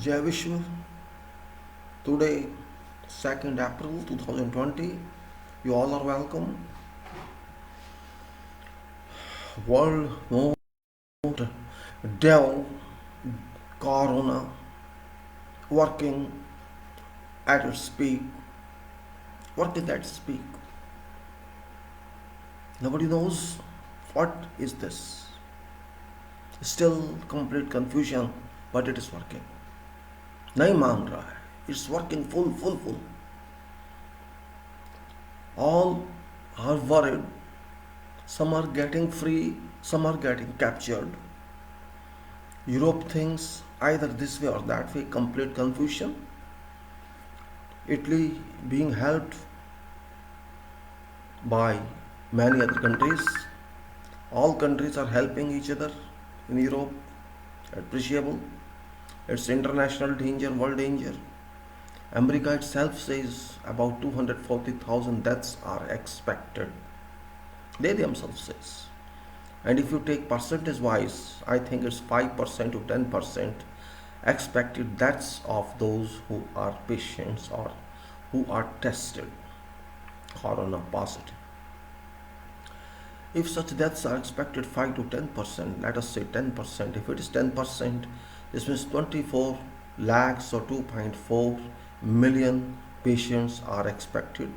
Jai Vishnu. Today, 2nd April 2020, you all are welcome. World moved devil Corona working at its peak. Working at its peak. Nobody knows what is this. Still complete confusion, but it is working. नहीं मान रहा है. It's working full. All are worried. Some are getting free, some are getting captured. Europe thinks either this way or that way, complete confusion. Italy being helped by many other countries. All countries are helping each other in Europe. Appreciable. It's international danger, world danger. America itself says about 240,000 deaths are expected. They themselves says. And if you take percentage wise, I think it's 5% to 10% expected deaths of those who are patients or who are tested corona positive. If such deaths are expected 5 to 10%, let us say 10%, if it is 10%, this means 24 lakhs or 2.4 million patients are expected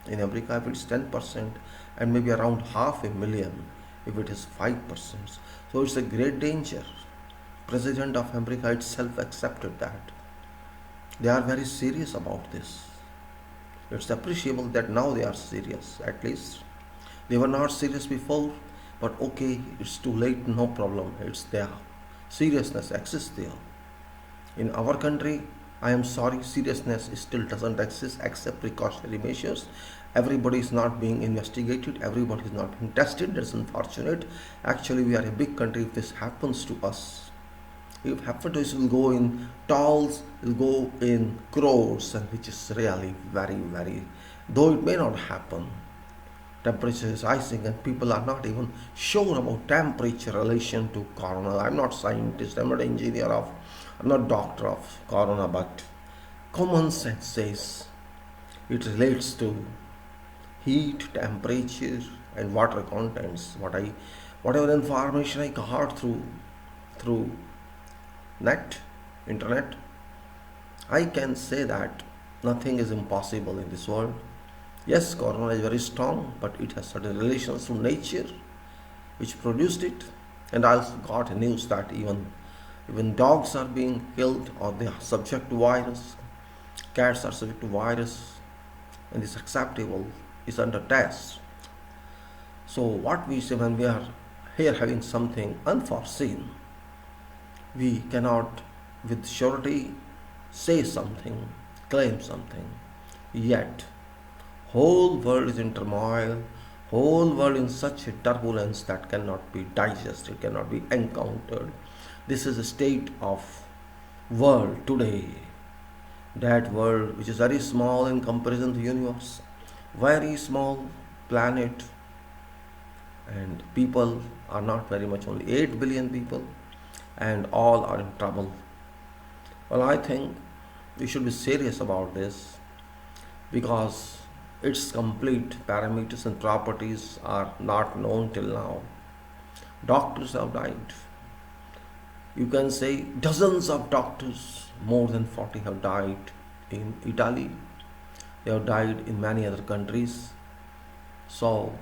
in America if it is 10%, and maybe around 500,000 if it is 5%. So it's a great danger. President of America itself accepted that. They are very serious about this. It's appreciable that now they are serious, at least. They were not serious before, but okay, it's too late, no problem. It's there. Seriousness exists there. In our country, I am sorry, seriousness still doesn't exist except precautionary measures. Everybody is not being investigated, everybody is not being tested. That's unfortunate. Actually, we are a big country. If this happens to us, if it happens to us, will go in tolls, will go in crores, and which is really very, though it may not happen. Temperature is rising and people are not even sure about temperature relation to corona. I'm not scientist, I'm not engineer I'm not doctor of corona, but common sense says it relates to heat, temperature and water contents. Whatever information I got through internet, I can say that nothing is impossible in this world. Yes, corona is very strong, but it has certain relations to nature which produced it. And I also got news that even dogs are being killed or they are subject to virus. Cats are subject to virus, and this acceptable is under test. So what we say when we are here having something unforeseen, we cannot with surety say something, claim something. Yet whole world is in turmoil, whole world in such a turbulence that cannot be digested, cannot be encountered. This is a state of world today. That world which is very small in comparison to the universe, very small planet, and people are not very much, only 8 billion people, and all are in trouble. Well, I think we should be serious about this because its complete parameters and properties are not known till now. Doctors have died. You can say dozens of doctors, more than 40 have died in Italy. They have died in many other countries. So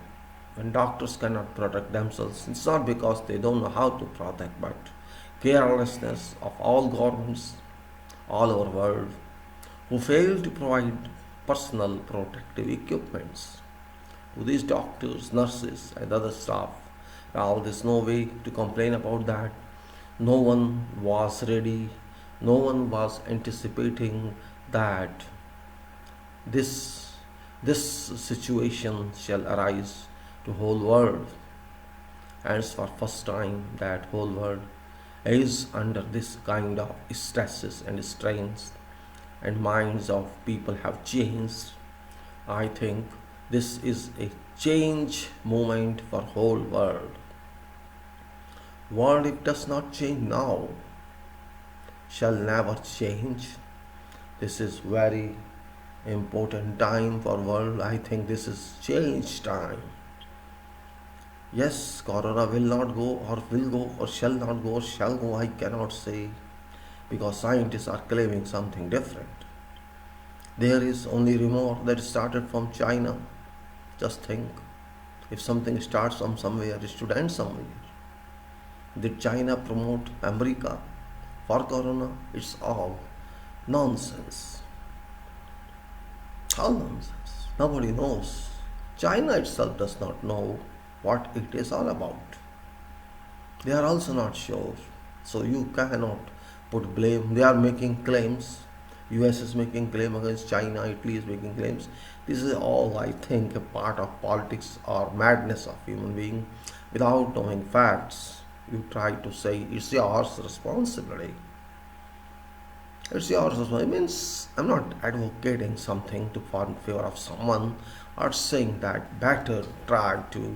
when doctors cannot protect themselves, it's not because they don't know how to protect, but carelessness of all governments all over the world who fail to provide personal protective equipments to these doctors, nurses and other staff. Now there's no way to complain about that. No one was ready, no one was anticipating that this situation shall arise to whole world. And it's for first time that whole world is under this kind of stresses and strains, and minds of people have changed. I think this is a change moment for whole world. World if does not change now, shall never change. This is very important time for world. I think this is change time. Yes, Corona will not go or will go or shall not go or shall go, I cannot say, because scientists are claiming something different. There is only rumor that started from China. Just think, if something starts from somewhere, it should end somewhere. Did China promote America for Corona? It's all nonsense. All nonsense. Nobody knows. China itself does not know what it is all about. They are also not sure. So you cannot put blame. They are making claims. US is making claim against China. Italy is making claims. This is all, I think, a part of politics or madness of human being. Without knowing facts, you try to say it's yours responsibility. It's yours responsibility. It means I'm not advocating something to in favor of someone or saying that better try to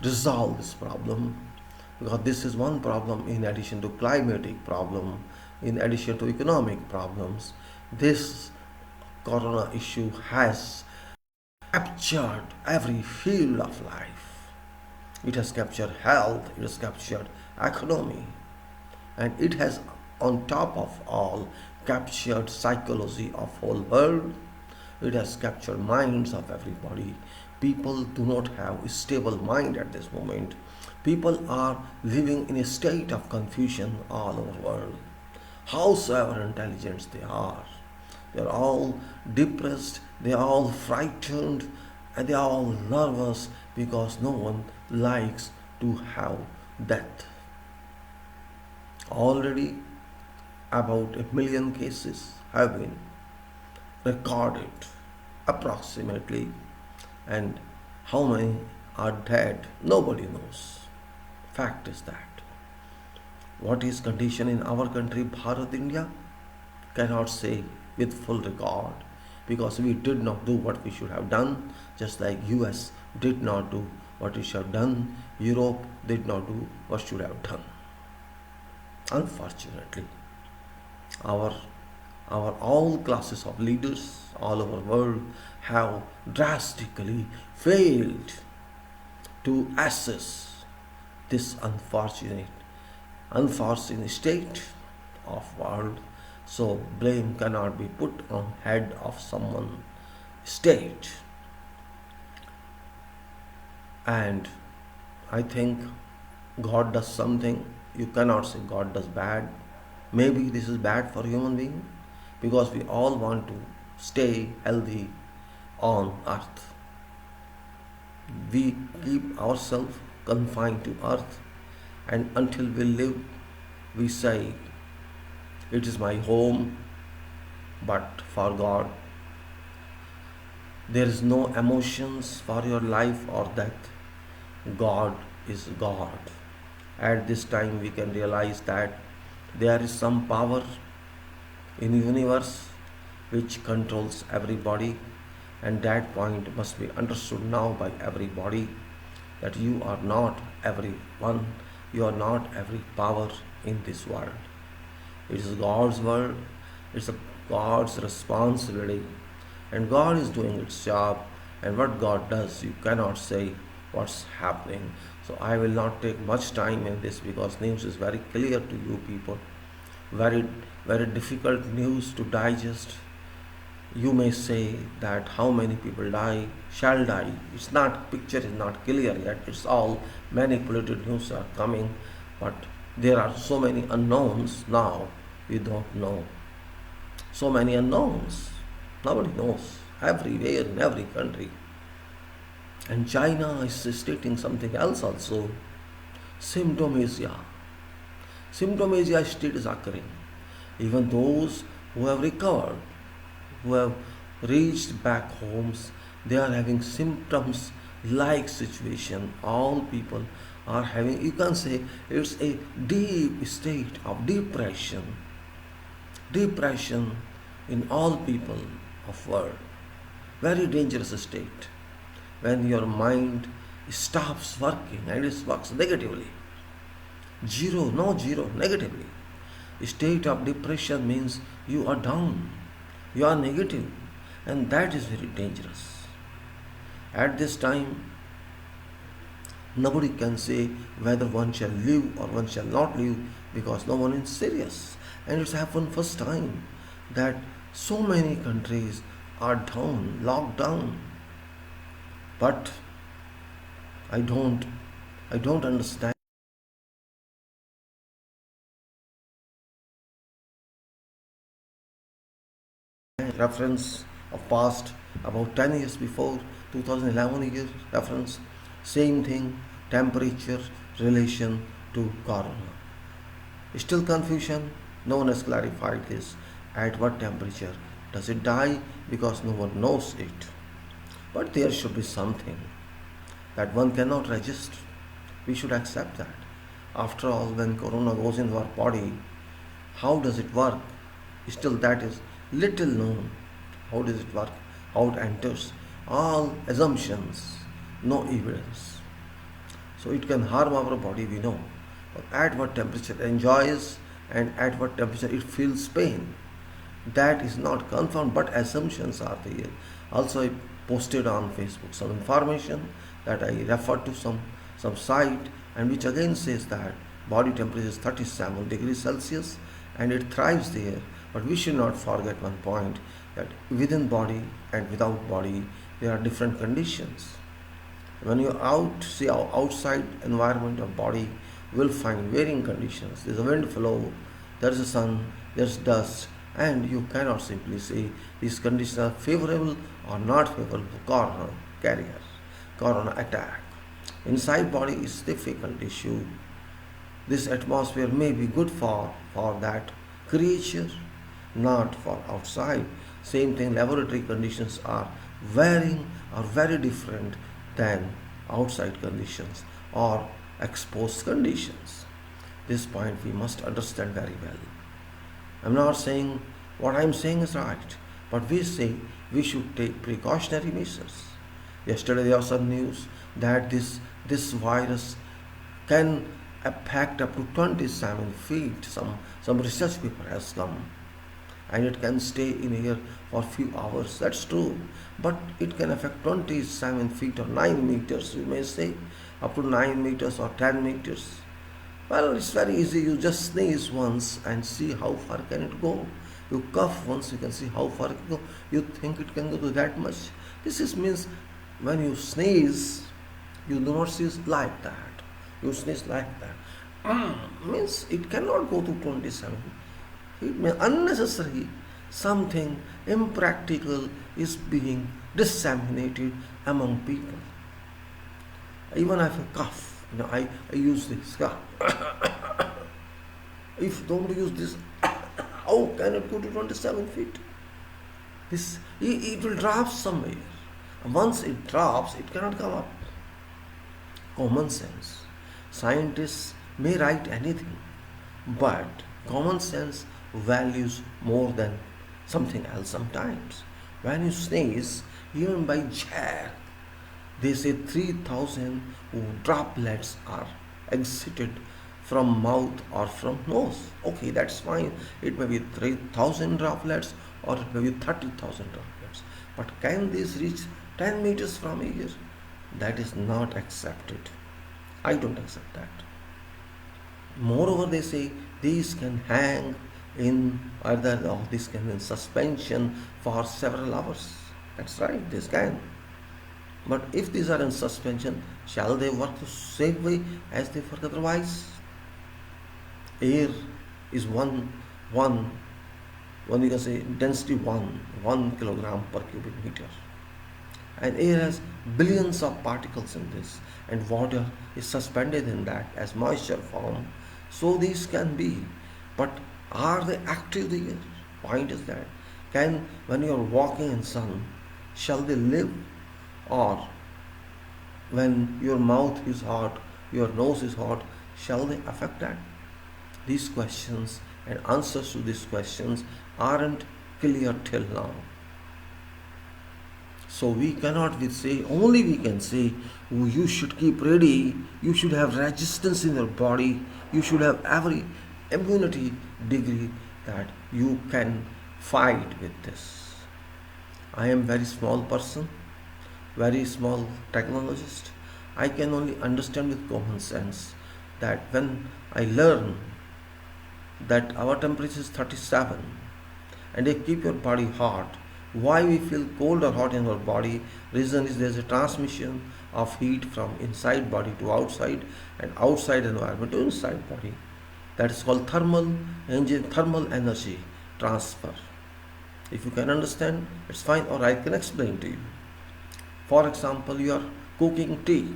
resolve this problem, because this is one problem in addition to climatic problem, in addition to economic problems. This corona issue has captured every field of life. It has captured health, it has captured economy, and it has on top of all captured psychology of whole world. It has captured minds of everybody. People do not have a stable mind at this moment. People are living in a state of confusion all over the world. Howsoever intelligent they are all depressed, they are all frightened, and they are all nervous because no one likes to have death. Already about 1 million cases have been recorded approximately, and how many are dead nobody knows. Fact is that what is condition in our country Bharat India cannot say with full regard, because we did not do what we should have done, just like US did not do what it should have done, Europe did not do what should have done. Unfortunately, our all classes of leaders all over the world have drastically failed to assess this unfortunate state of world. So blame cannot be put on head of someone state. And I think God does something. You cannot say God does bad. Maybe this is bad for human being, because we all want to stay healthy on earth. We keep ourselves confined to earth, and until we live, we say it is my home. But for God, there is no emotions for your life or death. God is God. At this time we can realize that there is some power in the universe which controls everybody, and that point must be understood now by everybody, that you are not everyone, you are not every power in this world. It is God's world, it's God's responsibility, and God is doing its job, and what God does, you cannot say what's happening. So I will not take much time in this, because news is very clear to you people. Very, very difficult news to digest. You may say that how many people shall die. It's not, picture is not clear yet. It's all manipulated news are coming, but there are so many unknowns now. We don't know. So many unknowns. Nobody knows. Everywhere in every country. And China is stating something else also. Symptomasia. Symptomasia state is occurring. Even those who have recovered, who have reached back homes, they are having symptoms like situation. All people are having, you can say it's a deep state of depression. Depression in all people of world. Very dangerous state. When your mind stops working and it works negatively. Zero, negatively. State of depression means you are down, you are negative, and that is very dangerous. At this time, nobody can say whether one shall live or one shall not live because no one is serious. And it's happened first time that so many countries are down, locked down. But I don't I don't understand reference of past about 10 years before 2011 year reference, same thing, temperature relation to corona. Still confusion, no one has clarified this. At what temperature does it die? Because no one knows it. But there should be something that one cannot resist. We should accept that. After all, when corona goes into our body, how does it work? Still, that is little known. How does it work? How it enters? All assumptions, no evidence. So it can harm our body, we know. But at what temperature it enjoys and at what temperature it feels pain, that is not confirmed, but assumptions are there. Also, I posted on Facebook some information that I referred to some site, and which again says that body temperature is 37 degrees Celsius and it thrives there. But we should not forget one point, that within body and without body there are different conditions. When you see our outside environment of body, will find varying conditions. There's a wind flow, there's a sun, there's dust, and you cannot simply say these conditions are favorable or not favorable for corona carrier, corona attack. Inside body is difficult issue. This atmosphere may be good for that creature, not for outside. Same thing, laboratory conditions are varying or very different than outside conditions or exposed conditions. This point we must understand very well. I'm not saying what I'm saying is right, but we say we should take precautionary measures. Yesterday there was some news that this virus can affect up to 27 feet. Some research paper has come, and it can stay in here for a few hours. That's true, but it can affect 27 feet or 9 meters, you may say, up to 9 meters or 10 meters. Well, it's very easy. You just sneeze once and see how far can it go. You cough once, you can see how far it can go. You think it can go to that much. Means when you sneeze, you do not sneeze like that. You sneeze like that. Means it cannot go to 27. It may unnecessary. Something impractical is being disseminated among people. Even if I cough, I use this cough. If don't use this, how can it go to 27 feet? It will drop somewhere. Once it drops, it cannot come up. Common sense. Scientists may write anything, but common sense values more than something else sometimes. When you sneeze, even by jerk, they say 3,000 droplets are exited from mouth or from nose. Okay, that's fine. It may be 3,000 droplets or it may be 30,000 droplets. But can this reach 10 meters from here? That is not accepted. I don't accept that. Moreover, they say these can hang in either or this can in suspension for several hours. That's right, this can. But if these are in suspension, shall they work the same way as they work otherwise? Air is one you can say density 1 kilogram per cubic meter. And air has billions of particles in this, and water is suspended in that as moisture form. So these can be, but are they active there? Point is that when you are walking in sun, shall they live? Or when your mouth is hot, your nose is hot, shall they affect that? These questions and answers to these questions aren't clear till now. So we cannot say, only we can say, you should keep ready, you should have resistance in your body, you should have immunity degree that you can fight with this. I am very small person, very small technologist. I can only understand with common sense that when I learn that our temperature is 37 and they keep your body hot, why we feel cold or hot in our body? Reason is there is a transmission of heat from inside body to outside and outside environment to inside body. That is called thermal energy transfer. If you can understand, it's fine, or I can explain to you. For example, you are cooking tea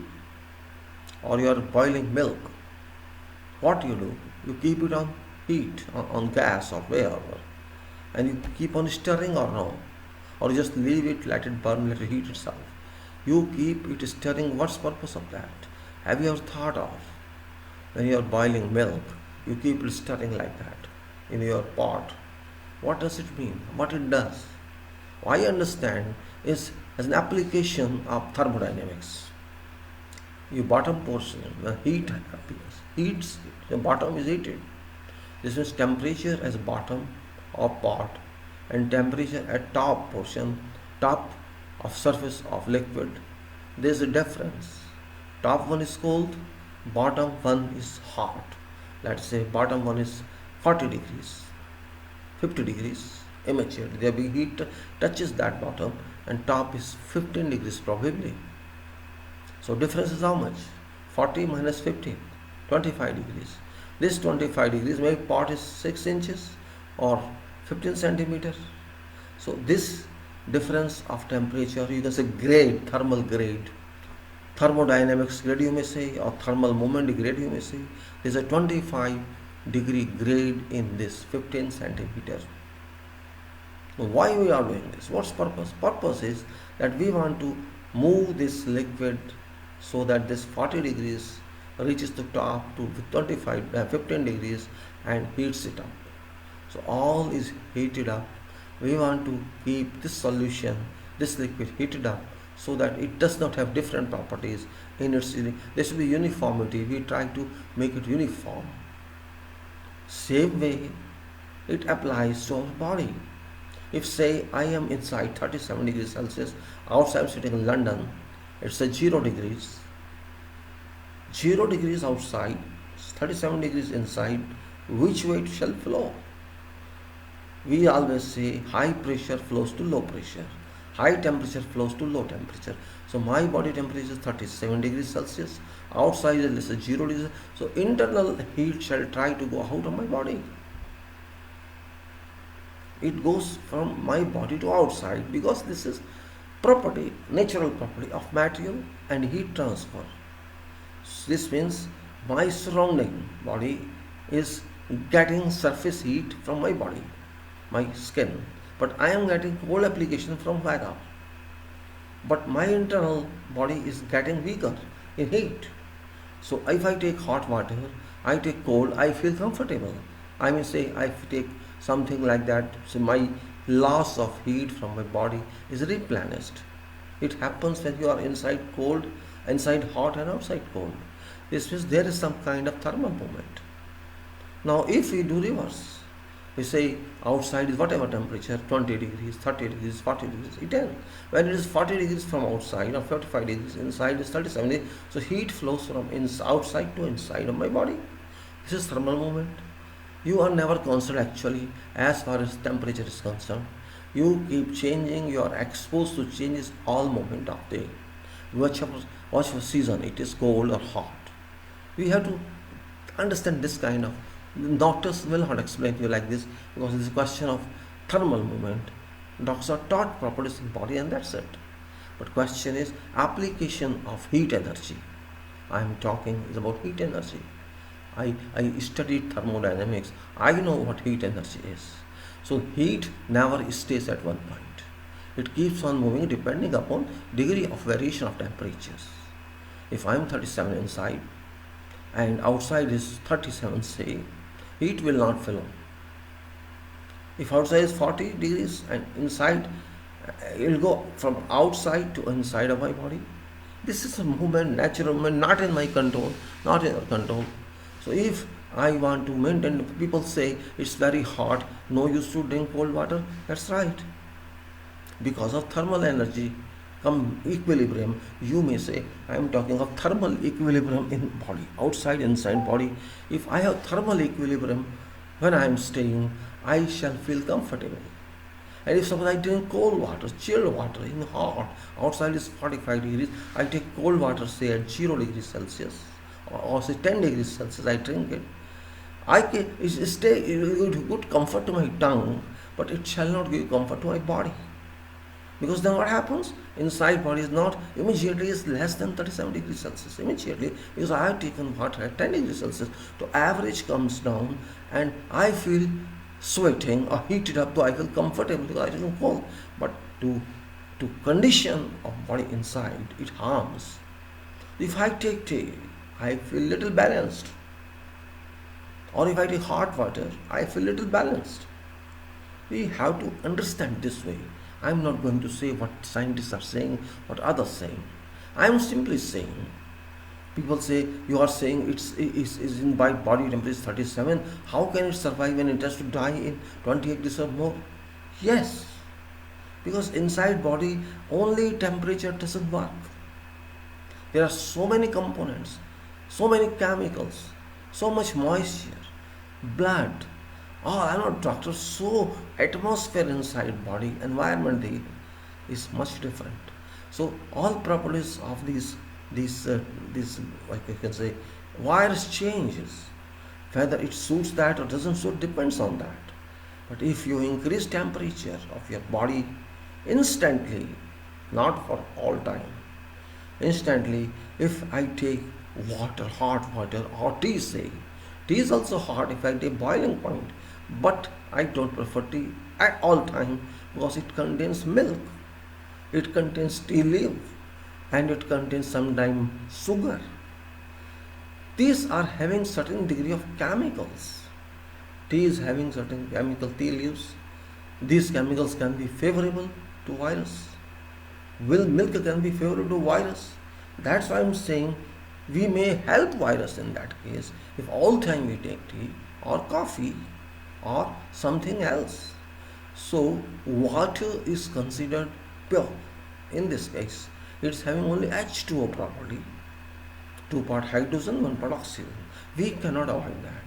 or you are boiling milk. What do? You keep it on heat, on gas or wherever, and you keep on stirring or no, or you just leave it, let it burn, let it heat itself. You keep it stirring. What's the purpose of that? Have you ever thought of when you are boiling milk, you keep it stirring like that in your pot? What does it mean? What it does? I understand is as an application of thermodynamics. Your bottom portion, when heat appears, heats, the bottom is heated. This means temperature as bottom of pot and temperature at top portion, top of surface of liquid. There is a difference. Top one is cold, bottom one is hot. Let's say bottom one is 40 degrees, 50 degrees, immature. The heat touches that bottom and top is 15 degrees probably. So difference is how much? 40 minus 15, 25 degrees. This 25 degrees, maybe pot is 6 inches or 15 centimeter. So this difference of temperature, you can say grade, thermal grade, thermodynamics grade you may say, or thermal moment grade you may say. There is a 25 degree grade in this 15 centimeter. Why we are doing this? What's purpose? Purpose is that we want to move this liquid so that this 40 degrees reaches the top to 15 degrees and heats it up. So all is heated up. We want to keep this solution, this liquid heated up so that it does not have different properties in its. There should be uniformity. We try to make it uniform. Same way it applies to our body. If say I am inside 37 degrees Celsius, outside I'm sitting in London, it's a 0 degrees. 0 degrees outside, 37 degrees inside, which way it shall flow? We always say high pressure flows to low pressure, high temperature flows to low temperature. So my body temperature is 37 degrees Celsius, outside is 0 degrees. So internal heat shall try to go out of my body. It goes from my body to outside because this is property, natural property of material and heat transfer. This means my surrounding body is getting surface heat from my body, my skin, but I am getting cold application from weather. But my internal body is getting weaker in heat. So if I take hot water, I take cold, I feel comfortable. I may say I take something like that, so my loss of heat from my body is replenished. It happens when you are inside cold, inside hot and outside cold. This means there is some kind of thermal movement. Now if we do reverse, we say outside is whatever temperature, 20 degrees, 30 degrees, 40 degrees, it ends. When it is 40 degrees from outside or 45 degrees inside is 37 degrees, so heat flows from outside to inside of my body. This is thermal movement. You are never constant actually as far as temperature is concerned. You keep changing, you are exposed to changes all moment of day. Whichever season it is cold or hot. We have to understand this kind of. Doctors will not explain to you like this because it is a question of thermal movement. Doctors are taught properties in body and that's it. But question is application of heat energy. I am talking is about heat energy. I studied thermodynamics. I know what heat energy is. So heat never stays at one point. It keeps on moving depending upon degree of variation of temperatures. If I am 37 inside and outside is 37 say, heat will not flow. If outside is 40 degrees and inside, it will go from outside to inside of my body. This is a movement, natural movement, not in my control, not in your control. So if I want to maintain. People say it's very hot, no use to drink cold water. That's right. Because of thermal energy come equilibrium. You may say I am talking of thermal equilibrium in body, outside, inside body. If I have thermal equilibrium when I am staying, I shall feel comfortable. And if suppose I drink cold water, chilled water in hot, outside is 45 degrees, I take cold water say at 0 degrees Celsius, or say 10 degrees Celsius, I drink it. It will give good comfort to my tongue, but it shall not give comfort to my body. Because then what happens? Inside body is not immediately is less than 37 degrees Celsius. Immediately, because I have taken water at 10 degrees Celsius, the average comes down and I feel sweating or heated up, though I feel comfortable because I didn't cold. But to condition of body inside, it harms. If I take tea, I feel little balanced. Or if I take hot water, I feel little balanced. We have to understand this way. I am not going to say what scientists are saying, what others saying. I am simply saying, people say, you are saying it's in by body temperature 37, how can it survive when it has to die in 28 degrees or more? Yes, because inside body only temperature doesn't work. There are so many components, so many chemicals, so much moisture, blood. Oh, I'm not doctor. So atmosphere inside body, environment is much different. So all properties of these like you can say virus changes. Whether it suits that or doesn't suit depends on that. But if you increase temperature of your body instantly, not for all time, instantly, if I take water, hot water or tea say, tea is also hot if I take boiling point. But I don't prefer tea at all time because it contains milk, it contains tea leaf, and it contains sometimes sugar. These are having certain degree of chemicals. Tea is having certain chemical, tea leaves. These chemicals can be favorable to virus. Milk can be favorable to virus. That's why I'm saying we may help virus in that case if all time we take tea or coffee or something else. So water is considered pure. In this case, it's having only H2O property, 2 part hydrogen, 1 part oxygen. We cannot avoid that.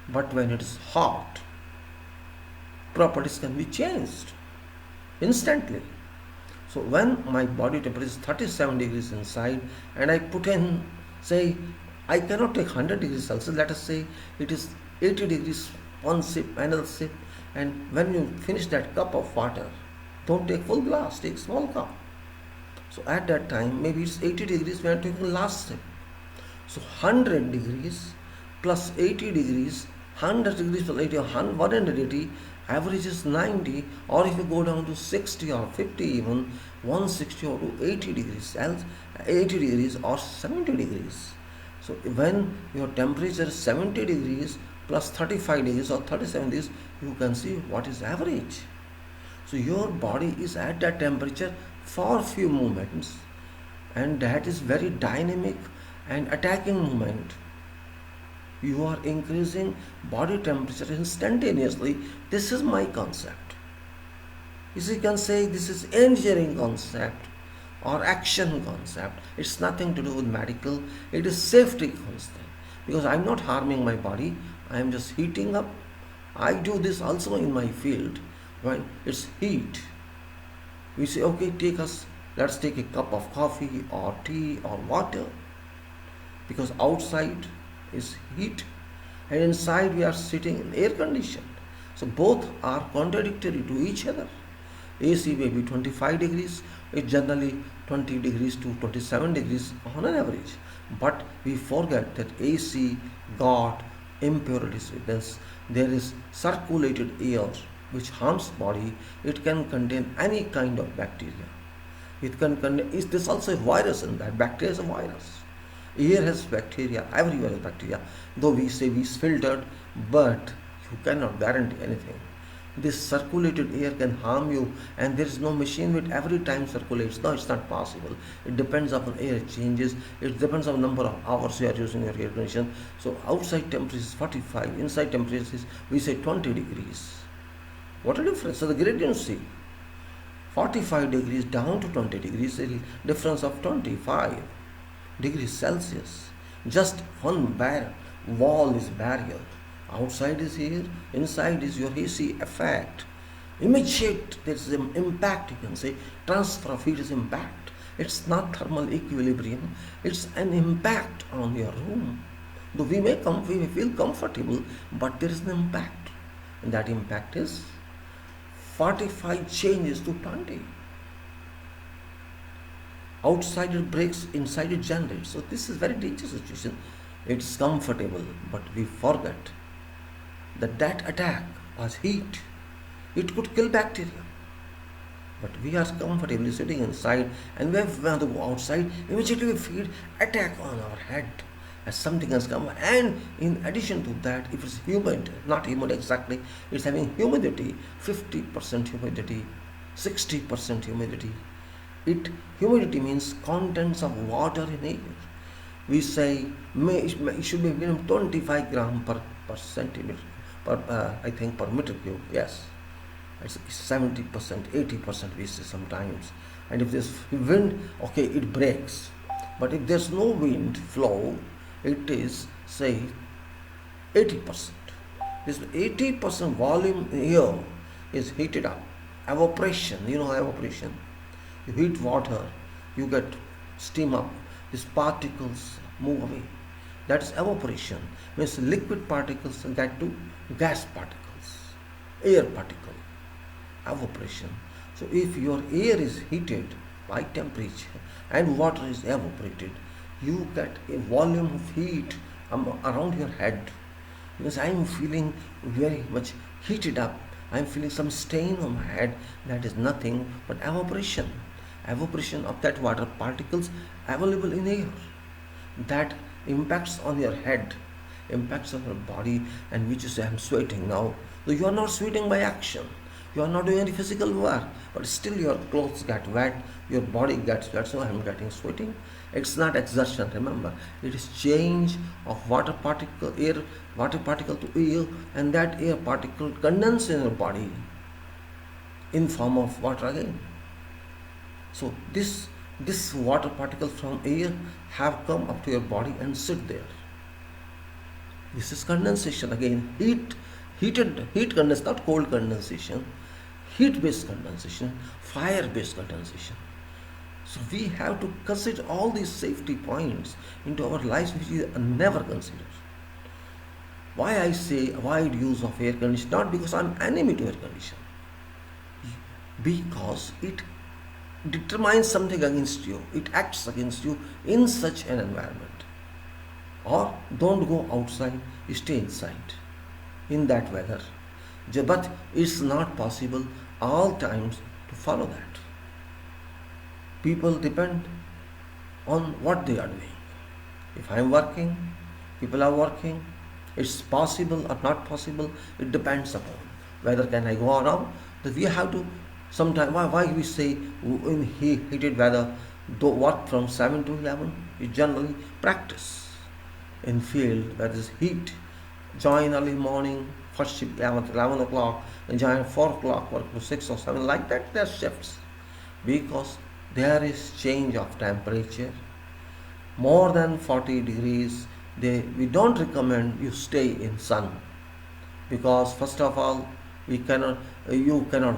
But when it is hot, properties can be changed instantly. So when my body temperature is 37 degrees inside and I put in, say, I cannot take 100 degrees Celsius, let us say it is 80 degrees, one sip, another sip, and when you finish that cup of water, don't take full glass, take small cup. So at that time, maybe it's 80 degrees, we are taking last sip. So 100 degrees plus 80 degrees, 100 degrees plus 80, 180, average is 90, or if you go down to 60 or 50 even, 160 or to 80 degrees, 80 degrees or 70 degrees. So when your temperature is 70 degrees plus 35 degrees or 37 degrees, you can see what is average. So your body is at that temperature for few moments, and that is very dynamic and attacking movement. You are increasing body temperature instantaneously. This is my concept. You can say this is engineering concept or action concept. It's nothing to do with medical. It is safety concept, because I'm not harming my body. I am just heating up. I do this also in my field when it's heat. We say, okay, let's take a cup of coffee or tea or water, because outside is heat and inside we are sitting in air conditioned. So both are contradictory to each other. AC may be 25 degrees, it's generally 20 degrees to 27 degrees on an average. But we forget that AC got impurities with this. There is circulated air which harms body. It can contain any kind of bacteria. It can contain, is this also a virus in that? Bacteria is a virus. Air has bacteria, everywhere is bacteria. Though we say we is filtered, but you cannot guarantee anything. this circulated air can harm you, and there is no machine which every time circulates. No, it's not possible. It depends upon air changes. It depends on number of hours you are using your air condition. So outside temperature is 45, inside temperature is, we say, 20 degrees. What a difference. So the gradient, see, 45 degrees down to 20 degrees, a difference of 25 degrees Celsius. Just one wall is barrier. Outside is here, inside is your AC effect. Immediate, there is an impact, you can say. Transfer of heat is impact. It's not thermal equilibrium, it's an impact on your room. Though we may feel comfortable, but there is an impact. And that impact is 45 changes to 20. Outside it breaks, inside it generates. So this is very dangerous situation. It's comfortable, but we forget that attack was heat. It could kill bacteria. But we are comfortably sitting inside, and when we want to go outside, immediately we feel attack on our head as something has come. And in addition to that, if it's humid, not humid exactly, it's having humidity, 50% humidity, 60% humidity. Humidity means contents of water in air. We say it should be minimum 25 gram per centimeter, per meter cube. Yes, it's 70%, 80% we say sometimes. And if there's wind, okay, it breaks. But if there's no wind flow, it is, say, 80%. This 80% volume here is heated up. Evaporation, evaporation. You heat water, you get steam up, these particles move away. That's evaporation. Means liquid particles get to gas particles, air particle, evaporation. So if your air is heated by temperature and water is evaporated, you get a volume of heat around your head. Because I am feeling very much heated up, I am feeling some stain on my head. That is nothing but evaporation. Evaporation of that water particles available in air. That impacts on your head, impacts on your body, and which is, I am sweating now. So you are not sweating by action. You are not doing any physical work, but still your clothes get wet, your body gets wet, so I am getting sweating. It's not exertion, remember. It is change of water particle to air, and that air particle condenses in your body in form of water again. So this water particles from air have come up to your body and sit there. This is condensation again. Heat condensation, not cold condensation. Heat-based condensation, fire-based condensation. So we have to consider all these safety points into our lives, which we never consider. Why I say avoid use of air conditioner? Not because I'm enemy to air conditioner, because it determines something against you. It acts against you in such an environment. Or don't go outside, stay inside in that weather. But it's not possible all times to follow that. People depend on what they are doing. If I am working, people are working. It's possible or not possible, it depends upon whether can I go around. That we have to sometimes, why we say in heated weather, though work from 7 to 11 is generally practice. In field where there is heat, join early morning, first shift 11 o'clock, and join 4 o'clock, work to 6 or 7, like that there are shifts. Because there is change of temperature, more than 40 degrees, we don't recommend you stay in sun. Because first of all, you cannot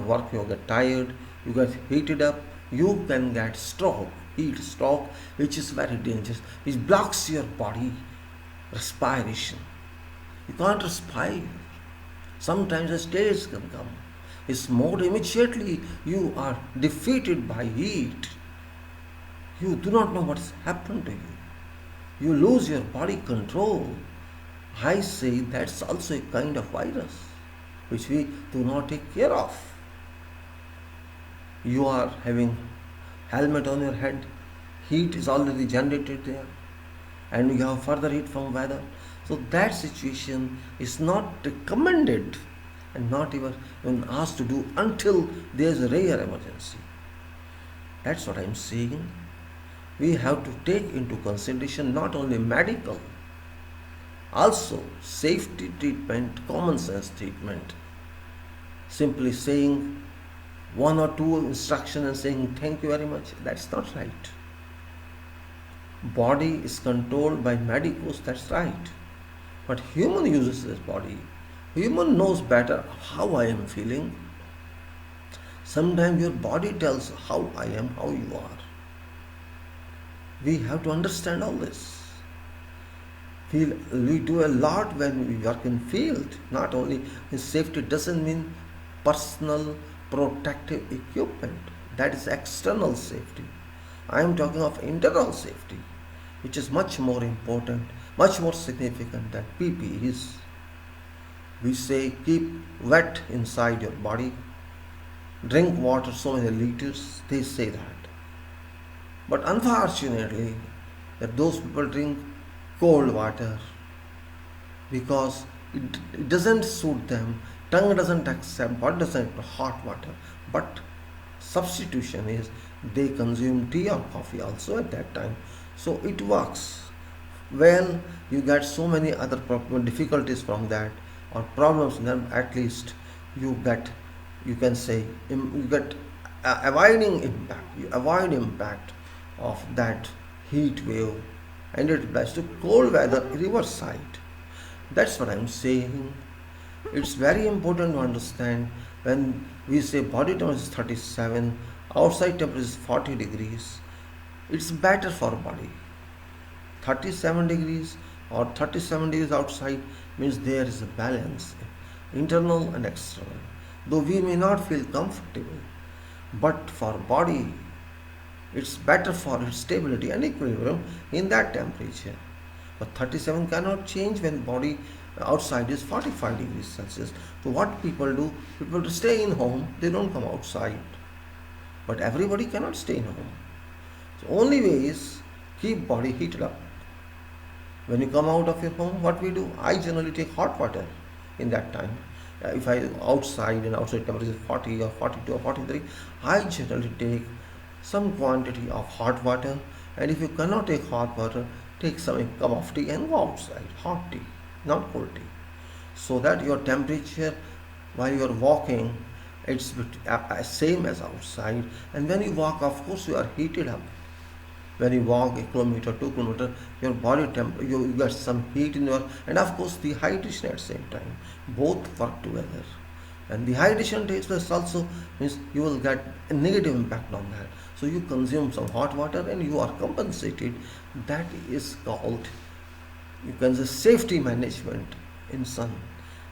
work, you get tired, you get heated up, you can get heat stroke, which is very dangerous. It blocks your body respiration. You can't respire. Sometimes a stage can come. It's more immediately you are defeated by heat. You do not know what's happened to you. You lose your body control. I say that's also a kind of virus which we do not take care of. You are having helmet on your head, heat is already generated there, and you have further heat from weather. So that situation is not recommended and not even asked to do until there's a rare emergency. That's what I'm saying. We have to take into consideration not only medical, also safety treatment, common sense treatment. Simply saying one or two instructions and saying thank you very much, that's not right. Body is controlled by medicos, that's right. But human uses this body. Human knows better how I am feeling. Sometimes your body tells how I am, how you are. We have to understand all this. We do a lot when we work in field. Not only in safety doesn't mean personal protective equipment. That is external safety. I am talking of internal safety, which is much more important, much more significant than PPE is. We say keep wet inside your body, drink water so many liters, they say that. But unfortunately, that those people drink cold water because it doesn't suit them, tongue doesn't accept, body doesn't accept hot water. But substitution is they consume tea or coffee also at that time. So it works. Well, you get so many other difficulties from that or problems, then at least you get, you can say, you get avoiding impact. You avoid impact of that heat wave and it applies to cold weather reverse side. That's what I'm saying. It's very important to understand when we say body temperature is 37, outside temperature is 40 degrees, it's better for body. 37 degrees or 37 degrees outside means there is a balance, internal and external. Though we may not feel comfortable, but for body, it's better for its stability and equilibrium in that temperature. But 37 cannot change when body outside is 45 degrees Celsius. So what people do, people stay in home, they don't come outside. But everybody cannot stay in home. So only way is keep body heated up. When you come out of your home, what we do? I generally take hot water in that time. If I outside and outside temperature is 40 or 42 or 43, I generally take some quantity of hot water, and if you cannot take hot water, take some cup of tea and go outside. Hot tea, not cold tea, so that your temperature while you are walking, it's same as outside. And when you walk, of course you are heated up. When you walk a kilometer, 2 kilometers, your body temperature, you get some heat in your, and of course dehydration at the same time. Both work together. And dehydration takes place also means you will get a negative impact on that. So you consume some hot water and you are compensated. That is called, you can say, safety management in sun.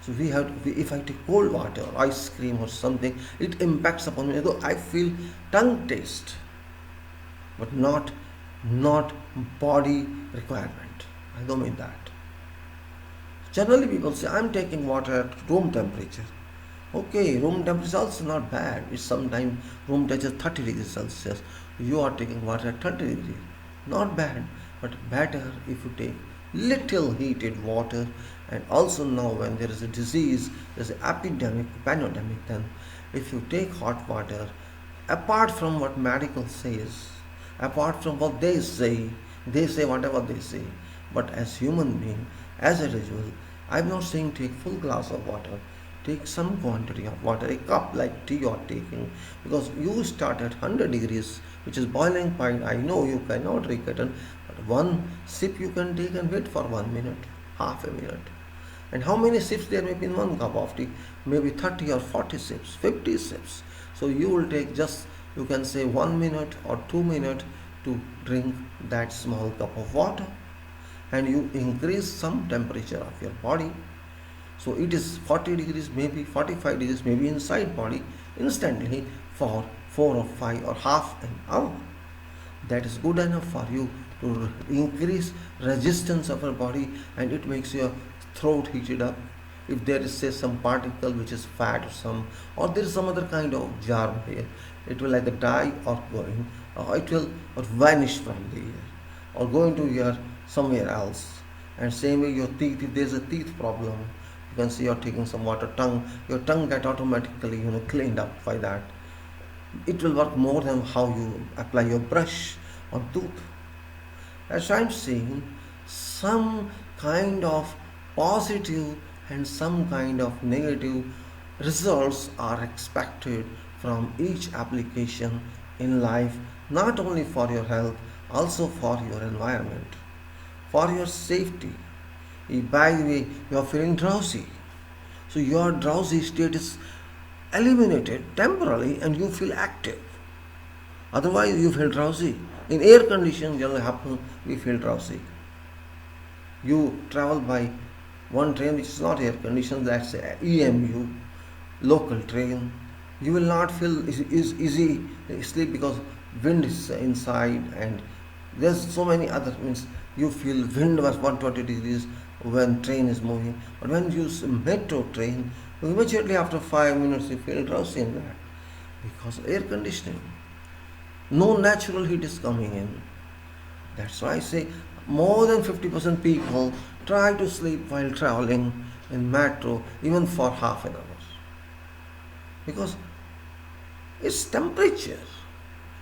So we have to, if I take cold water or ice cream or something, it impacts upon me. Though I feel tongue taste, but not body requirement. I don't mean that. Generally people say I'm taking water at room temperature. Okay, room temperature is also not bad. It's sometimes room temperature 30 degrees Celsius. You are taking water at 30 degrees. Not bad, but better if you take little heated water. And also now when there is a disease, there's an epidemic, pandemic, then if you take hot water, apart from what medical says, apart from what they say whatever they say, but as human being, as a individual, I'm not saying take full glass of water. Take some quantity of water, a cup like tea you are taking, because you start at 100 degrees, which is boiling point. I know you cannot drink it, but one sip you can take and wait for 1 minute, half a minute. And how many sips there may be in one cup of tea? Maybe 30 or 40 sips, 50 sips. So you will take just, you can say 1 minute or 2 minutes to drink that small cup of water, and you increase some temperature of your body. So it is 40 degrees, maybe 45 degrees, maybe inside body instantly for 4 or 5 or half an hour. That is good enough for you to increase resistance of your body, and it makes your throat heated up. If there is, say, some particle which is fat or there is some other kind of germ here, it will either die or going, or it will vanish from the air or go into your somewhere else. And same way your teeth, if there is a teeth problem, You can see you're taking some water, your tongue get automatically cleaned up by that. It will work more than how you apply your brush on tooth. As I'm saying, some kind of positive and some kind of negative results are expected from each application in life, not only for your health, also for your environment, for your safety. By the way, you are feeling drowsy. So your drowsy state is eliminated temporarily and you feel active. Otherwise, you feel drowsy. In air condition, generally happen, we feel drowsy. You travel by one train which is not air conditioned, that's EMU, local train. You will not feel easy sleep because wind is inside, and there's so many other means you feel wind was 120 degrees when train is moving. But when you use metro train, immediately after 5 minutes you feel drowsy in that because air conditioning. No natural heat is coming in. That's why I say more than 50% people try to sleep while traveling in metro even for half an hour. Because it's temperature.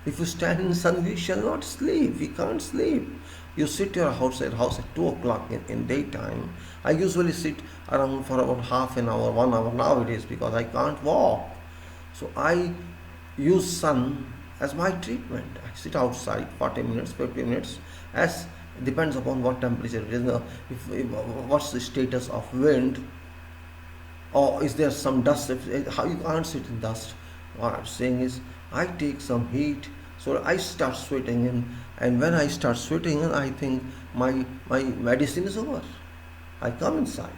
If you stand in sun, we shall not sleep. We can't sleep. You sit your house at 2 o'clock in daytime. I usually sit around for about half an hour, 1 hour nowadays because I can't walk. So I use sun as my treatment. I sit outside 40 minutes, 50 minutes, as depends upon what temperature it is. If what's the status of wind, or is there some dust? How you can't sit in dust. What I'm saying is, I take some heat, so I start sweating in, and when I start sweating in, I think my medicine is over. I come inside.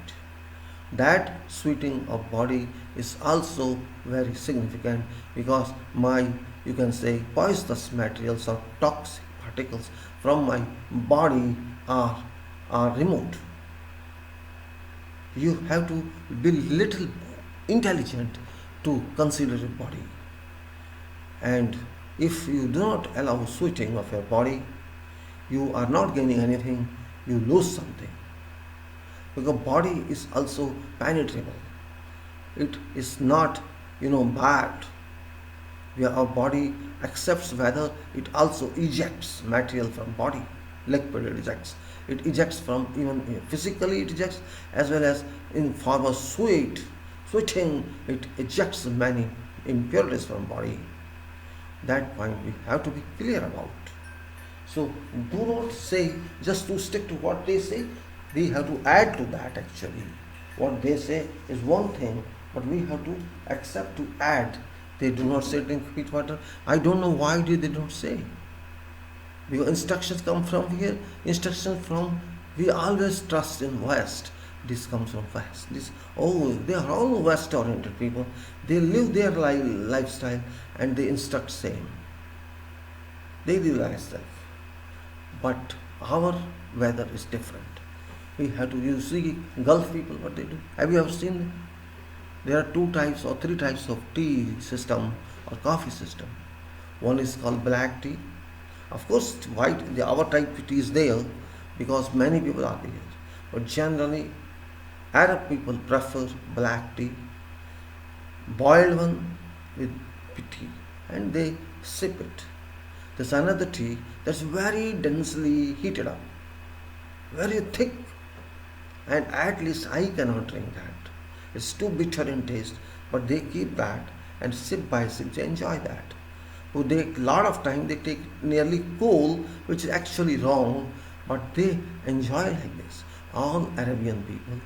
That sweating of body is also very significant because you can say poisonous materials or toxic particles from my body are removed. You have to be little intelligent to consider your body. And if you do not allow sweating of your body, you are not gaining anything, you lose something. Because body is also penetrable. It is not, bad. Where our body accepts weather, it also ejects material from body. Liquid it ejects. It ejects from even physically it ejects, as well as in form of sweating, it ejects many impurities from body. That point we have to be clear about. So do not say just to stick to what they say. We have to add to that actually. What they say is one thing, but we have to accept to add. They do not say drink heat water. I don't know why they don't say. Because instructions come from here. Instructions from, we always trust in West. This comes from West. They are all West oriented people. They live their lifestyle and they instruct same. They live lifestyle. But our weather is different. We have to see Gulf people what they do. Have you ever seen them? There are 2 types or 3 types of tea system or coffee system. One is called black tea. Of course, white, our type of tea is there because many people are there. But generally, Arab people prefer black tea, boiled one with tea, and they sip it. There's another tea that's very densely heated up, very thick, and at least I cannot drink that. It's too bitter in taste, but they keep that and sip by sip, they enjoy that. Who take a lot of time, they take nearly cool, which is actually wrong, but they enjoy like this. All Arabian people,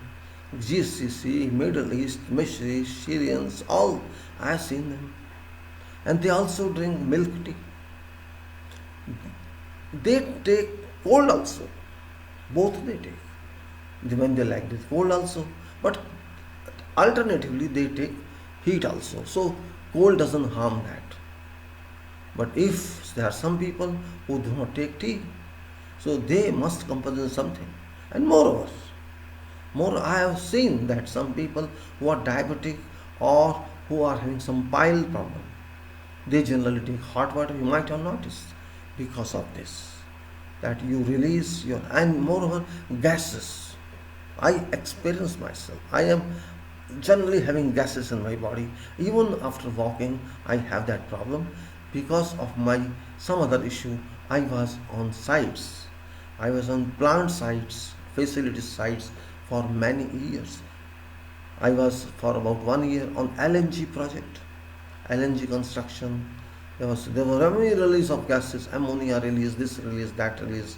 GCC, Middle East, Misri, Syrians, all I have seen them. And they also drink milk tea. They take cold also. Both they take. When they like this, cold also. But alternatively, they take heat also. So cold doesn't harm that. But if there are some people who do not take tea, so they must compensate something. And moreover, I have seen that some people who are diabetic or who are having some bile problem, they generally take hot water. You might have noticed because of this, that you release and moreover gases. I experience myself. I am generally having gases in my body. Even after walking, I have that problem because of my some other issue. I was on sites. I was on plant sites, facility sites for many years. I was for about 1 year on LNG project, LNG construction. There were many release of gases, ammonia release, this release, that release,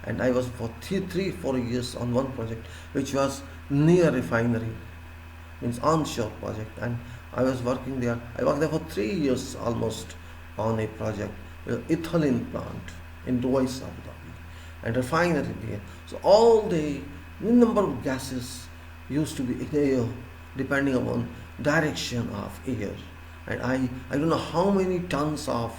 and I was for 4 years on one project, which was near refinery, means onshore project, and I was working there. I worked there for 3 years almost on a project, ethylene plant in Dubai, Abu Dhabi, and refinery there. So all the number of gases used to be in air, depending upon direction of air, and I don't know how many tons of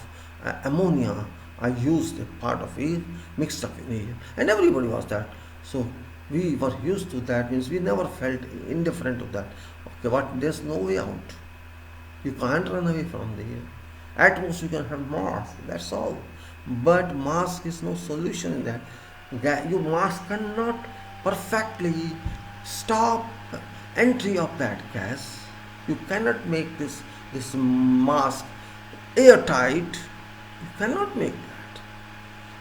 ammonia I used a part of air mixed up in air, and everybody was that. So we were used to that, means we never felt indifferent to that. Okay, what, there's no way out. You can't run away from there. At most you can have mask, that's all. But mask is no solution in that. Your mask cannot perfectly stop entry of that gas. You cannot make this mask airtight. You cannot make that.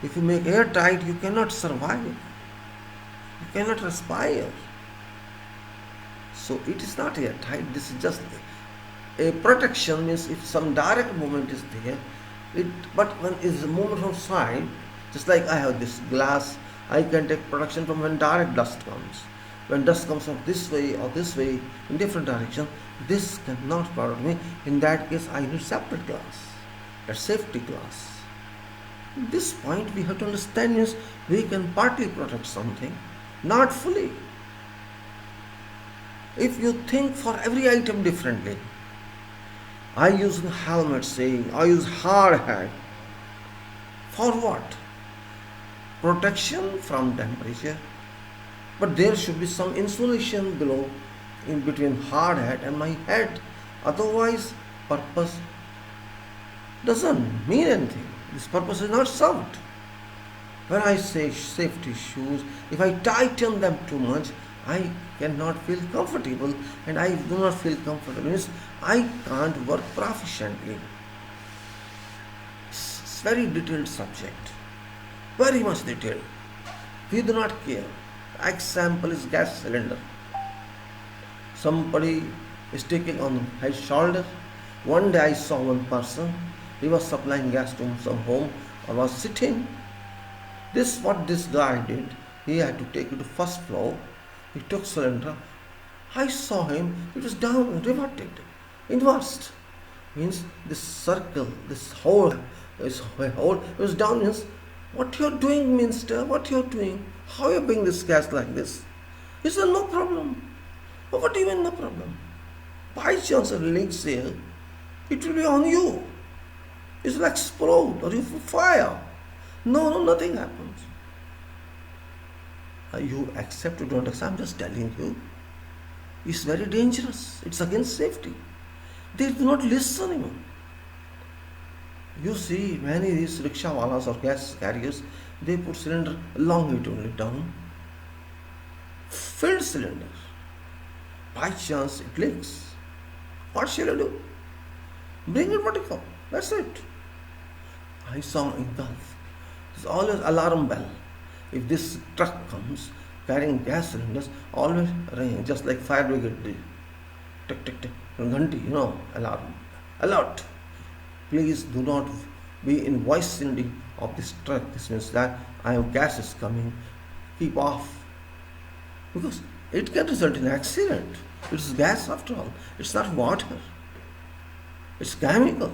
If you make airtight, you cannot survive. You cannot respire. So it is not airtight. This is just a protection, means if some direct movement is there, but when is a movement from side, just like I have this glass, I can take protection from when direct dust comes. When dust comes from this way or this way in different direction, this cannot protect me. In that case, I need separate glass, a safety glass. At this point, we have to understand, means we can partly protect something, not fully. If you think for every item differently, I use helmet, saying I use hard hat. For what? Protection from temperature. But there should be some insulation below, in between hard hat and my head. Otherwise, purpose doesn't mean anything. This purpose is not served. When I say safety shoes, if I tighten them too much, I cannot feel comfortable, and I do not feel comfortable means I can't work proficiently. It's very detailed subject, very much detailed. We do not care. Example is gas cylinder. Somebody is taking on his shoulder. One day I saw one person, he was supplying gas to some home, or was sitting. What this guy did, he had to take it to first floor. He took cylinder. I saw him, it was down, reverted, inversed. Means this circle, this hole, it was down. Means what you're doing, mister, what you're doing? How you bring this gas like this? He said, no problem. But what do you mean no problem? By chance it leaks here, it will be on you. It will explode or you will fire. No, nothing happens. You accept or don't accept, I'm just telling you. It's very dangerous. It's against safety. They do not listen even. You see many of these rickshaw walas or gas carriers, they put cylinder longitudinally down. Filled cylinder. By chance it leaks. What shall I do? Bring it vertical. That's it. I saw in Gulf. There's always alarm bell. If this truck comes carrying gas cylinders, always ring, just like fire brigade did. Tick, tick, tick. Ghanti, alarm. Alert. Please do not be in vicinity of this truck. This means that I have gases coming. Keep off. Because it can result in accident. It's gas after all. It's not water. It's chemical.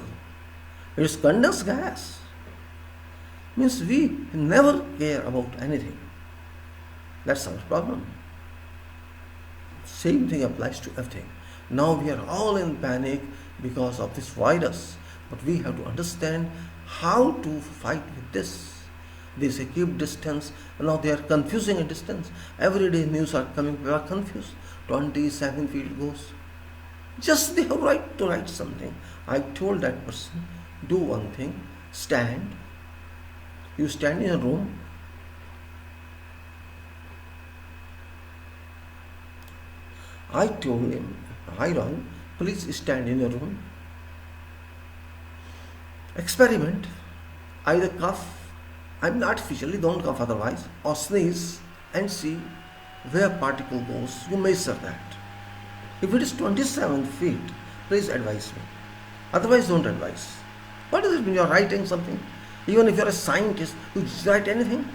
It's condensed gas. Means we never care about anything. That's our problem. Same thing applies to everything. Now we are all in panic because of this virus. But we have to understand how to fight with this. They say keep distance. Now they are confusing a distance. Every day news are coming, people are confused. 27 feet goes. Just they have right to write something. I told that person, do one thing, stand. You stand in a room. I told him, "Hi Ron, please stand in your room. Experiment. Either cough, I'm not officially, don't cough otherwise, or sneeze and see where particle goes. You measure that. If it is 27 feet, please advise me. Otherwise, don't advise." What does it mean? You're writing something? Even if you're a scientist, you just write anything?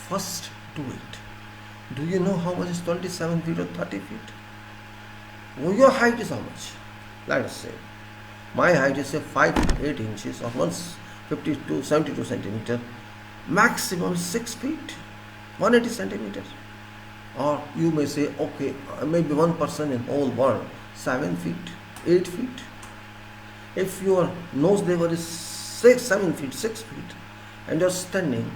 First, do it. Do you know how much is 27 feet or 30 feet? Well, your height is how much? Let us say. My height is say 5 feet 8 inches or 152, 72 centimeter. Maximum 6 feet, 180 centimeters. Or you may say, okay, maybe one person in whole world, 7 feet, 8 feet. If your nose level is 7 feet, 6 feet, and you're standing,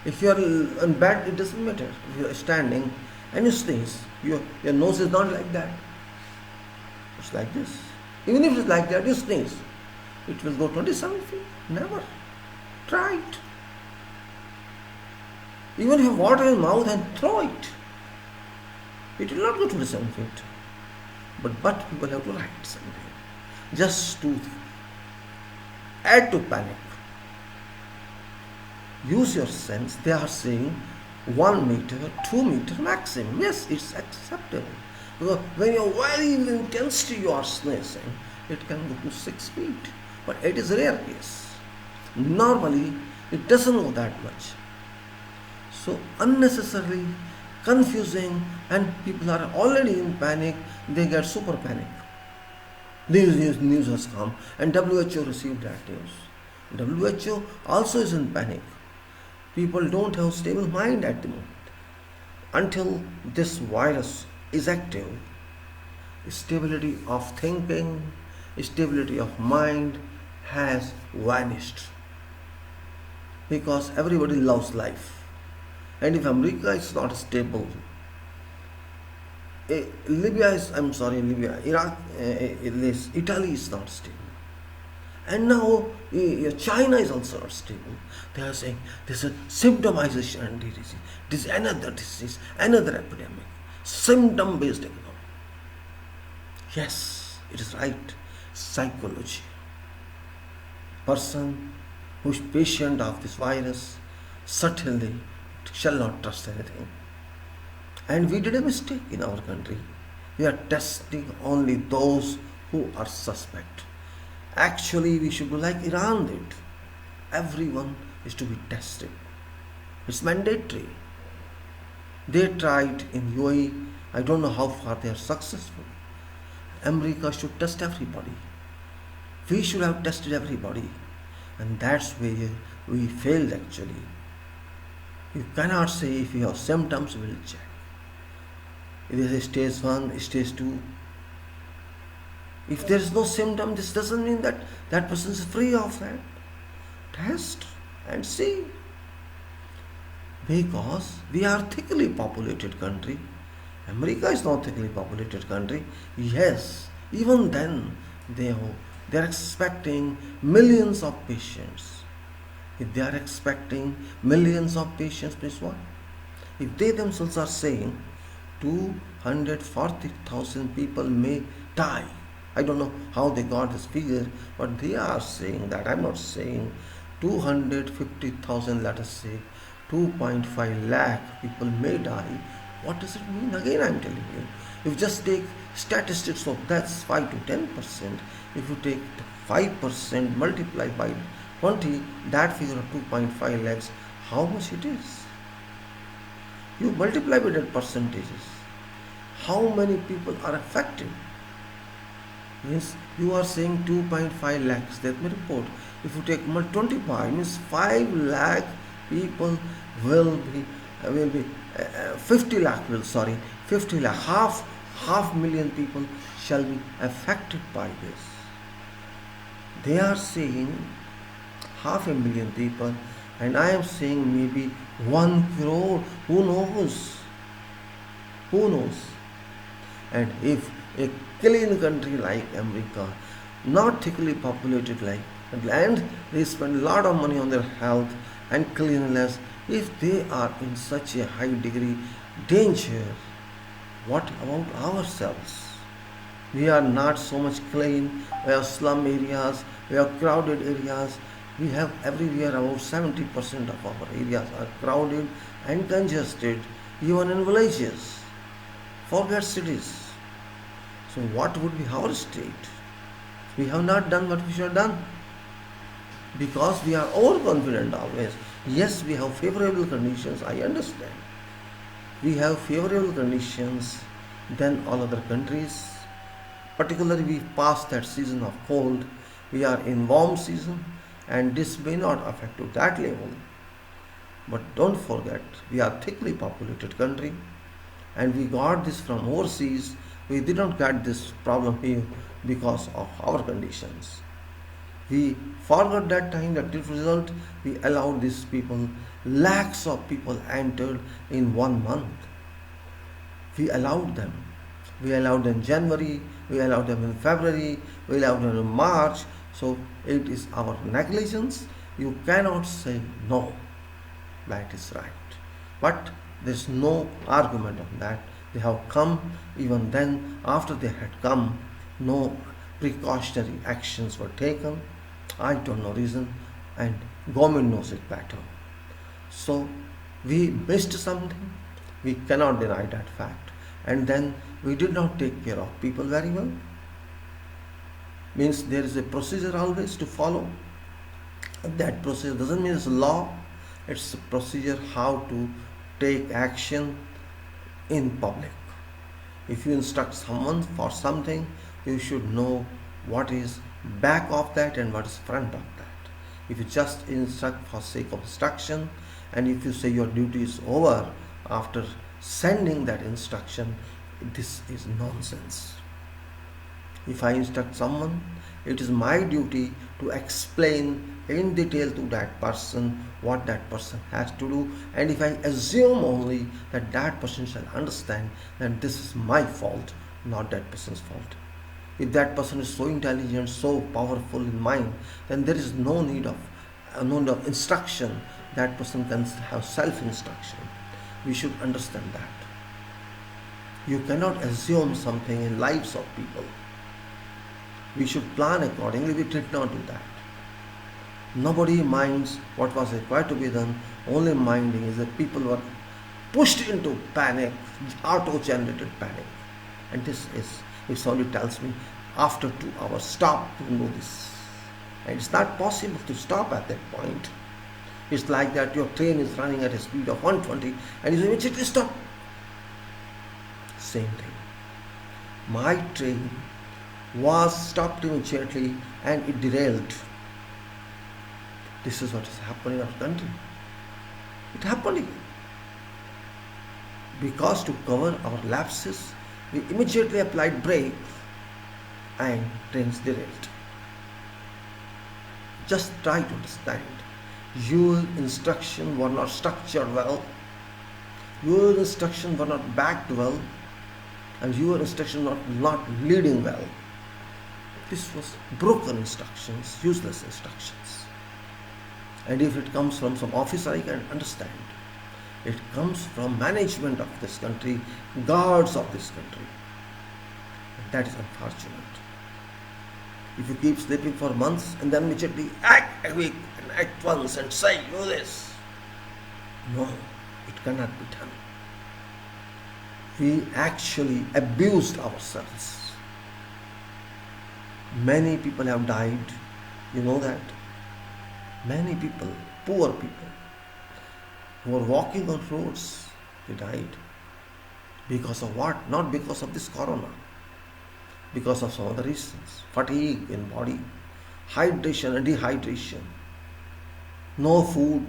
if you are on bed, it doesn't matter. If you are standing and you sneeze, your nose is not like that. It's like this. Even if it's like that, you sneeze, it will go 27 feet. Never. Try it. Even if you have water in your mouth and throw it, it will not go 27 feet. But people have to write something. Just to add to panic. Use your sense. They are saying 1 meter, 2 meter maximum. Yes, it's acceptable. Because when you're very in intensity you are sneezing, it can go to 6 feet. But it is a rare case. Normally, it doesn't go that much. So unnecessarily confusing, and people are already in panic, they get super panic. News has come, and WHO received that news. WHO also is in panic. People don't have stable mind at the moment. Until this virus is active, stability of thinking, stability of mind has vanished. Because everybody loves life. And if America is not stable, Iraq, Italy is not stable. And now China is also not stable. They are saying this is a symptomization disease. This is another disease, another epidemic. Symptom-based economy. Yes, it is right. Psychology. Person who is patient of this virus certainly shall not trust anything. And we did a mistake in our country. We are testing only those who are suspect. Actually, we should do like Iran did. Everyone is to be tested. It's mandatory. They tried in UAE. I don't know how far they are successful. America should test everybody. We should have tested everybody. And that's where we failed actually. You cannot say if you have symptoms, we will check. It is a stage 1, stage 2. If there is no symptom, this doesn't mean that that person is free of that. Test and see. Because we are thickly populated country. America is not thickly populated country. Yes, even then they are expecting millions of patients. If they are expecting millions of patients, means what? If they themselves are saying 240,000 people may die. I don't know how they got this figure, but they are saying that. I'm not saying 250,000, let us say 2.5 lakh people may die. What does it mean? Again, I'm telling you. If you just take statistics of that's 5 to 10%, if you take 5% multiplied by 20, that figure of 2.5 lakhs, how much it is? You multiply with that percentages. How many people are affected? Means you are saying 2.5 lakhs, that may report. If you take 25, means 5 lakh people will be 50 lakh 50 lakh, half million people shall be affected by this. They are saying 500,000 people, and I am saying maybe 1 crore. Who knows? Who knows? And if a clean country like America, not thickly populated like, and they spend a lot of money on their health and cleanliness, if they are in such a high degree danger, What about ourselves? We are not so much clean. We have slum areas, we have crowded areas. We have everywhere about 70% of our areas are crowded and congested, even in villages. Forget cities. So, what would be our state? We have not done what we should have done because we are overconfident always. Yes, we have favorable conditions, I understand. We have favorable conditions than all other countries. Particularly, we passed that season of cold. We are in warm season, and this may not affect to that level. But don't forget, we are thickly populated country, and we got this from overseas. We did not get this problem here because of our conditions. We forgot that time that this result we allowed these people, lakhs of people entered in 1 month. We allowed them. We allowed them in January, we allowed them in February, we allowed them in March. So it is our negligence. You cannot say no. That is right. But there is no argument on that. They have come, even then, after they had come, no precautionary actions were taken. I don't know reason, and government knows it better. So we missed something. We cannot deny that fact. And then we did not take care of people very well. Means there is a procedure always to follow. That procedure doesn't mean it's a law. It's a procedure how to take action in public. If you instruct someone for something, you should know what is back of that and what is front of that. If you just instruct for sake of instruction, and if you say your duty is over after sending that instruction, this is nonsense. If I instruct someone, it is my duty to explain in detail to that person what that person has to do, and if I assume only that that person shall understand, then this is my fault, not that person's fault. If that person is so intelligent, so powerful in mind, then there is no need of instruction. That person can have self-instruction. We should understand that. You cannot assume something in lives of people. We should plan accordingly. We did not do that. Nobody minds what was required to be done. Only minding is that people were pushed into panic, auto-generated panic. And this is, if somebody tells me after 2 hours, stop to do this. And it's not possible to stop at that point. It's like that your train is running at a speed of 120 and you immediately stop. Same thing. My train was stopped immediately and it derailed. This is what is happening in our country. It happened again. Because to cover our lapses, we immediately applied brake and trains derailed. Just try to understand. Your instructions were not structured well. Your instructions were not backed well. And your instructions were not leading well. This was broken instructions, useless instructions. And if it comes from some officer, I can understand. It comes from management of this country, guards of this country. And that is unfortunate. If you keep sleeping for months and then immediately act a week and act once and say, do this. No, it cannot be done. We actually abused ourselves. Many people have died. You know that? Many people, poor people, who were walking on roads, they died. Because of what? Not because of this corona. Because of some other reasons. Fatigue in body, hydration and dehydration, no food.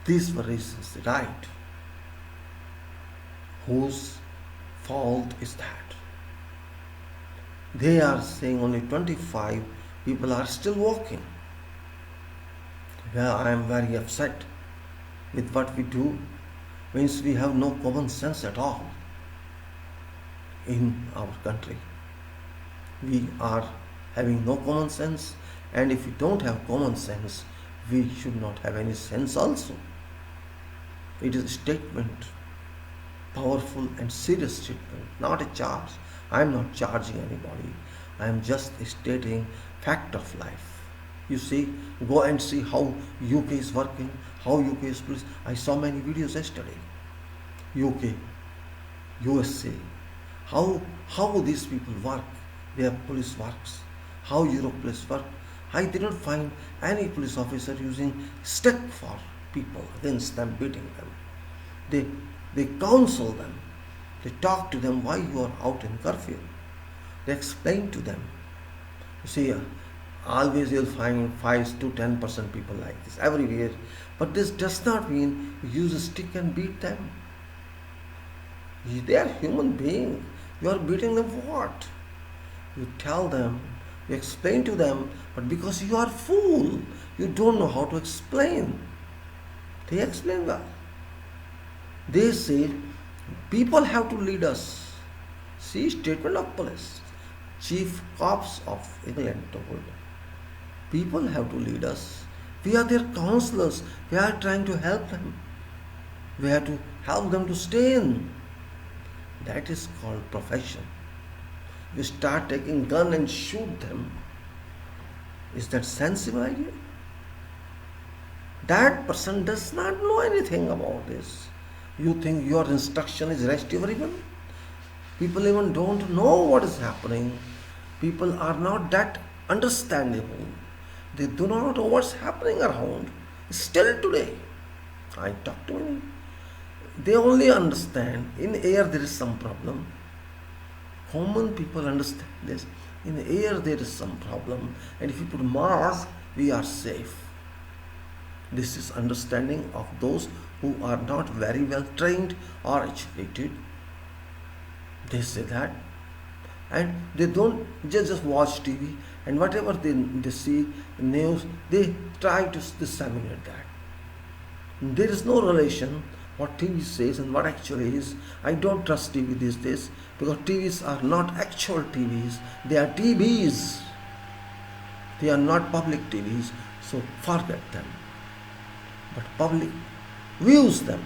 These were reasons they died. Whose fault is that? They are saying only 25 people are still walking. Well, I am very upset with what we do. Means we have no common sense at all in our country. We are having no common sense, and if we don't have common sense, we should not have any sense also. It is a statement powerful and serious statement, not a charge. I am not charging anybody. I am just stating fact of life. You see, go and see how UK is working, how UK is police. I saw many videos yesterday. UK, USA, how these people work, their police works, how Europe police work. I did not find any police officer using stick for people against them, beating them. They counsel them. They talk to them why you are out in curfew. They explain to them. You see, always you'll find 5 to 10% people like this everywhere. But this does not mean you use a stick and beat them. They are human beings. You are beating them for what? You tell them, you explain to them, but because you are fool, you don't know how to explain. They explain well. They say, people have to lead us. See, statement of police. Chief Cops of England told, people have to lead us. We are their counselors. We are trying to help them. We have to help them to stay in. That is called profession. You start taking gun and shoot them. Is that sensible idea? That person does not know anything about this. You think your instruction is rest everyone? People even don't know what is happening. People are not that understandable. They do not know what's happening around. Still today, I talk to many. They only understand in air there is some problem. Common people understand this. In air there is some problem, and if you put mask, we are safe. This is understanding of those who are not very well trained or educated. They say that, and they don't just watch TV, and whatever they see in news, they try to disseminate that. There is no relation what TV says and what actually is. I don't trust TV these days because TVs are not actual TVs. They are TVs. They are not public TVs, so forget them. But public views them,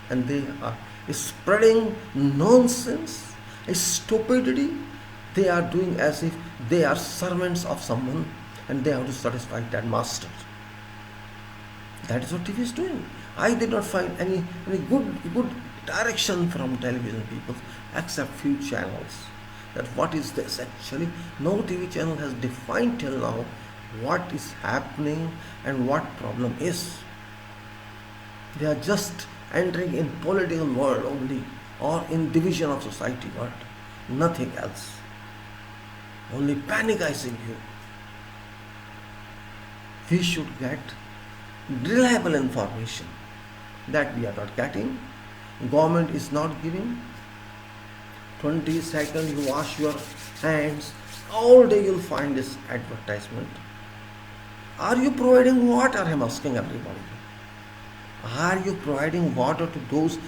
and they are spreading nonsense, stupidity. They are doing as if they are servants of someone and they have to satisfy that master. That is what TV is doing. I did not find any good direction from television people except few channels. That what is this actually? No TV channel has defined till now what is happening and what problem is. They are just entering in political world only or in division of society world. Nothing else. Only panicizing you. We should get reliable information that we are not getting. Government is not giving. 20 seconds you wash your hands. All day you'll find this advertisement. Are you providing water? I'm asking everybody. Are you providing water to those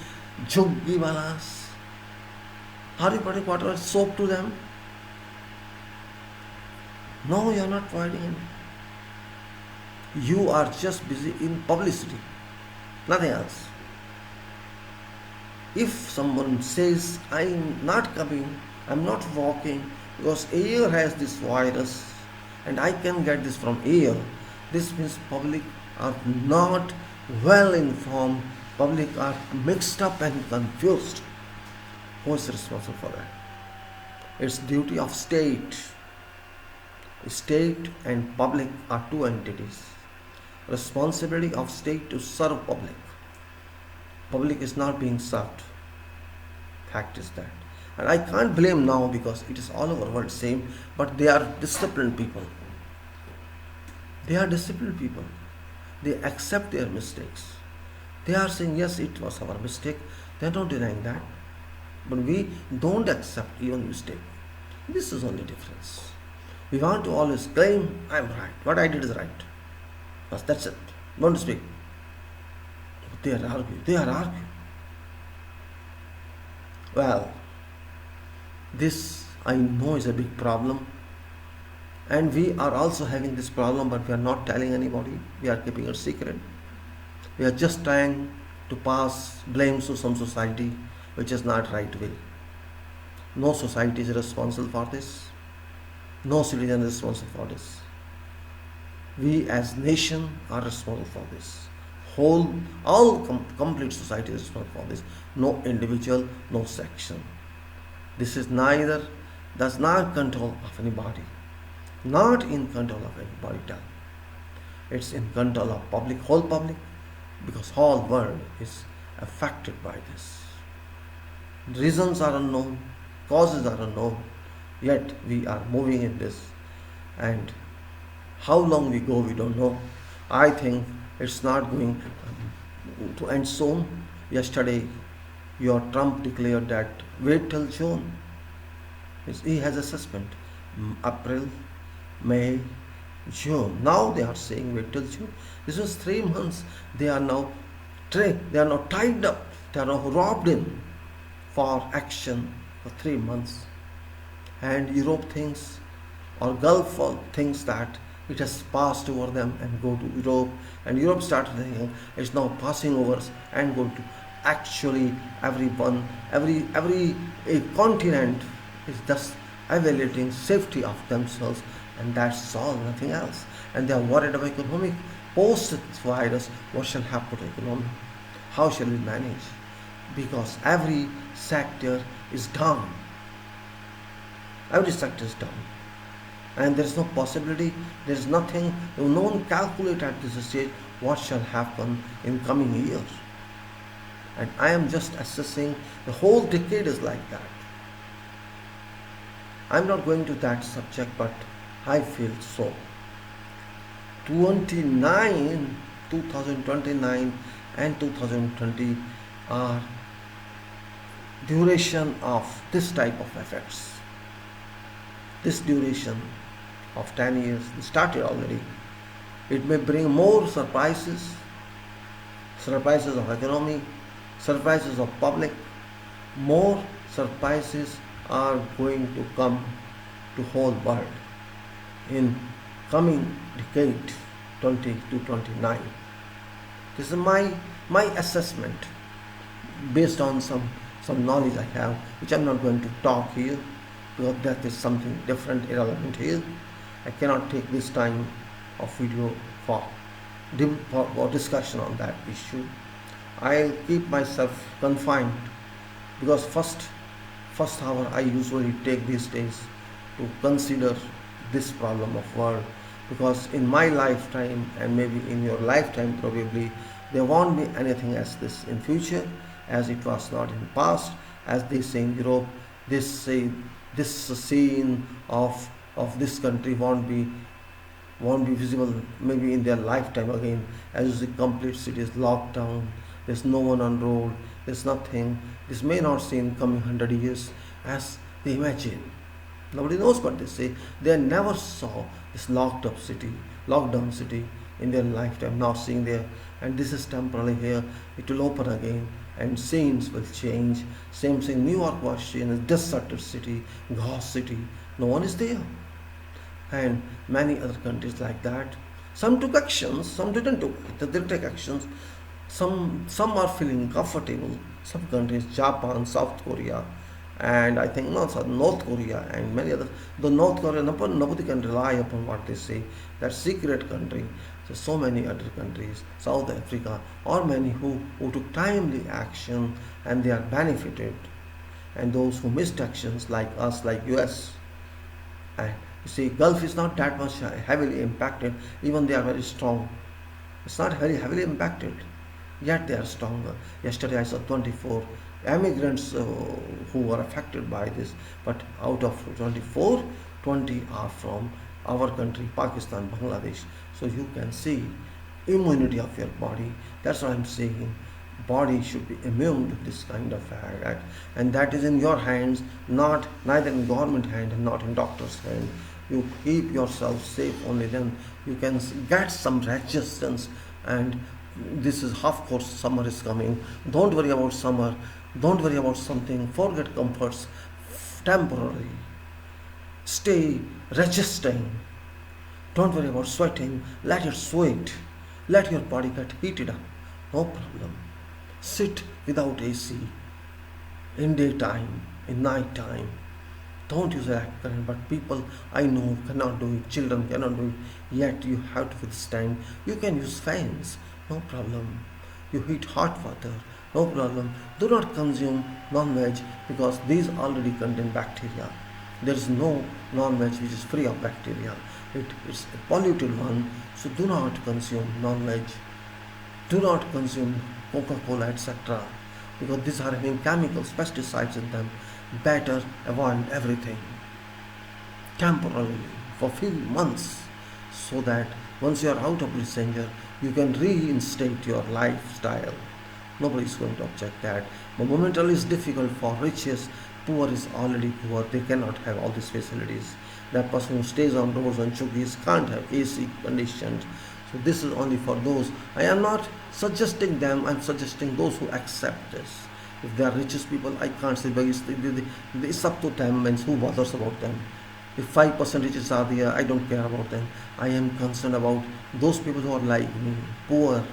juggi walas? Are you providing water or soap to them? No, you are not providing any. You are just busy in publicity, nothing else. If someone says, I am not coming, I am not walking because air has this virus and I can get this from air, this means public are not well informed, public are mixed up and confused. Who is responsible for that? It's duty of state. State and public are two entities. Responsibility of state to serve public. Public is not being served. Fact is that. And I can't blame now because it is all over the world same, but they are disciplined people. They are disciplined people. They accept their mistakes. They are saying, yes, it was our mistake. They are not denying that. But we don't accept even mistake. This is only difference. We want to always claim, I am right. What I did is right. But that's it. Don't speak. But they are arguing. They are arguing. Well, this I know is a big problem. And we are also having this problem, but we are not telling anybody. We are keeping it secret. We are just trying to pass blame to some society which is not right will. No society is responsible for this. No citizen is responsible for this. We as nation are responsible for this. Complete society is responsible for this. No individual, no section. This is neither, does not control of anybody. Not in control of anybody. It's in control of public, whole public, because whole world is affected by this. Reasons are unknown, causes are unknown, yet we are moving in this. And how long we go, we don't know. I think it's not going to end soon. Yesterday, your Trump declared that wait till June. He has assessment. April, May, June. Now they are saying wait till June. This was 3 months. They are now tied up. They are now robbed in for action for 3 months. And Europe thinks, or Gulf thinks that it has passed over them and go to Europe. And Europe started thinking it's now passing over us and going to actually every continent is just evaluating safety of themselves, and that's all, nothing else. And they are worried about economic post virus. What shall happen to economy? How shall we manage? Because every sector is down. Every sector is down. And there is no possibility, there is nothing, no one calculate at this stage what shall happen in coming years. And I am just assessing the whole decade is like that. I am not going to that subject, but I feel so. 2029 and 2020 are duration of this type of effects. This duration of 10 years started already. It may bring more surprises of economy, surprises of public. More surprises are going to come to whole world in coming decade 20 to 29. This is my assessment based on some knowledge I have, which I'm not going to talk here because that is something different, irrelevant here. I cannot take this time of video for discussion on that issue. I'll keep myself confined because first hour I usually take these days to consider this problem of world, because in my lifetime and maybe in your lifetime probably there won't be anything as this in future as it was not in past. As they say in Europe, this scene of this country won't be visible maybe in their lifetime again, as the complete city is locked down, there's no one on road, there's nothing. This may not seem coming 100 years as they imagine. Nobody knows what they say. They never saw this lockdown city in their lifetime. Now seeing there, and this is temporarily here, it will open again and scenes will change. Same thing, New York was seen as deserted city, ghost city, no one is there. And many other countries like that. Some took actions, some didn't take actions. Some are feeling comfortable. Some countries, Japan, South Korea, and I think North Korea and many others. The North Korea, nobody can rely upon what they say. That secret country. So many other countries, South Africa, or many who took timely action and they are benefited. And those who missed actions like us, like US. And you see, Gulf is not that much heavily impacted. Even they are very strong. It's not very heavily impacted. Yet they are stronger. Yesterday I saw 24 immigrants who were affected by this, but out of 24, 20 are from our country, Pakistan, Bangladesh. So you can see immunity of your body. That's what I'm saying. Body should be immune to this kind of act, and that is in your hands, neither in government hand and not in doctor's hand. You keep yourself safe, only then you can get some resistance. And this is half course, summer is coming. Don't worry about summer, don't worry about something, forget comforts temporarily. Stay resisting. Don't worry about sweating, let it sweat, let your body get heated up, no problem. Sit without AC, in daytime, in night time. Don't use electric current, but people I know cannot do it, children cannot do it, yet you have to withstand. You can use fans, no problem. You heat hot water, no problem. Do not consume non-veg because these already contain bacteria. There is no non-veg which is free of bacteria. It's a polluted one, so do not consume non-veg. Do not consume Coca-Cola, etc. because these are having chemicals, pesticides in them. Better avoid everything temporarily for few months so that once you are out of this danger, you can reinstate your lifestyle. Nobody is going to object that. But momentarily it's difficult for riches. Poor is already poor. They cannot have all these facilities. That person who stays on roads and chugis can't have AC conditions. So this is only for those. I am not suggesting them. I'm suggesting those who accept this. If they are richest people, I can't say, but it's up to them, and who bothers about them? If 5% riches are there, I don't care about them. I am concerned about those people who are like me, poor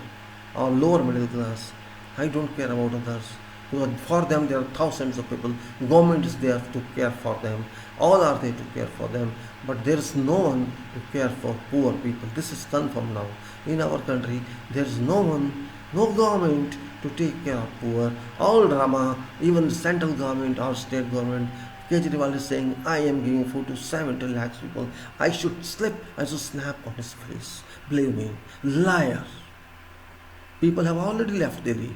or lower middle class. I don't care about others. Because for them, there are thousands of people. Government is there to care for them. All are there to care for them. But there is no one to care for poor people. This is confirmed now. In our country, there is no one, no government to take care of poor. All drama, even central government or state government. Kejriwal is saying, I am giving food to 70 lakhs people. I should slip, I should snap on his face. Believe me, liar. People have already left Delhi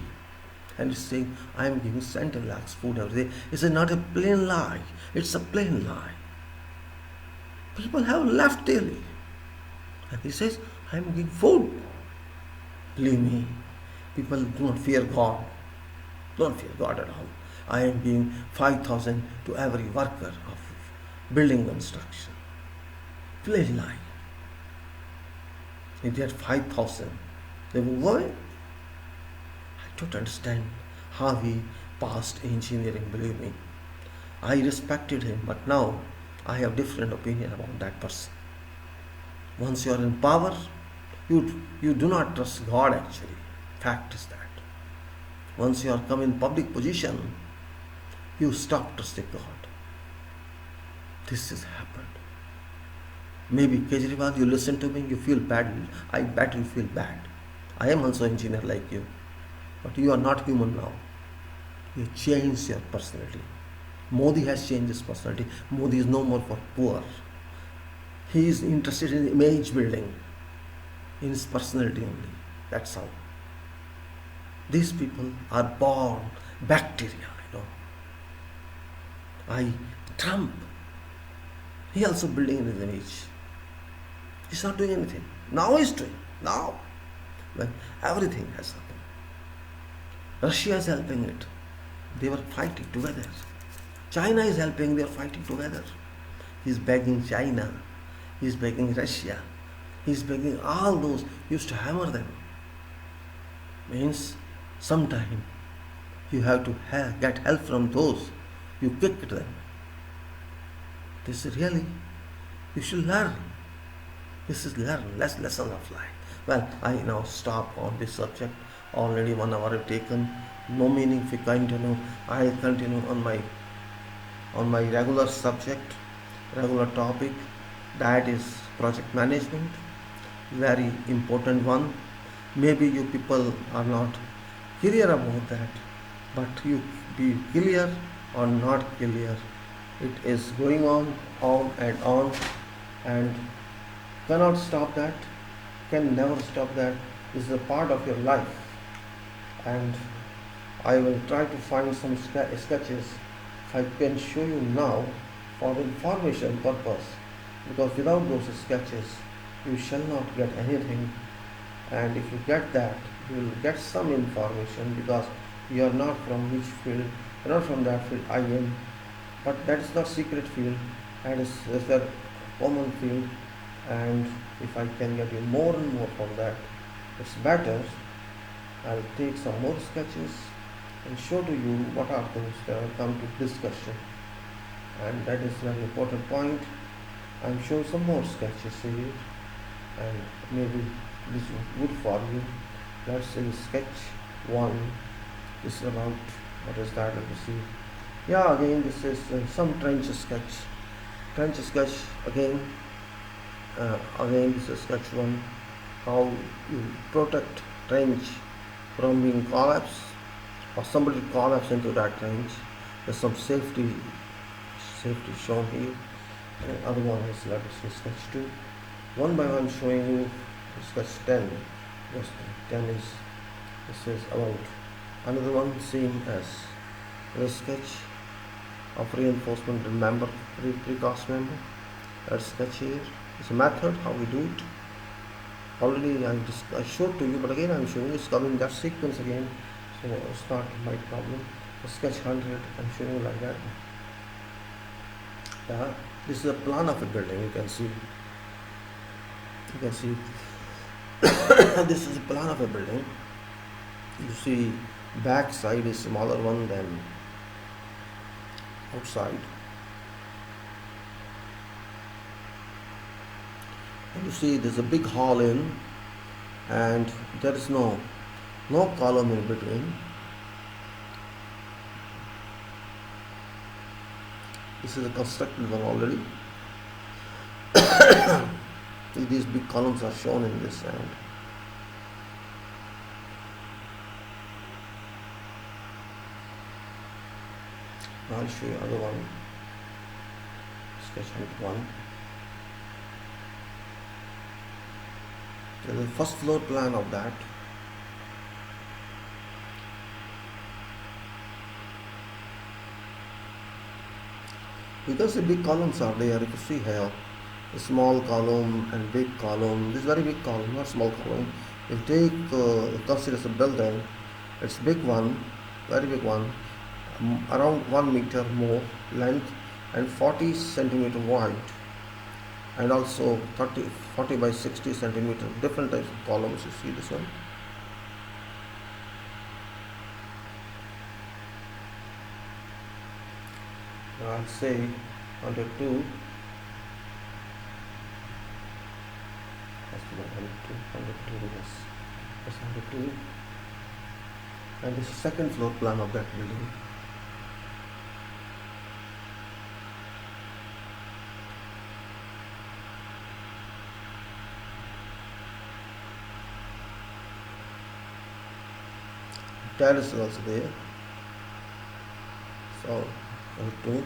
and he's saying, I am giving 70 lakhs food every day. It's not a plain lie, it's a plain lie. People have left Delhi and he says, I am giving food. Believe me, people do not fear God. Don't fear God at all. I am giving 5,000 to every worker of building construction. Plain lie. If they had 5,000, they will go away. I don't understand how he passed engineering, believe me. I respected him, but now I have different opinion about that person. Once you are in power, you do not trust God actually. Fact is that. Once you are come in public position, you stop trusting God. This has happened. Maybe Kejriwal, you listen to me, you feel bad. I bet you feel bad. I am also an engineer like you. But you are not human now. You change your personality. Modi has changed his personality. Modi is no more for poor. He is interested in image building, in his personality only. That's how. These people are born bacteria, Trump, he also building in his image. He's not doing anything. Now he's doing. Now. When everything has happened. Russia is helping it. They were fighting together. China is helping, they are fighting together. He's begging China. He's begging Russia. He's begging all those. He used to hammer them. Means sometime you have to get help from those you kicked them. This is really, you should learn. This is lesson of life. Well, I now stop on this subject. Already 1 hour I've taken. No meaning if we continue. I'll continue on my regular subject, regular topic. That is project management. Very important one. Maybe you people are not clear about that, but you be clear or not clear. It is going on and cannot stop that, can never stop that. This is a part of your life, and I will try to find some sketches if I can show you now for information purpose, because without those sketches you shall not get anything, and if you get that you will get some information, because you are not from which field, you are not from that field. I am, but that is not secret field, and is a common field, and if I can get you more and more from that, it's better. I will take some more sketches and show to you what are those that will come to discussion, and that is very important point. I am showing some more sketches here, and maybe this is good for you. Let's say sketch 1. This is about, what is that? Let me see. Yeah, again this is some trench sketch. Trench sketch again. Again this is sketch one. How you protect trench from being collapsed or somebody collapse into that trench. There's some safety shown here. Other one is let us see sketch 2. One by one showing you sketch 10. Yes, 10 is this is about another one same as the sketch of reinforcement member precast member. Let's sketch here. It's a method how we do it. Already I showed to you, but again I'm showing you. It's coming that sequence again, so it's not my problem. Sketch 100 I'm showing you like that. Yeah, this is a plan of a building. You can see this is a plan of a building. You see back side is smaller one than outside, and you see there's a big hall in, and there is no column in between. This is a constructed one already. These big columns are shown in this end. I'll show you other one. Sketch 1. There's the first floor plan of that. Because the big columns are there, if you see here, a small column and big column. This is very big column, not small column. If you take consider as a building, it's big one, very big one, around 1 meter more length and 40 centimeter wide, and also 40 by 60 centimeter. Different types of columns. You see this one. I'll say under 2. Under 2, yes. That's under 2. And this is second floor plan of that building. Terrace is also there. So number 2. Let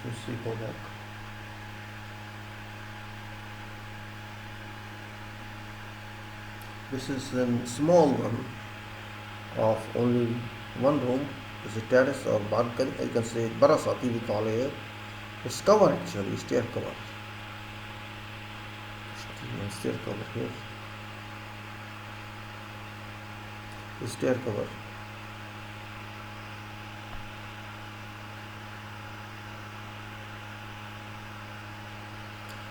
me see, go back. This is a small one of only one room. It's a terrace or balcony. You can say barasati we call it. It's cover actually, stair cover. Stair cover here. The stair cover.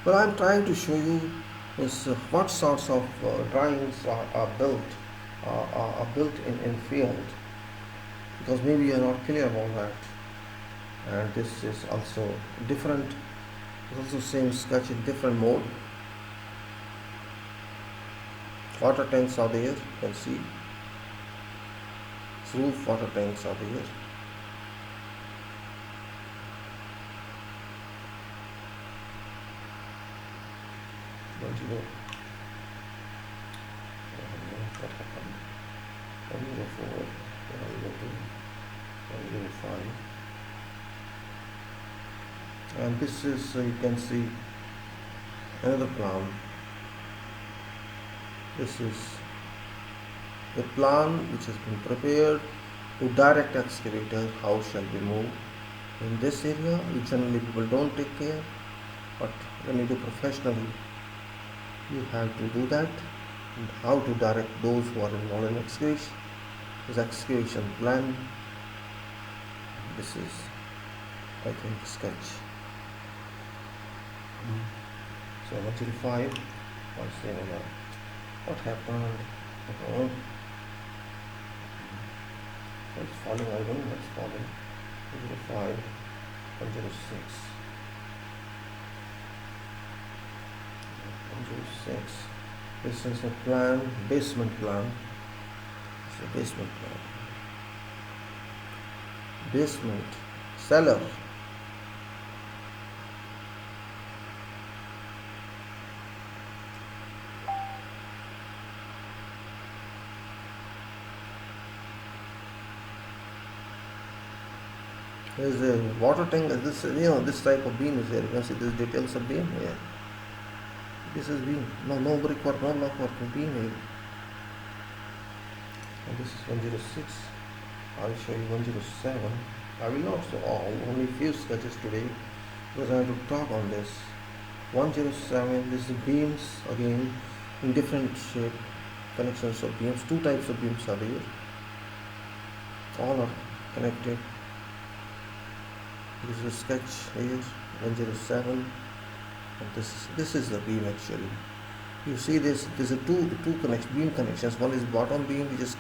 But I'm trying to show you is what sorts of drawings are built in field, because maybe you're not clear about that. And this is also different. It's also same sketch in different mode. Water tanks are there. You can see roof water tanks are there. Continue. What happened? 104, 102, 105. And this is you can see another plan. This is the plan which has been prepared to direct excavator how shall be moved in this area, which generally people don't take care, but when you do professionally you have to do that. And how to direct those who are involved in excavation. This excavation plan. This is, I think, the sketch. So 105. What's the name? What happened? It's falling. I don't know what's falling. 105, 106. 106. This is a plan, basement plan. It's a basement plan. basement, cellar. There's a water tank. This type of beam is there. You can see this details of beam here. This is beam. No brick work, no block work. Beam here. And this is 106. I'll show you 107. I will not show all, only few sketches today because I have to talk on this. 107. This is beams again in different shape connections of beams. Two types of beams are here. All are connected. This is a sketch here, 107, and this is the beam actually. You see this is a two beam connections. One is bottom beam, which is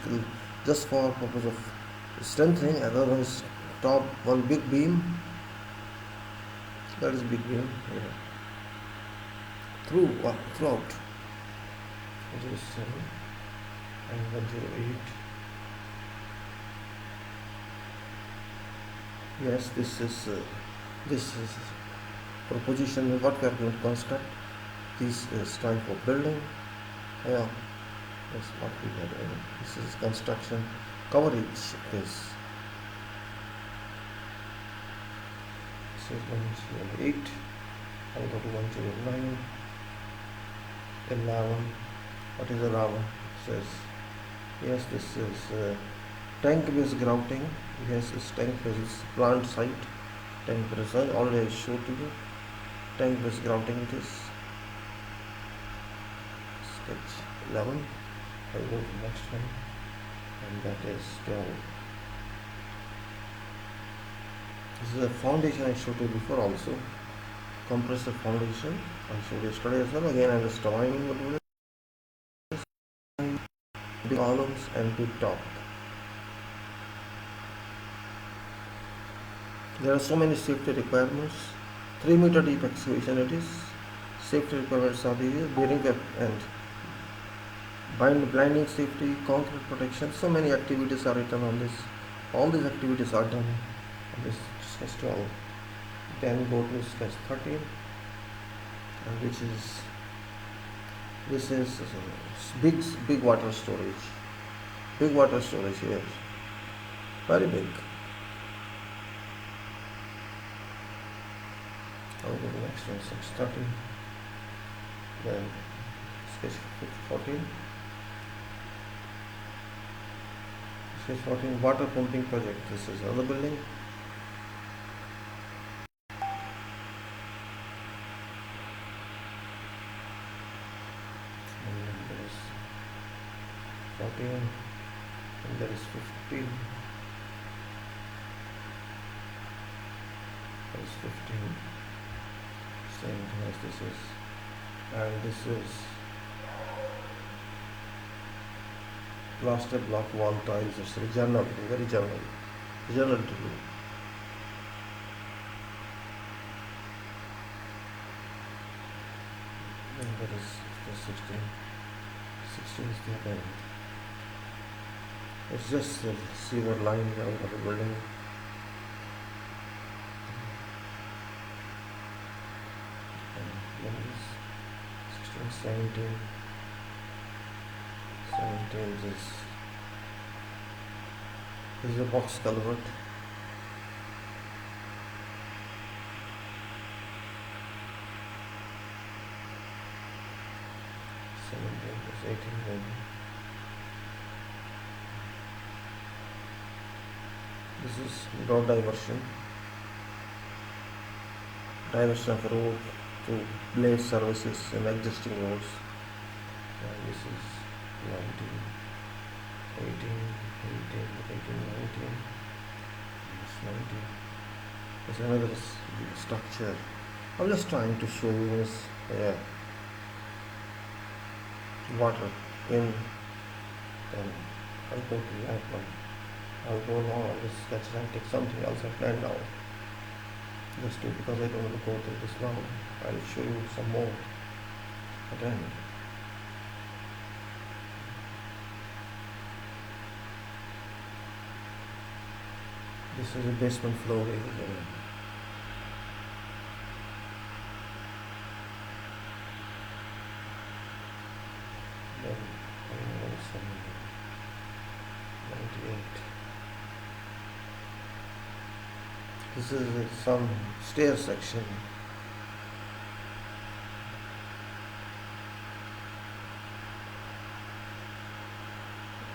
just for purpose of strengthening. Another one is top, one big beam. That is big beam here. Throughout 107 and 108. Yes, this is proposition what we are going to construct. This is time for building. Yeah, that's what we are doing. This is construction coverage. This is 108. I'll go to 109. 11. What is 11? It says yes. This is tank based grouting. Yes, it's tank based plant site. Tank based. I already showed to you. Tank based grouting it is. Sketch 11. I'll go to the next one, and that is 12. This is a foundation I showed you before also. Compressor foundation I showed yesterday as well. Again, I'm just drawing the big columns and big top. There are so many safety requirements. 3 meter deep excavation it is. Safety requirements are the bearing and blinding safety, concrete protection. So many activities are written on this. All these activities are done on this sketch 12. Then go to sketch 13, which is this is big water storage. Big water storage here. Very big. I'll go to the next one, sketch 13. Then sketch 14. Sketch 14, water pumping project. This is another building. And then there is 14, and there is 15. There is 15. Same as this is, and this is plaster block wall tiles. It's very general to do. And that is the 16. 16 is the end. It's just a sewer line around the building. And then is 16, 17. 17 is a box culvert. Is 18 maybe. This is road diversion of road to blade services in existing roads. And this is 19, 18, 19. It's 19. There's another structure. I'm just trying to show you this. Water in, then I'll go to that one. I'll go now, I'll just sketch and take something else I planned now. Just do, because I don't want to go through this now. I'll show you some more again. This is a basement floor area. Then 98. This is some stair section.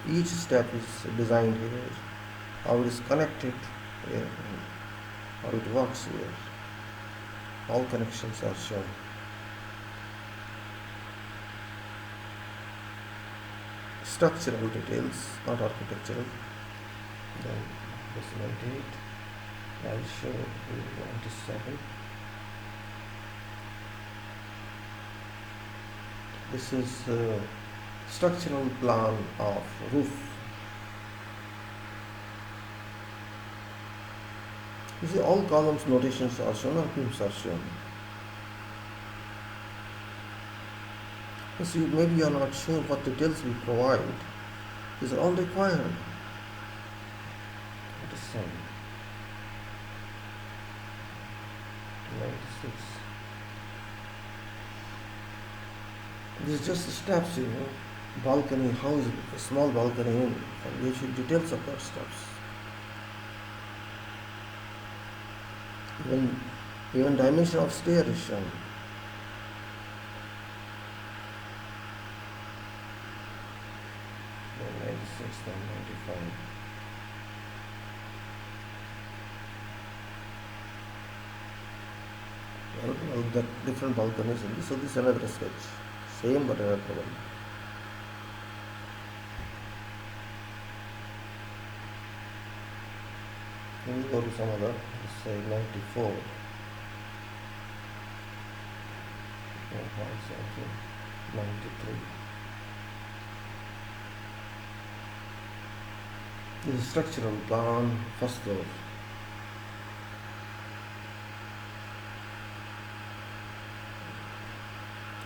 Each step is designed here, how it is connected here, and how it works here. All connections are shown. Structural details, not architectural. Then this 98. I'll show you 97. This is structural plan of roof. You see, all columns notations are shown, or beams are shown. You see, maybe you are not sure what details we provide. These are all required. What is some? 96. This is just the steps, balcony, house, a small balcony in, and you should details of that steps. Even dimension of stair is shown. Then 96, then 95. Well, the different balconies in this, so this is another sketch. Same but another one. Then we go to some other, let's say 94. 93. This is structural plan, first floor.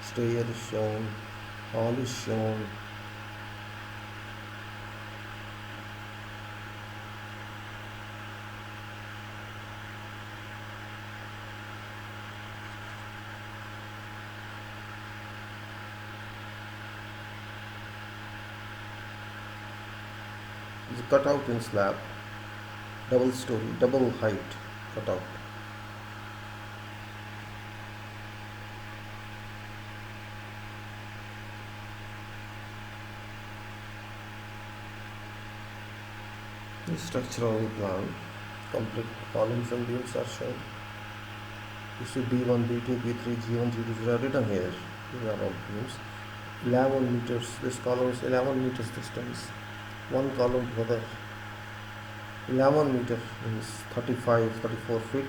Stair is shown, hall is shown. It's a cutout in slab, double story, double height cutout. The structural plan, complete columns and beams are shown. You see B1, B2, B3, G1, G2 are written here. These are all beams. 11 meters, this column is 11 meters distance. One column to other. 11 meter means 34 feet.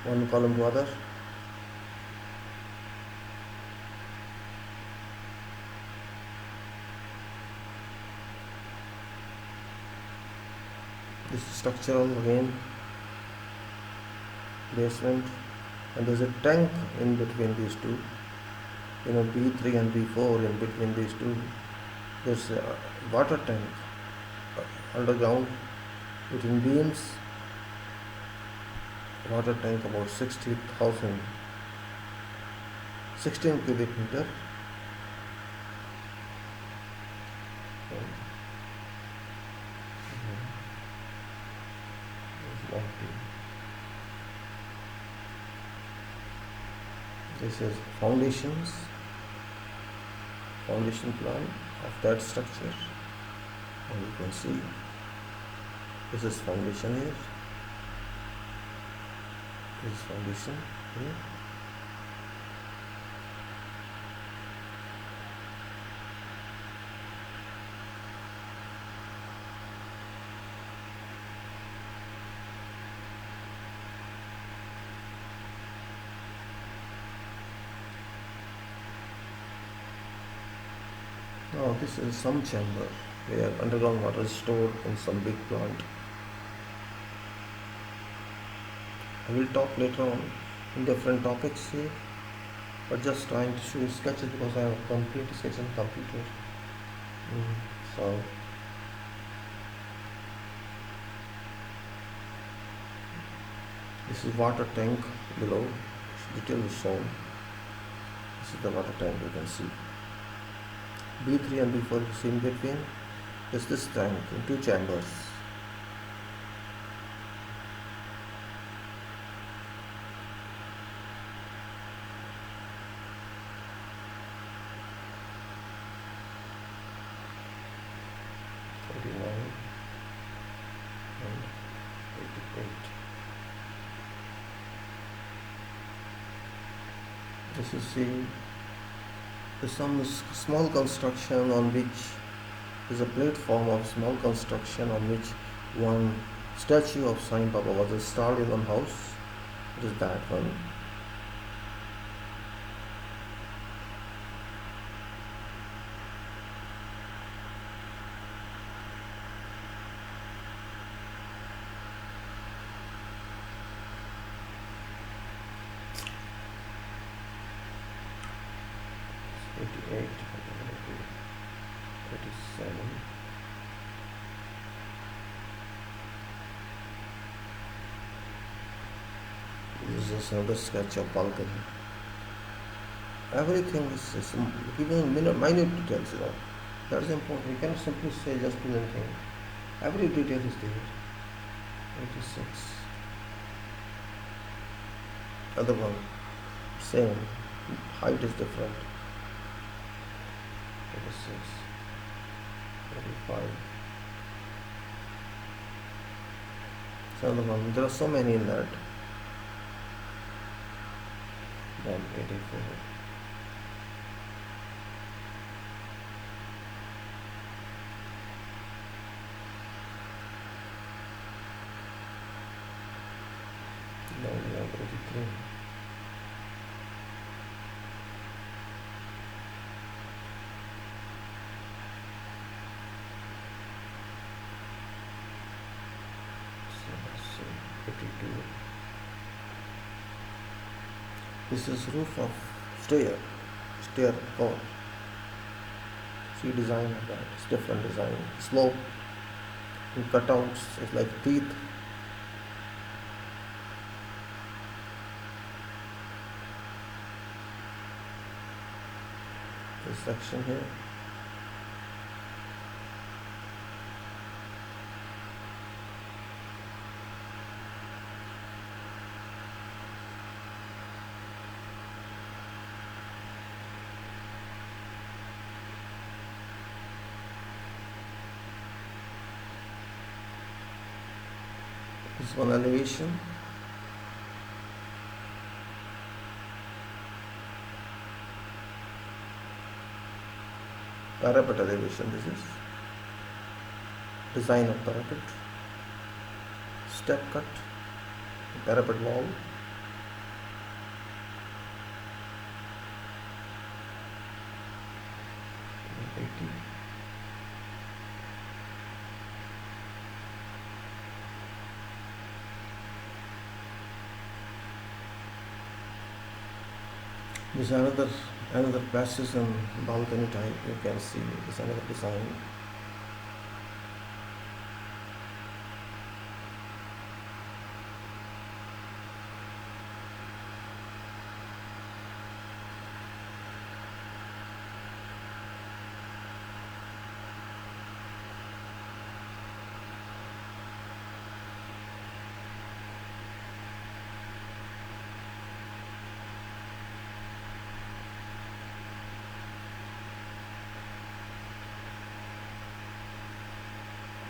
One column to other. This is structural again, basement, and there's a tank in between these two. B3 and B4 in between these two. There's a water tank underground between beams. Water tank about 60,000, 16 cubic meter. This is foundation plan of that structure, and you can see this is foundation here, this is foundation here. Now this is some chamber where underground water is stored in some big plant. I will talk later on in different topics here, but just trying to show you sketches because I have a complete sketch on computer. So This is water tank below. Detail is shown. This is the water tank, you can see. B3 and B4 you see in between is this tank in two chambers. And 88. This is some small construction on which is a platform of small construction on which one statue of Sai Baba was installed in one house. It is that one. Eight, 37. This is just another sketch of balcony. Everything is given minute details, That is important. You cannot simply say just one thing. Every detail is there. 86. Other one, same. Height is different. 36, 35. So another one. There are so many in that. Then 84. Then we have 83. This is roof of stair cover. See design of that. It's different design. Slope and cutouts. It's like teeth. This section here. This one elevation. Parapet elevation. This is design of parapet. Step cut. Parapet wall. This is another passage and balcony type. You can see this is another design.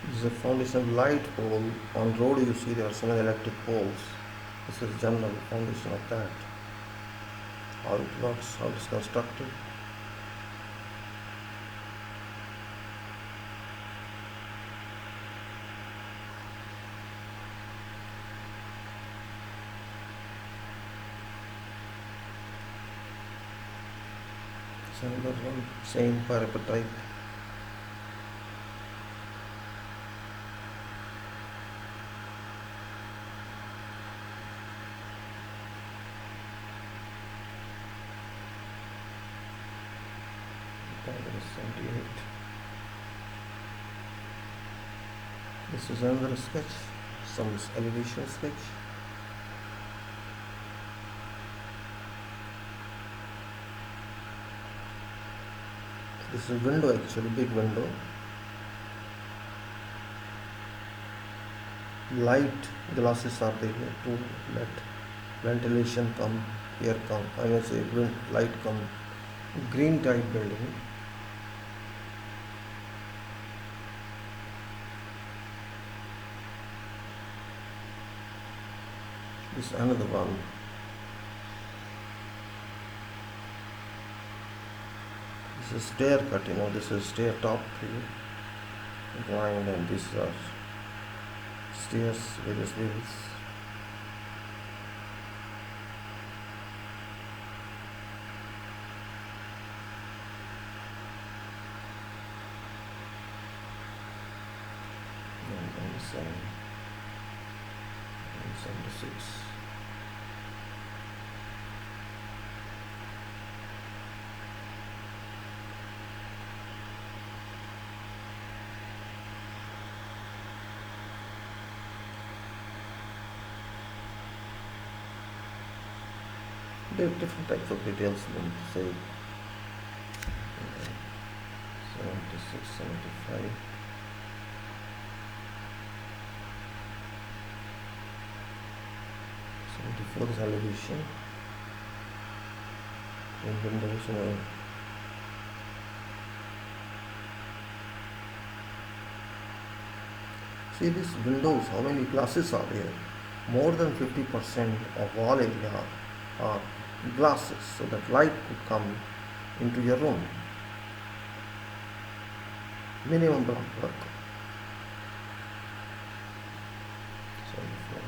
This is a foundation light pole. On road you see there are so many electric poles. This is general foundation of that. How it works, how it's constructed. It's another one, same parapet type. That is 78. This is another sketch, some elevation sketch. This is window, actually big window. Light glasses are there to let ventilation come, air come, I may say wind, light come. Green type building. This is another one. This is stair cut, this is stair top here, blind, and these are stairs, various levels. And 76. There are different types of details, let me say 76, 75. Before this elevation, and windows, see these windows, how many glasses are there? More than 50% of wall area are glasses, so that light could come into your room. Minimum block work. 74,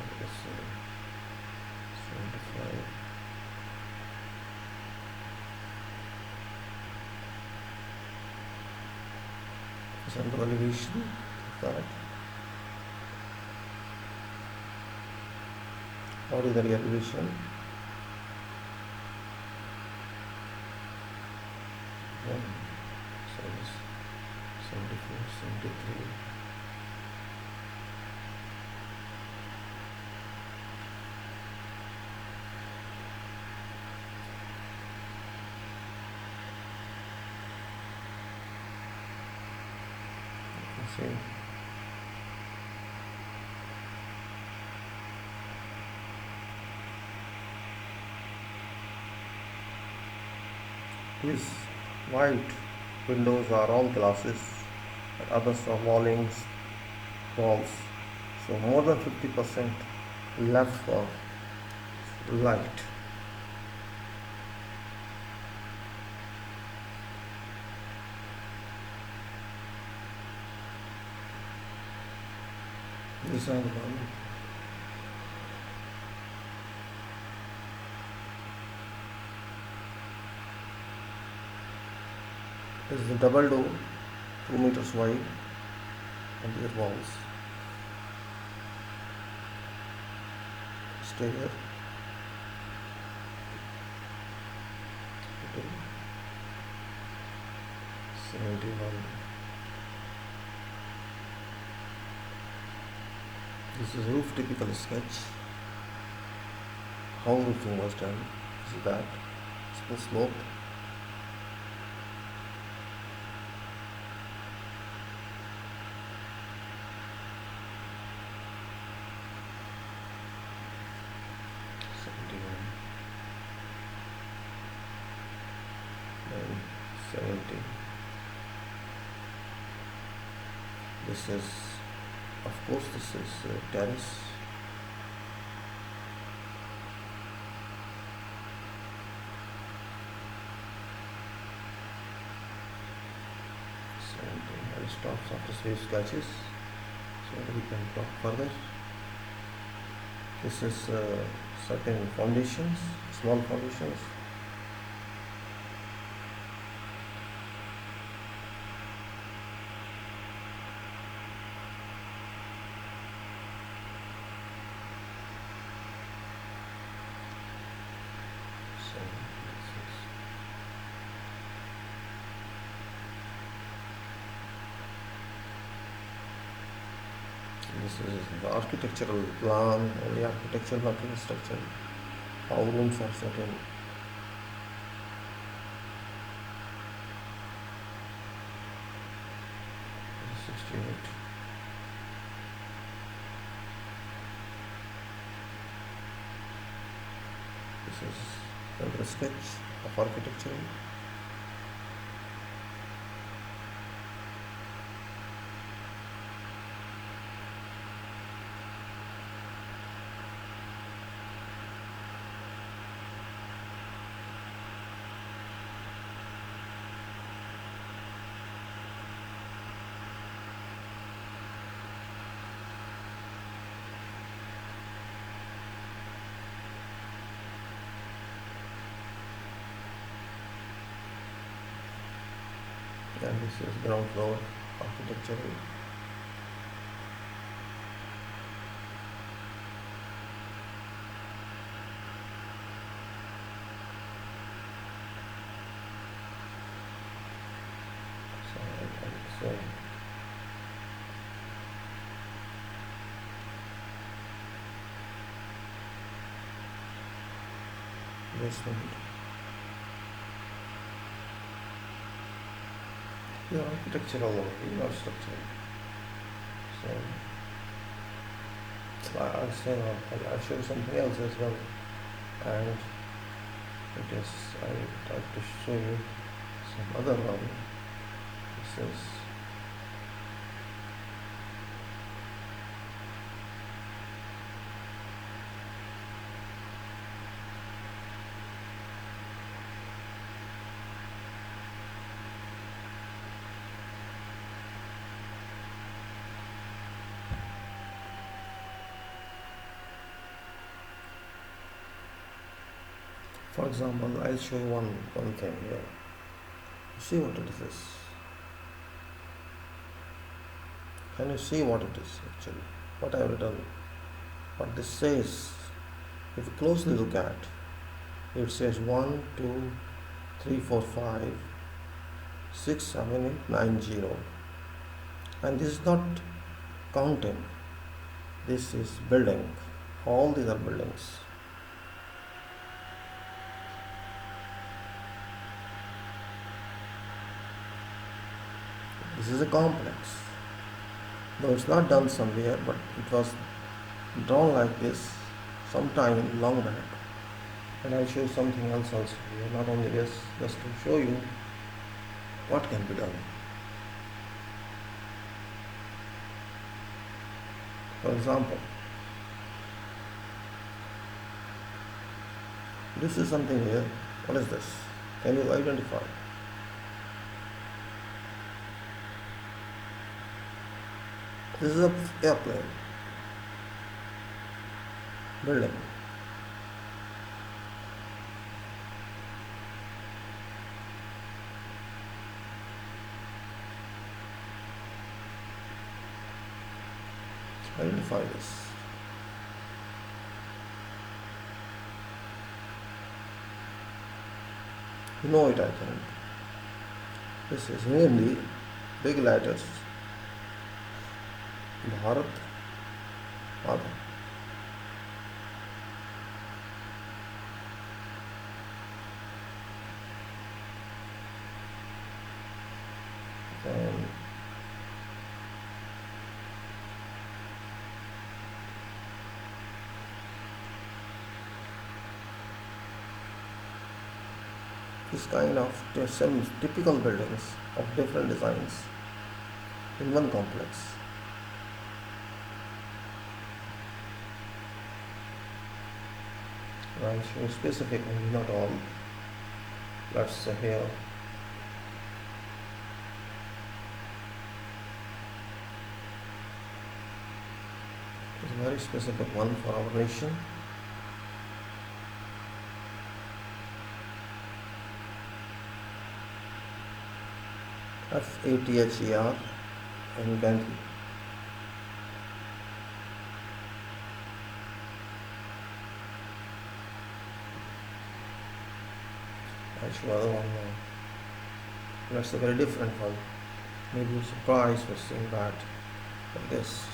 75. This is the elevation of that. What is the elevation? 74, 73. See. These white windows are all glasses, but others are walls. So more than 50% left for light. This is the one. This is the double door, 2 meters wide, and their walls. Stair. Okay. 71. This is roof typical sketch. How roofing was done. This is that. Small slope. And 70. This is, of course, this is terrace. I'll stop after space sketches, so we can talk further. This is certain foundations, small foundations. This is the architectural plan, only architecture, not construction. How rooms are set in. is another sketch of architecture. And this is ground floor architecture. So this one. Yeah, architectural not structure. So I'll show you something else as well, and it is I try to show you some other one. This is for example, I'll show you one thing here. See what it is. Can you see what it is actually? What I have written? What this says? If you closely look at, it says 1, 2, 3, 4, 5, 6, 7, 8, 9, 0. And this is not counting. This is building. All these are buildings. This is a complex. Though it's not done somewhere, but it was drawn like this sometime long back. And I'll show you something else also here. Not only this, just to show you what can be done. For example, this is something here. What is this? Can you identify? This is an airplane building. Identify this. You know it, I think. This is mainly big letters. Bharat Adha. And this kind of some typical buildings of different designs in one complex. I'll show specific, not all. Let's say here. It's a very specific one for our nation. FATHER and Ganj. I'll show other one now. That's a very different one. Maybe you're surprised for seeing that. Like this.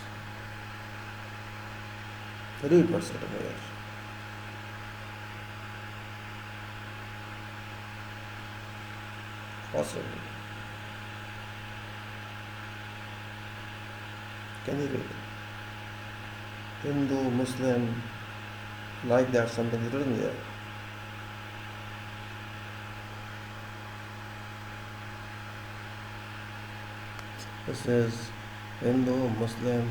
Read what's written here. Possibly. Can you read? Hindu, Muslim, like that, something is written there. This is Hindu, Muslim,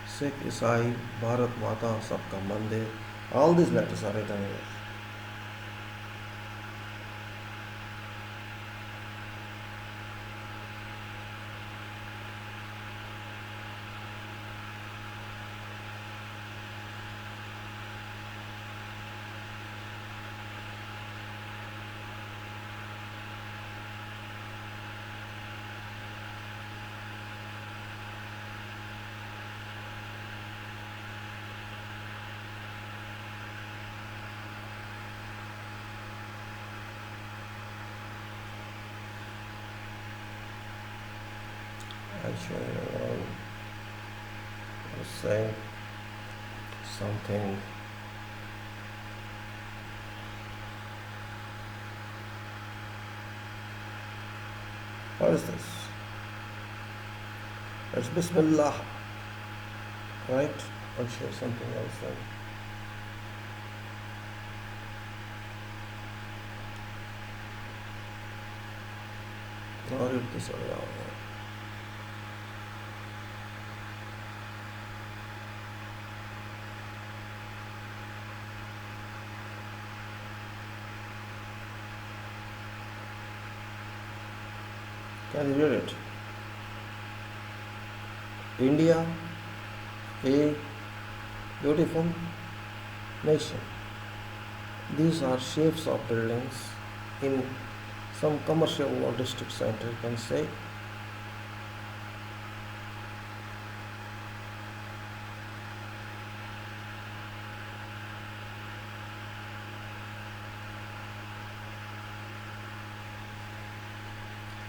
Sikh, Isai, Bharat Mata, Sabka Mandir. All these letters are written here. Actually, I'll say something. What is this? It's Bismillah, right? I'll show something else then. I'll read this one out. Can you read it? India, a beautiful nation. These are shapes of buildings in some commercial or district center, you can say.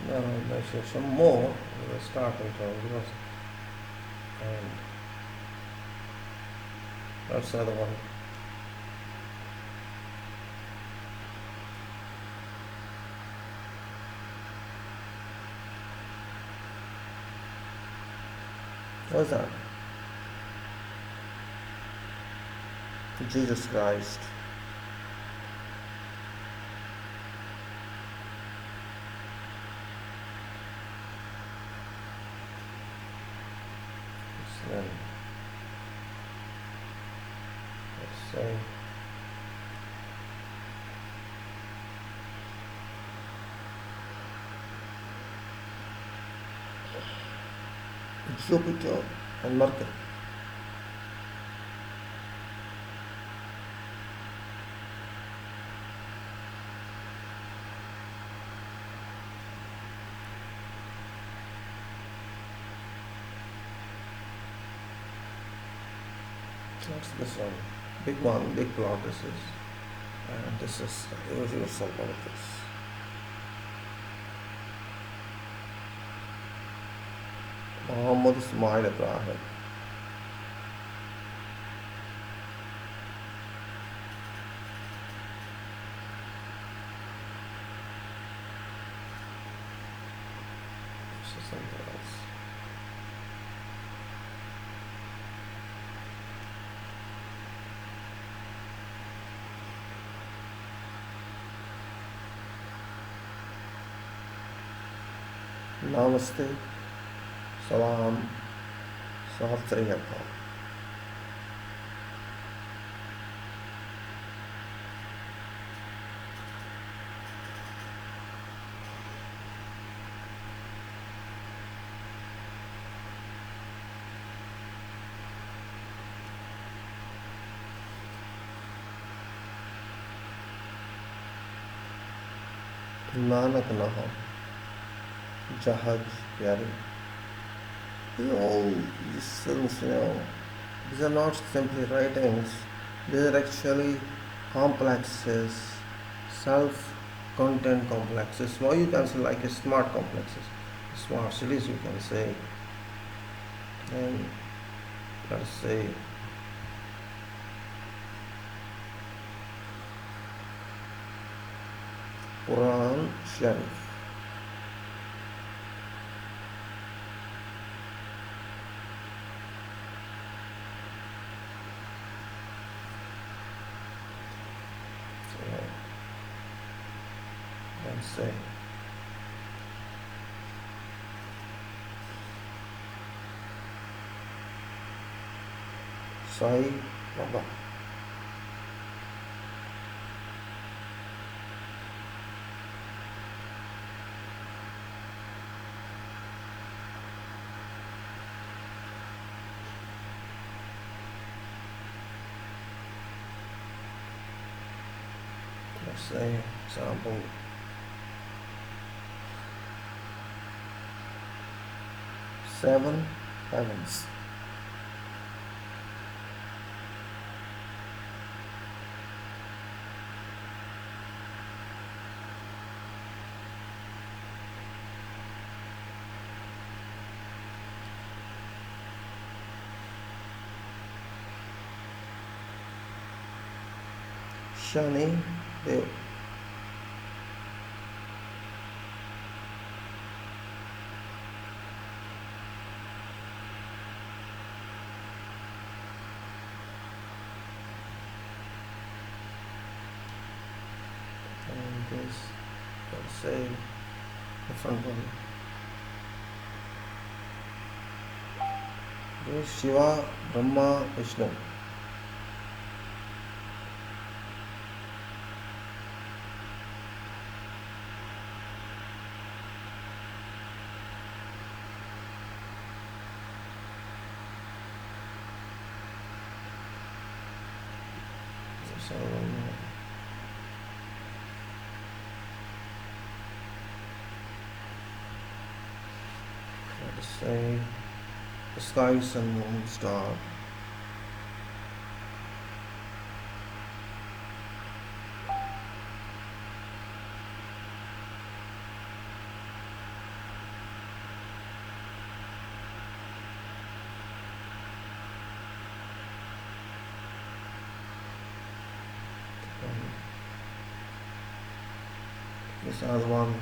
Now I'll mention some more. We'll start into because and that's the other one. What's that? Jesus Christ. Then let's say Jupiter and Mercury. That's this one, big plot this is, and this is universal politics. Muhammad Ismail Ibrahim. This is something else. Namaste, Salam, Sat Sri Akal. Nanak Naha, Jahaj Pyari. All these things, these are not simply writings, these are actually complexes, self-content complexes. Or you can say like a smart complexes, smart cities you can say. And let's say Quran Sharif. Let's say Sai Baba. Let's say example 7 heavens. Shani Dev. And this, let's say, the front one. This is Shiva, Brahma, Vishnu. So, let's say the sky, sun, moon, star. This other one,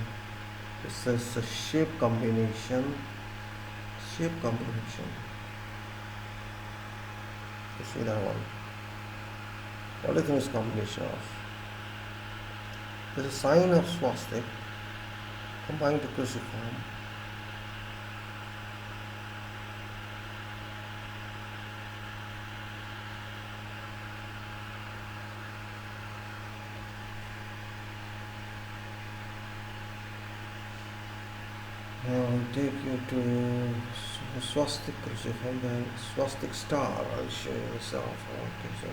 this is a shape combination. Shape combination. You see that one? What do you think is combination of? There's a sign of swastika combined to cruciform. I'll take you to swastika cruciform, then swastika star. I'll show you myself. Okay, so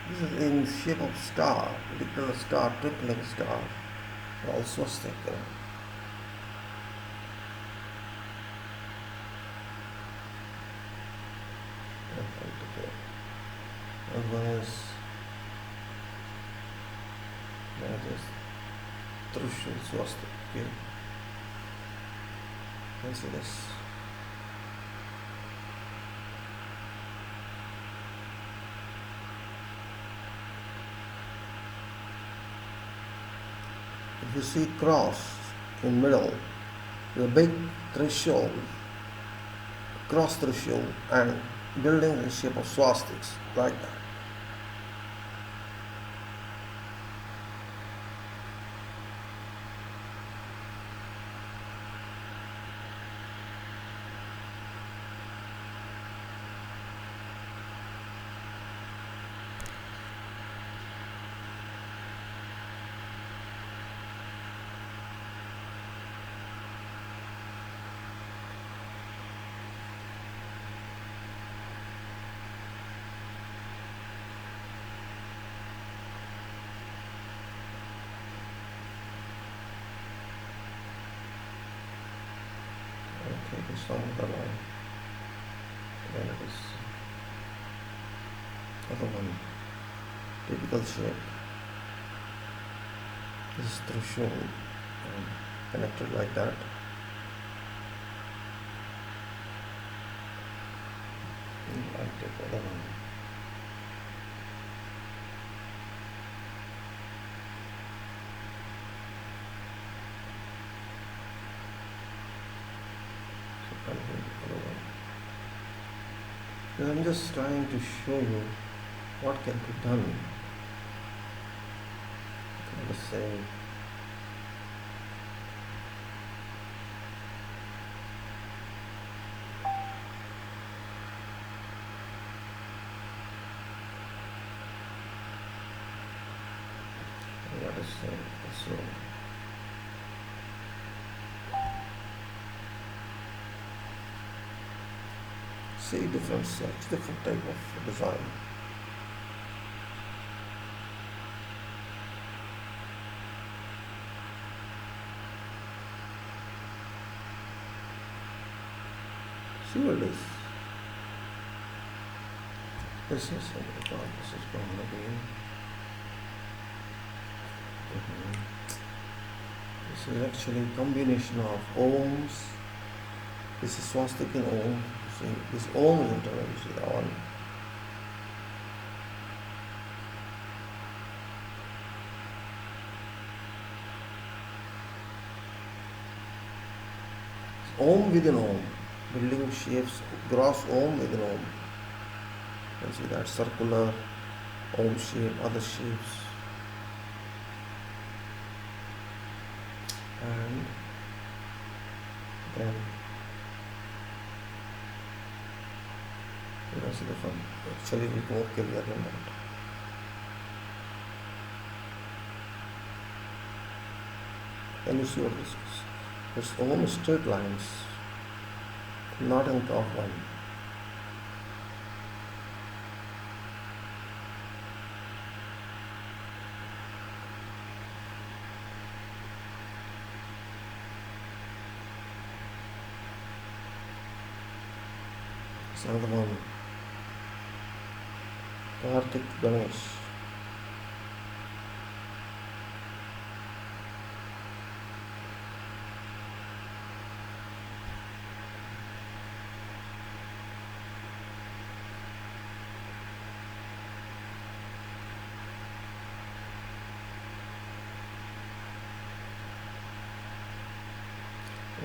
this is in shape of star, particular star, tripling star, all swastika. Otherwise, that is Trishul swastika. Okay, let's see this. If you see cross in middle, the big threshold, cross threshold, and building in shape of swastikas like that. Okay, this one the line. Then it is other one. Typical shape. This is threshold connected like that. I take other one. I'm just trying to show you what can be done. Let's say what is so see different search, different type of design. See what it is. This is gone again. This is actually combination of ohms. This is swastika in ohm. See, this ohm is internal. You see that one. It's ohm within ohm. Building shapes gross ohm within ohm. You can see that circular ohm shape, other shapes. And then you can see the fun. Actually, we go clear than that. Can you see what this is? It's ohm straight lines, not on top one. It's another one. Kartik Ganesh.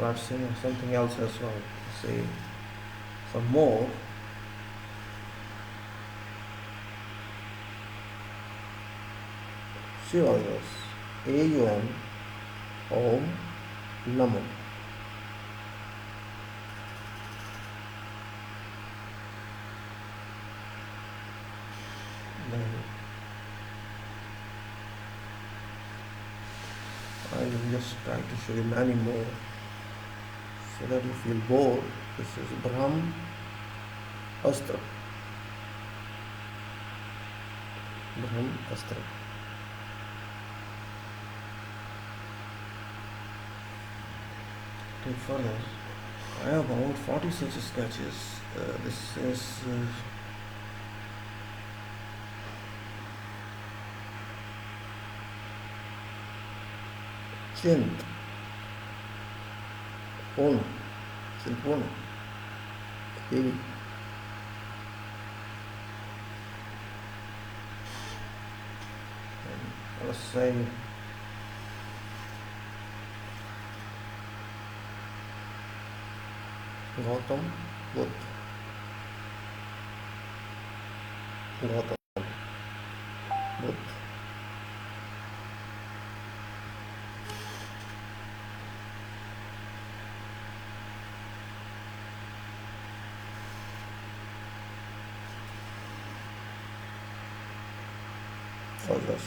I've seen something else as well. See some more. See all this. AUM Om Namo. Then I will just try to show you many more so that you feel bored. This is Brahm Astra. Brahm Astra. Take further. I have about 40 such sketches. This is Chin Pona. Chin Pona. Heavy. Let's say Gautam Buddha. Gautam Buddha. Others.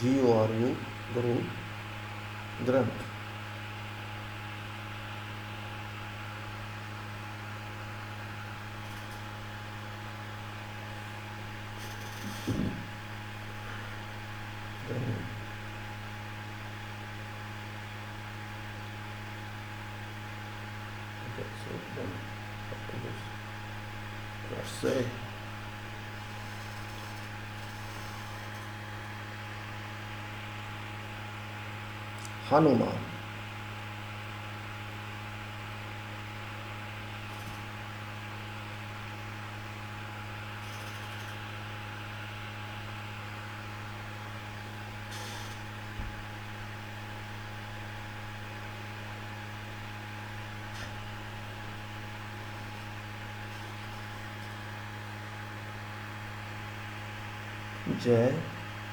GORU Guru Granth. Let's say Hanuman. Jai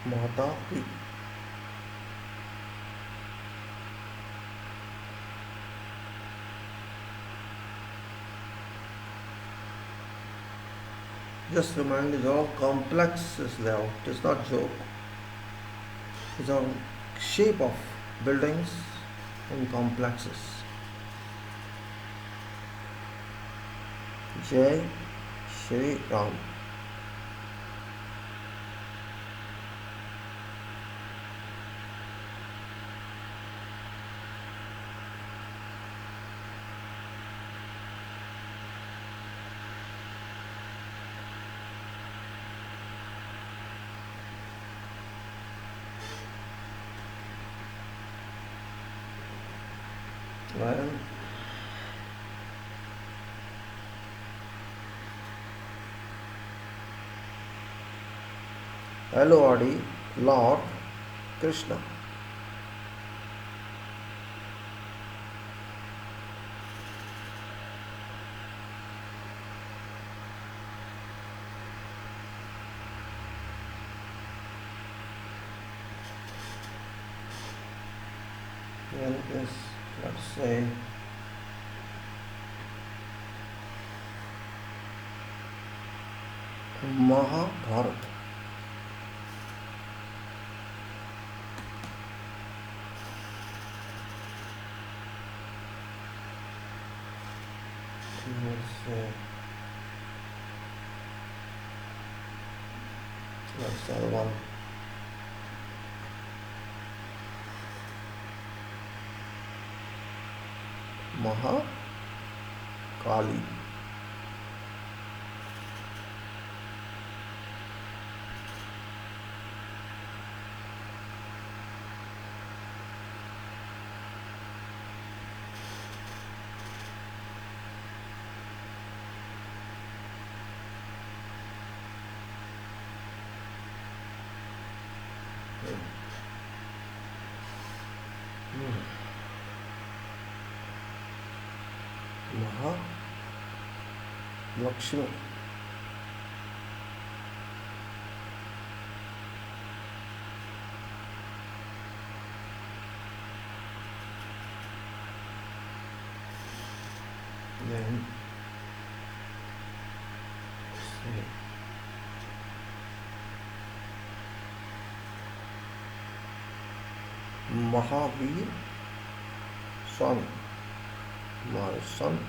Mata Pi. Just remind you how complex is layout. It is not joke. is on shape of buildings and complexes. Jai Shri Ram. Well, hello Adi, Lord Krishna. Then is, let's say, Mahabharata. Let's say one. Mahakali. Lakshmi. Then say Mahavir Swami, my son.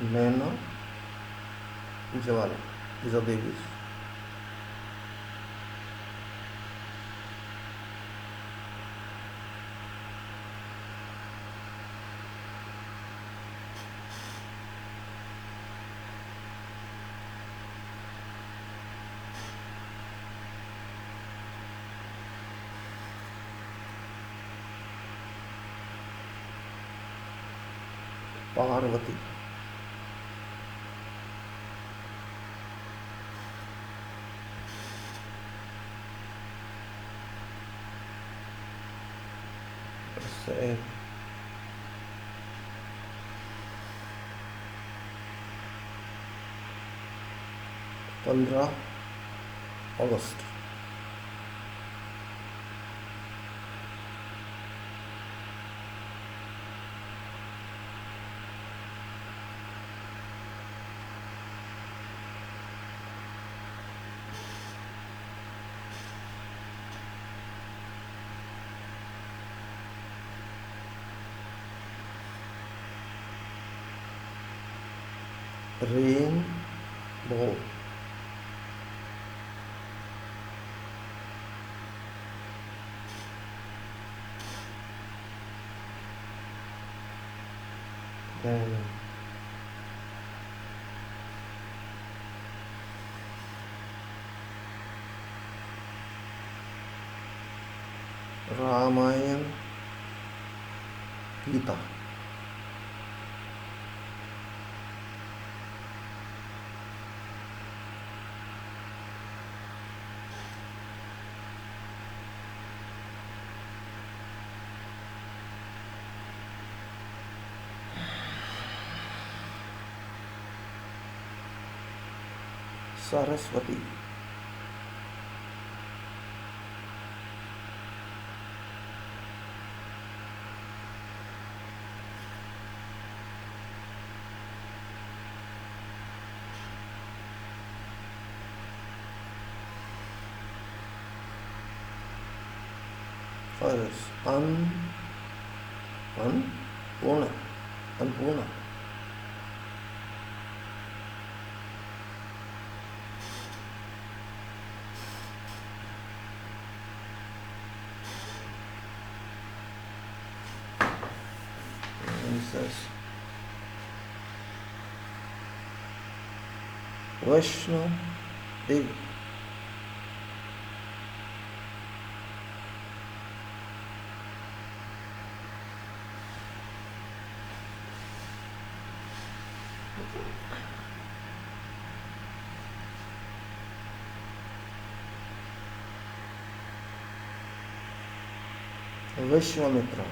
Nana Jawala. These are babies. Parvati. Say 15 August. Rainbow. Then Ramayan Gita. Saraswati. First, Purna. Unpurna. And it says Vaishno Devi. Vishwamitra.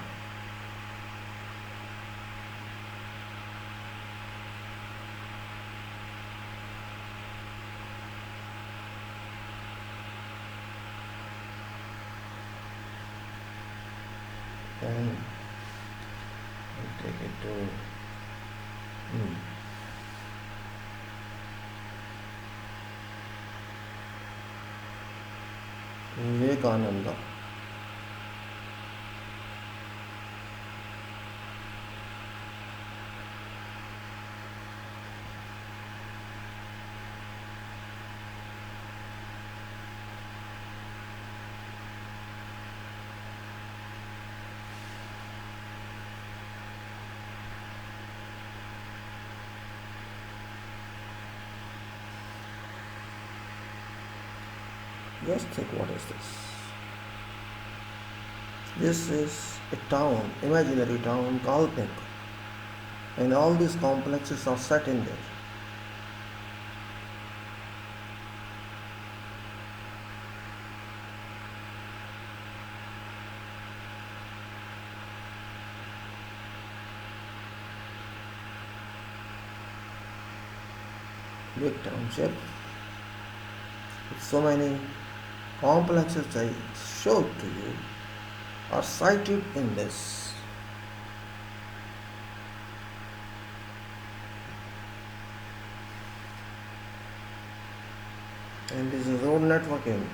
Then we'll take it to Vivekananda. Just think, what is this? This is a town, imaginary town, Kalpik. And all these complexes are set in there. Big township with so many complexes I showed to you are cited in this. And this is road networking.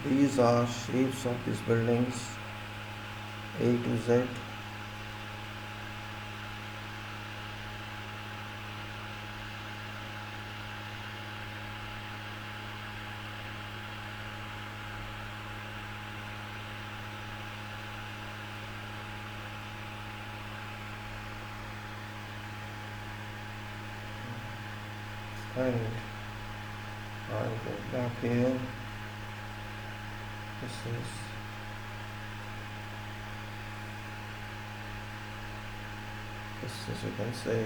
These are shapes of these buildings, A to Z. And I'll go back here. This is, you can say,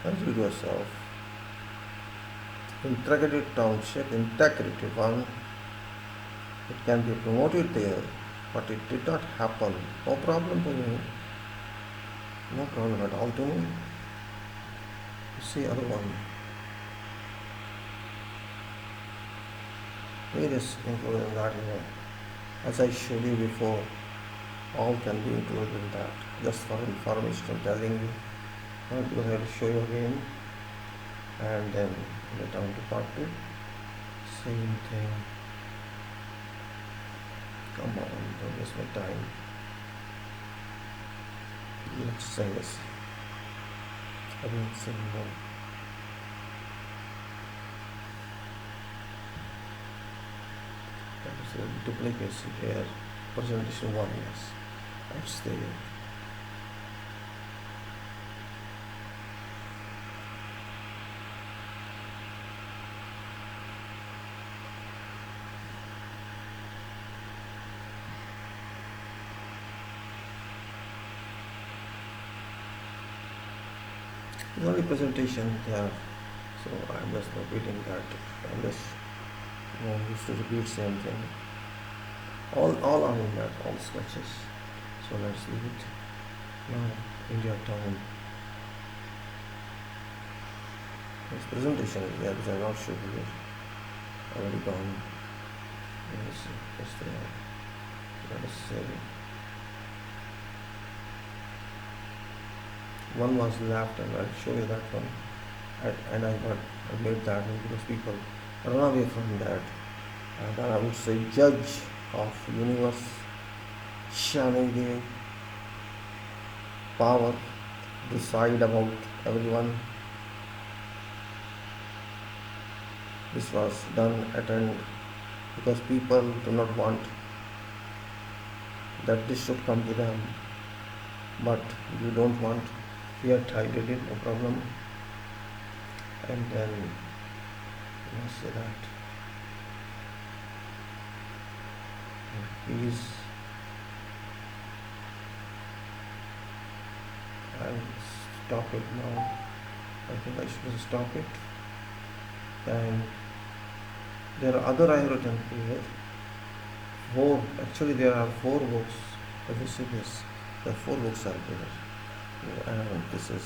consider yourself integrated township, integrity one. It can be promoted there, but it did not happen. No problem to me. No problem at all to me. You see other one. It is included in that, as I showed you before. All can be included in that. Just for information, I'm telling you. I'll go ahead and show you again, and then get down to part 2. Same thing. Come on, don't waste my time. Let's say this. I didn't say no. That is a duplicacy here. Presentation 1, yes. I'll stay here. The only presentation there, so I'm just repeating that. I'm just used to repeat same thing. All are in that, all sketches. So let's leave it. Now India town. This presentation is there, which I not show here. Already gone. Yes, there. Let us say one was left, and I'll show you that one. And I made that one because people run away from that. And then I would say judge of universe, shining power, decide about everyone. This was done at end because people do not want that this should come to them, but you don't want, yet I did it, no problem. And then let's say that please, I'll stop it now. I think I should stop it. And there are other I have written here. Actually there are 4 books. If you see this, the 4 books are there. And this is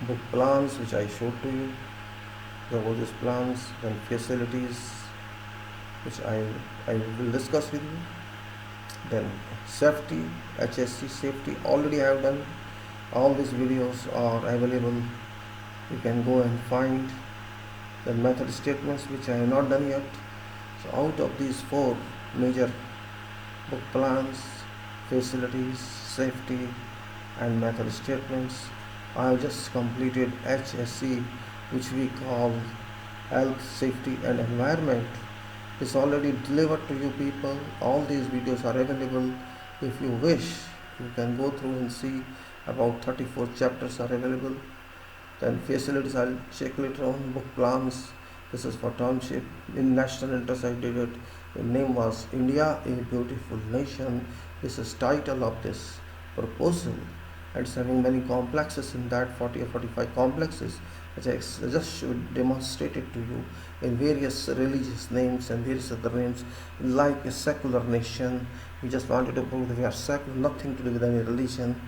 book plans which I showed to you. There were these plans, then facilities which I will discuss with you. Then safety, HSC safety, already I have done. All these videos are available. You can go and find the method statements which I have not done yet. So out of these 4 major book plans, facilities, safety and method statements, I have just completed HSC, which we call health, safety and environment. It's already delivered to you people. All these videos are available. If you wish, you can go through and see. About 34 chapters are available. Then facilities I'll check later on. Book plans, this is for township. In national interest I did it. The name was India, a Beautiful Nation. This is title of this proposal. It's having many complexes in that, 40 or 45 complexes, which I just demonstrated to you in various religious names and various other names, like a secular nation. We just wanted to prove that we are secular, nothing to do with any religion.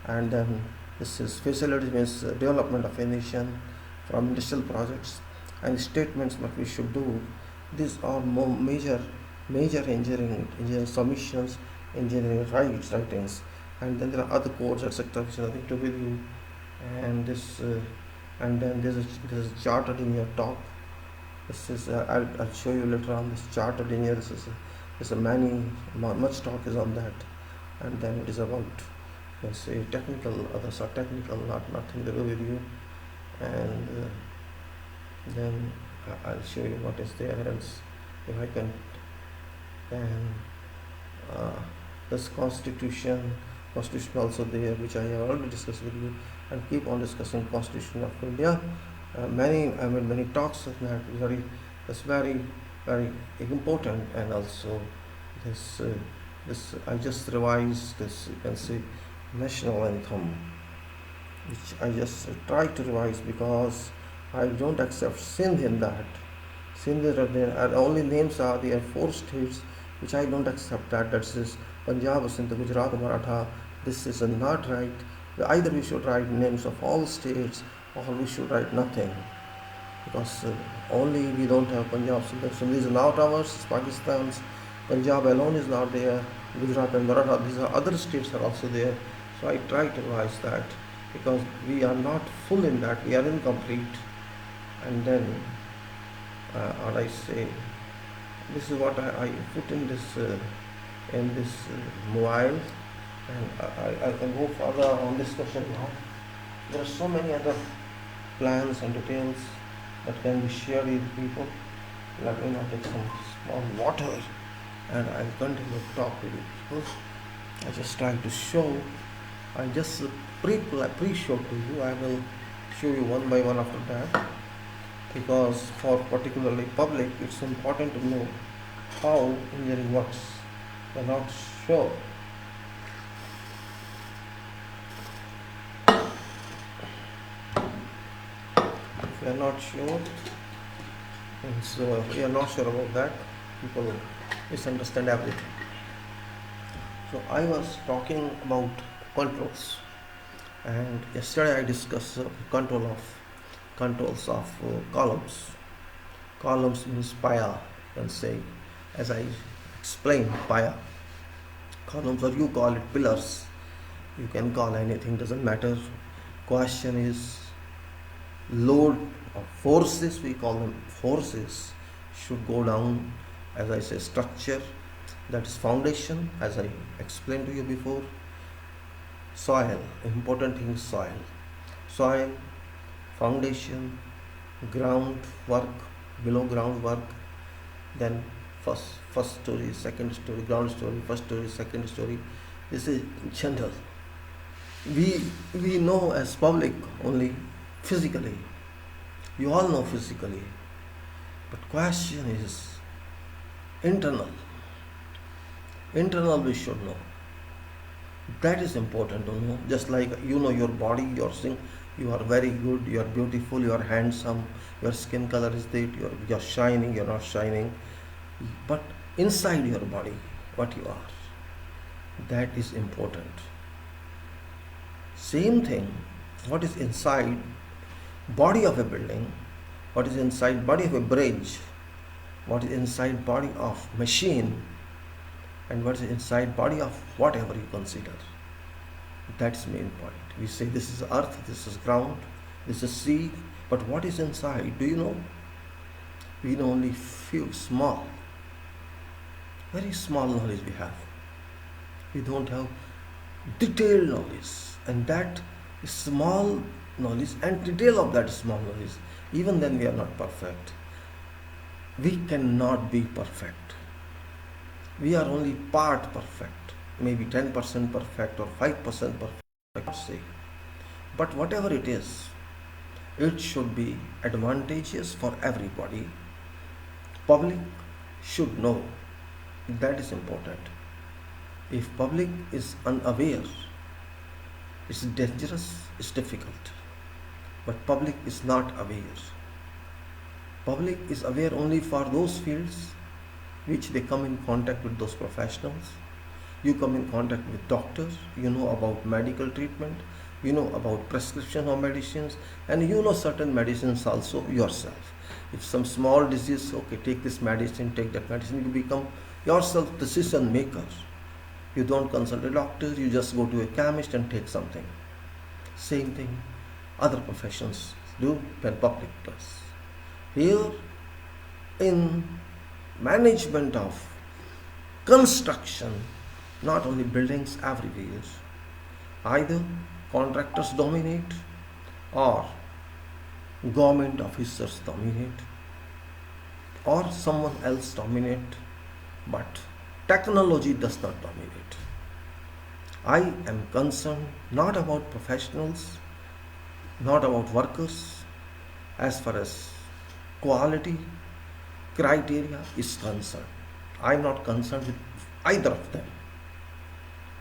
And then this is facilities, means development of a nation from industrial projects, and statements what we should do. These are major engineering submissions, engineering writings. And then there are other codes, etc., which is nothing to with you. And this and then this is charted in your talk. This is I'll show you later on. This charted in here. This is much talk is on that. And then it is about, let's say, technical. Others are technical, nothing to do with you. And then I'll show you what is there else, if I can. Then this constitution also there, which I have already discussed with you, and keep on discussing Constitution of India. I made many talks on that. That's very important. And also this I just revised this, you can see, national anthem, which I just try to revise because I don't accept Singh in that. Singh is there, only names are there 4 states which I don't accept that. That's this Punjab, Sindh, Gujarat, Maratha. This is not right. Either we should write names of all states, or we should write nothing, because only we don't have Punjab, Sindh is not ours, it's Pakistan's. Punjab alone is not there. Gujarat and Maratha, these are other states are also there. So I try to revise that because we are not full in that, we are incomplete. And then what I say, this is what I put in this mobile, and I can go further on discussion now. There are so many other plans and details that can be shared with people. Let me now take some small water and I'll continue to talk with you people. I just try to show. I just pre-show to you. I will show you one by one after that, because for particularly public it's important to know how engineering works. They're not sure. are not sure, and so we are not sure about that, people misunderstand everything. So I was talking about controls, and yesterday I discussed controls of columns. Columns means pia, you can say, as I explained, pia. Columns, or you call it pillars, you can call anything, doesn't matter. Question is load of forces, we call them forces, should go down. As I say, structure, that is foundation, as I explained to you before. Soil, important thing is soil, foundation, ground work, below ground work, then first story, second story, ground story, first story, second story. This is general. We know as public only physically. You all know physically, but question is internal. Internal we should know. That is important to know. Just like you know your body, your thing, you are very good, you are beautiful, you are handsome, your skin color is that, you are shining, you are not shining. But inside your body, what you are, that is important. Same thing, what is inside body of a building, what is inside body of a bridge, what is inside body of machine, and what is inside body of whatever you consider. That's the main point. We say this is earth, this is ground, this is sea, but what is inside, do you know? We know only few small, very small knowledge we have. We don't have detailed knowledge, and that small knowledge and detail of that small knowledge, even then we are not perfect. We cannot be perfect. We are only part perfect, maybe 10% perfect or 5% perfect, I could say. But whatever it is, it should be advantageous for everybody. Public should know. That is important. If public is unaware, it's dangerous, it's difficult. But public is not aware. Public is aware only for those fields which they come in contact with those professionals. You come in contact with doctors, you know about medical treatment, you know about prescription of medicines, and you know certain medicines also yourself. If some small disease, okay, take this medicine, take that medicine, you become yourself decision maker. You don't consult a doctor, you just go to a chemist and take something. Same thing other professions do when public does. Here in management of construction, not only buildings, everywhere, either contractors dominate or government officers dominate or someone else dominate, but technology does not dominate. I am concerned not about professionals, not about workers, as far as quality criteria is concerned. I am not concerned with either of them.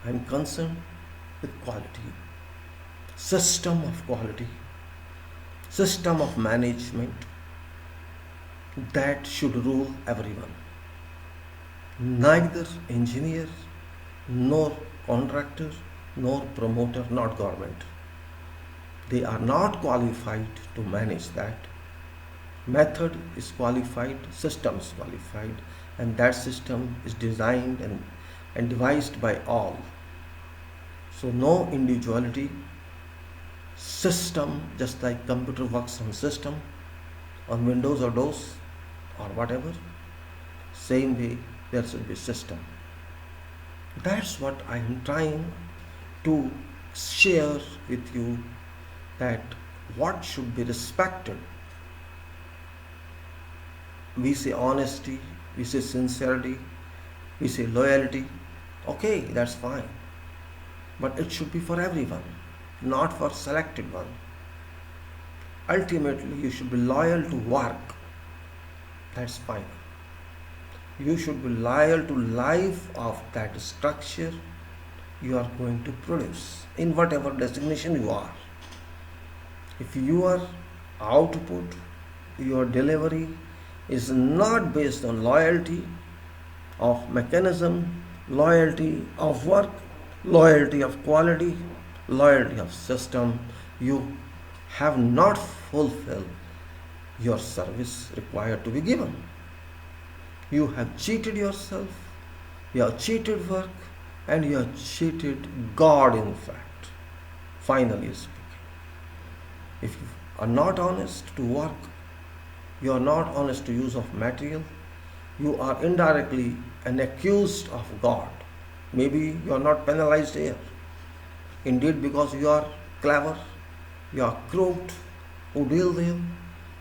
I am concerned with quality, system of quality, system of management that should rule everyone. Neither engineer, nor contractor, nor promoter, not government. They are not qualified to manage that. Method is qualified, system is qualified, and that system is designed and devised by all. So no individuality. System, just like computer works on system, on Windows or DOS or whatever, same way there should be system. That's what I am trying to share with you, that what should be respected. We say honesty, we say sincerity, we say loyalty. Okay, that's fine. But it should be for everyone, not for selected one. Ultimately, you should be loyal to work. That's fine. You should be loyal to life of that structure you are going to produce in whatever designation you are. If you are output, your delivery is not based on loyalty of mechanism, loyalty of work, loyalty of quality, loyalty of system, you have not fulfilled your service required to be given. You have cheated yourself, you have cheated work, and you have cheated God, in fact, finally speaking. If you are not honest to work, you are not honest to use of material, you are indirectly an accused of God. Maybe you are not penalized here. Indeed, because you are clever, you are crooked, who deal there?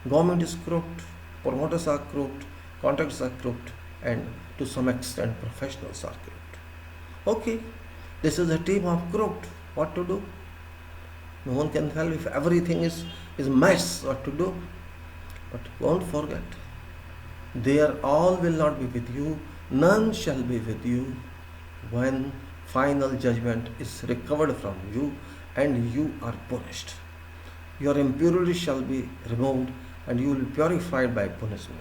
Government is crooked, promoters are crooked, contractors are crooked, and to some extent professionals are crooked. Okay, this is a team of crooked. What to do? No one can tell if everything is mess, what to do. But don't forget, there all will not be with you, none shall be with you when final judgment is recovered from you and you are punished. Your impurity shall be removed and you will be purified by punishment.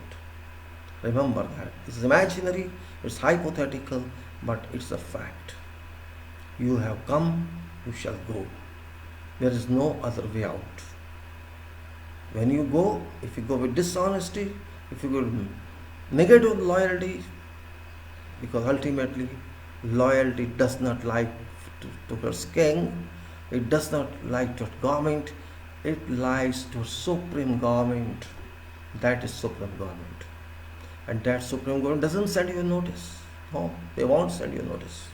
Remember that. It's imaginary, it's hypothetical, but it's a fact. You have come, you shall go. There is no other way out. When you go, if you go with dishonesty, if you go with negative loyalty, because ultimately loyalty does not lie towards king, it does not lie to government, it lies to supreme government. That is supreme government. And that supreme government doesn't send you a notice. No, they won't send you a notice.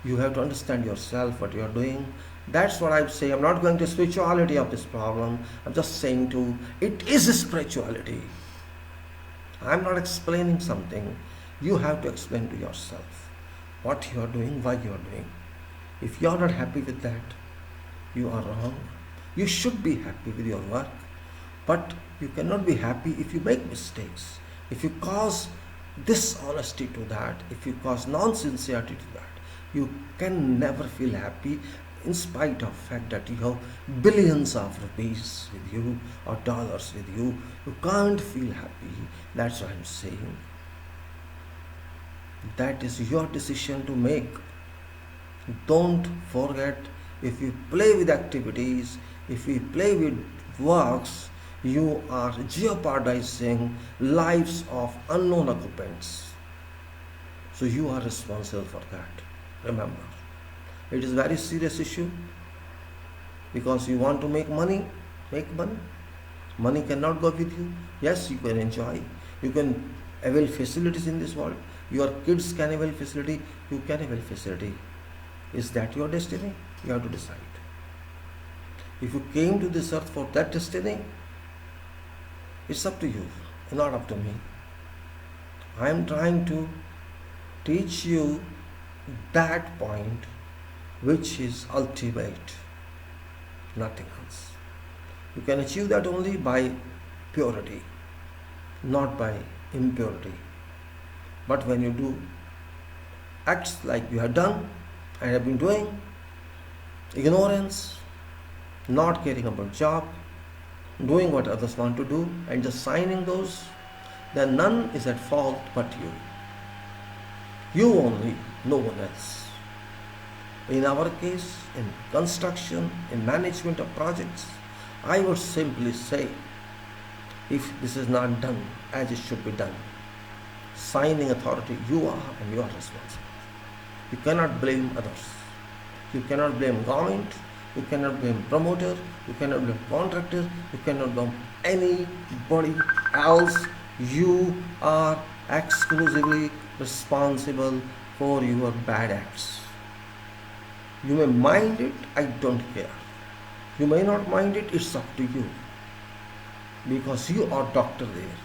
You have to understand yourself, what you are doing. That's what I say. I'm not going to spirituality of this problem. I'm just saying to it is a spirituality. I'm not explaining something. You have to explain to yourself what you are doing, why you are doing. If you are not happy with that, you are wrong. You should be happy with your work, but you cannot be happy if you make mistakes. If you cause dishonesty to that, if you cause non-sincerity to that, you can never feel happy in spite of fact that you have billions of rupees with you or dollars with you. You can't feel happy. That's what I'm saying. That is your decision to make. Don't forget, if you play with activities, if you play with works, you are jeopardizing lives of unknown occupants. So you are responsible for that. Remember, it is a very serious issue because you want to make money, make money. Money cannot go with you. Yes, you can enjoy. You can avail facilities in this world. Your kids can avail facility. You can avail facility. Is that your destiny? You have to decide. If you came to this earth for that destiny, it's up to you, not up to me. I am trying to teach you that point which is ultimate, nothing else. You can achieve that only by purity, not by impurity. But when you do acts like you have done and have been doing, ignorance, not caring about job, doing what others want to do and just signing those, then none is at fault but you. You only, no one else. In our case, in construction, in management of projects, I would simply say, if this is not done as it should be done, signing authority, you are and you are responsible. You cannot blame others. You cannot blame government, you cannot blame promoter, you cannot blame contractor, you cannot blame anybody else. You are exclusively responsible for your bad acts. You may mind it, I don't care. You may not mind it, it's up to you. Because you are doctor there.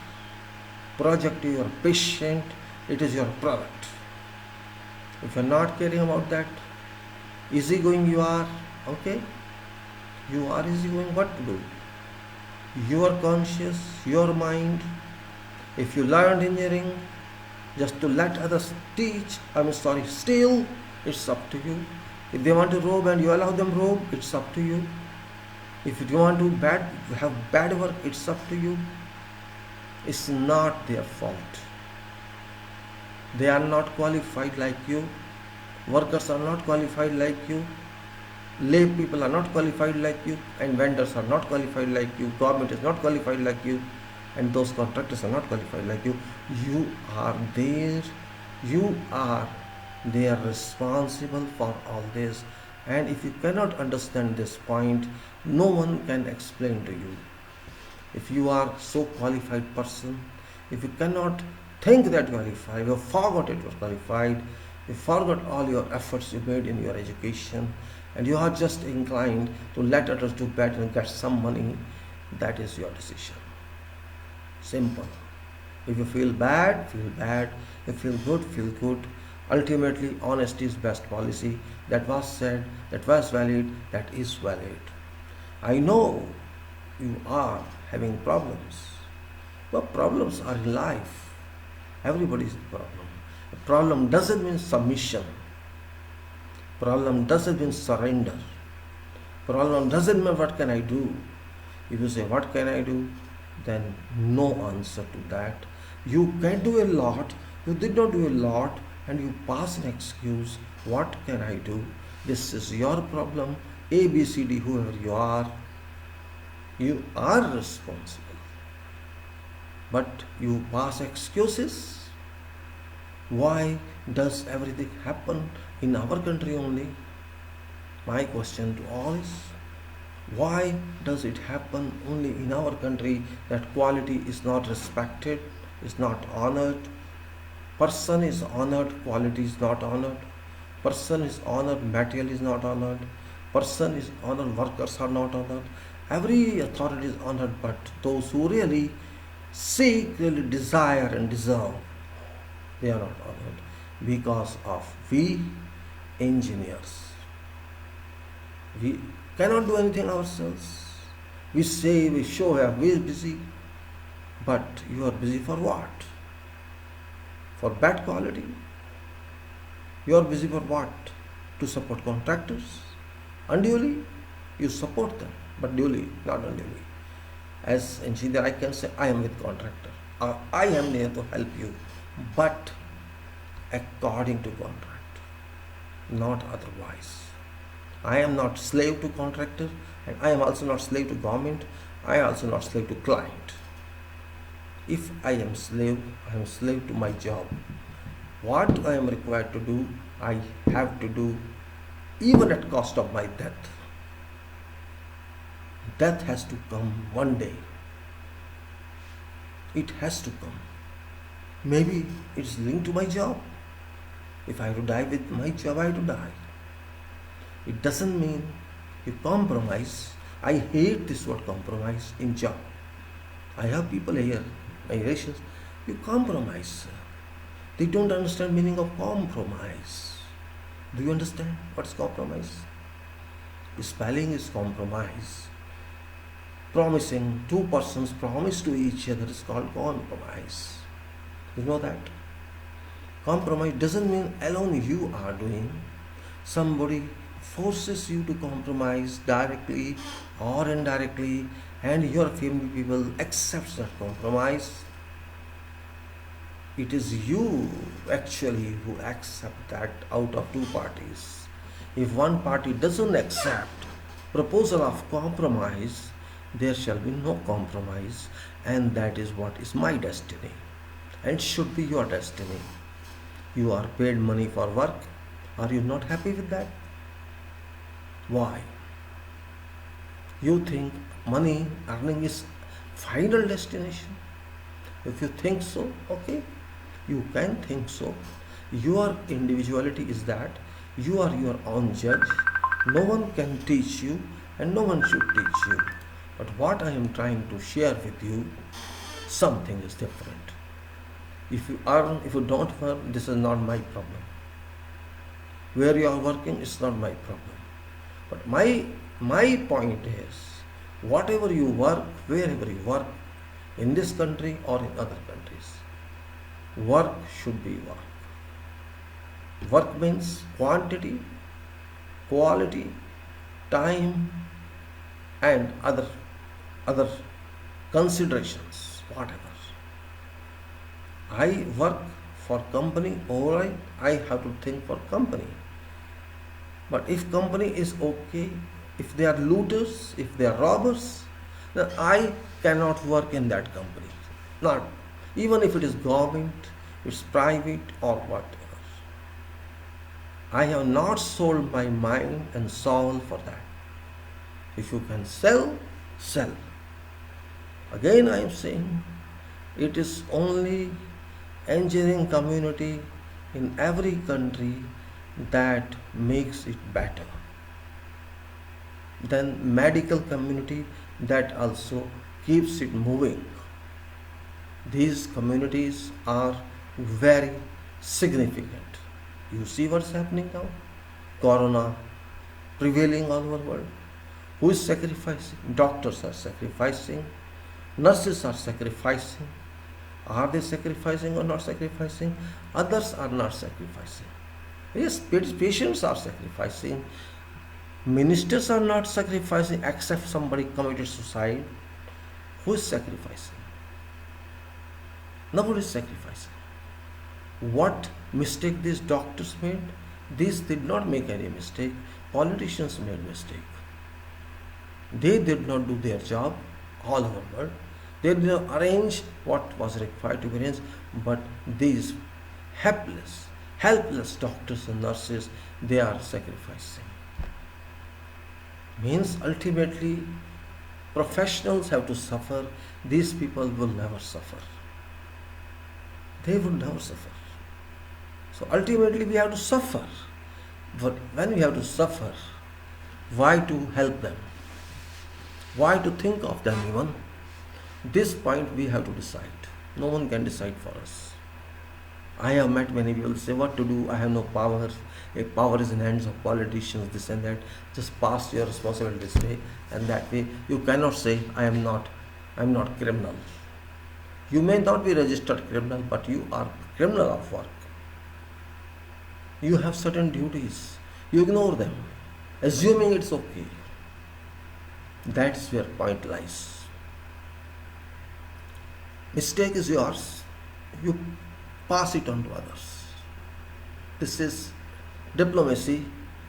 Project to your patient, it is your product. If you are not caring about that, easygoing you are, okay? You are easygoing, what to do? Your conscious, your mind. If you learned engineering just to let others steal, it's up to you. If they want to rob and you allow them rob, it's up to you. If you want to have bad work, it's up to you. It's not their fault. They are not qualified like you. Workers are not qualified like you. Lay people are not qualified like you. And vendors are not qualified like you. Government is not qualified like you. And those contractors are not qualified like you. You are there. You are they are responsible for all this. And if you cannot understand this point, no one can explain to you. If you are so qualified person, if you cannot think that you are qualified, you forgot it was qualified, you forgot all your efforts you made in your education, and you are just inclined to let others do better and get some money, that is your decision. Simple. If you feel bad, feel bad. If you feel good, feel good. Ultimately, honesty is best policy. That was said, that was valid, that is valid. I know you are having problems. But problems are in life. Everybody's a problem. A problem doesn't mean submission. Problem doesn't mean surrender. Problem doesn't mean what can I do. If you say what can I do, then no answer to that. You can do a lot, you did not do a lot, and you pass an excuse. What can I do? This is your problem. A, B, C, D, whoever you are responsible. But you pass excuses. Why does everything happen in our country only? My question to all is, why does it happen only in our country that quality is not respected, is not honored? Person is honored, quality is not honored. Person is honored, material is not honored. Person is honored, workers are not honored. Every authority is honored, but those who really seek, really desire and deserve, they are not honored because of we engineers. We cannot do anything ourselves. We say, we show we are very busy, but you are busy for what? For bad quality. You are busy for what? To support contractors. Unduly, you support them, but duly, not unduly. As engineer, I can say, I am with contractor. I am there to help you, but according to contract, not otherwise. I am not slave to contractor, and I am also not slave to government. I am also not slave to client. If I am slave to my job. What I am required to do, I have to do, even at cost of my death. Death has to come one day. It has to come. Maybe it's linked to my job. If I have to die with my job, I have to die. It doesn't mean you compromise. I hate this word compromise in job. I have people here, my relations, you compromise. They don't understand meaning of compromise. Do you understand what is compromise? The spelling is compromise. Promising, two persons promise to each other is called compromise. You know that? Compromise doesn't mean alone you are doing. Somebody forces you to compromise directly or indirectly, and your family people accepts that compromise. It is you actually who accept that out of two parties. If one party doesn't accept proposal of compromise, there shall be no compromise, and that is what is my destiny and should be your destiny. You are paid money for work. Are you not happy with that? Why? You think money earning is final destination? If you think so, okay, you can think so. Your individuality is that you are your own judge. No one can teach you and no one should teach you. But what I am trying to share with you, something is different. If you earn, if you don't earn, this is not my problem. Where you are working is not my problem. But my point is, whatever you work, wherever you work, in this country or in other countries, work should be work. Work means quantity, quality, time, and other considerations, whatever. I work for company, alright, I have to think for company. But if company is okay, if they are looters, if they are robbers, then I cannot work in that company. Not even if it is government, it's private or whatever. I have not sold my mind and soul for that. If you can sell, sell. Again I am saying, it is only engineering community in every country that makes it better. Then medical community that also keeps it moving. These communities are very significant. You see what's happening now? Corona prevailing all over the world. Who is sacrificing? Doctors are sacrificing. Nurses are sacrificing. Are they sacrificing or not sacrificing? Others are not sacrificing. Yes, patients are sacrificing. Ministers are not sacrificing except somebody committed suicide. Who is sacrificing? Nobody is sacrificing. What mistake these doctors made? These did not make any mistake. Politicians made mistake. They did not do their job all over the world. They did not arrange what was required to be arranged, but these helpless doctors and nurses, they are sacrificing. Means ultimately professionals have to suffer. These people will never suffer. They will never suffer. So ultimately we have to suffer. But when we have to suffer, why to help them? Why to think of them even? This point we have to decide. No one can decide for us. I have met many people say what to do, I have no power. If power is in hands of politicians, this and that, just pass your responsibility this way and that way. You cannot say I am not criminal. You may not be registered criminal, but you are criminal of work. You have certain duties. You ignore them, assuming it's okay. That's where point lies. Mistake is yours. You pass it on to others. This is diplomacy.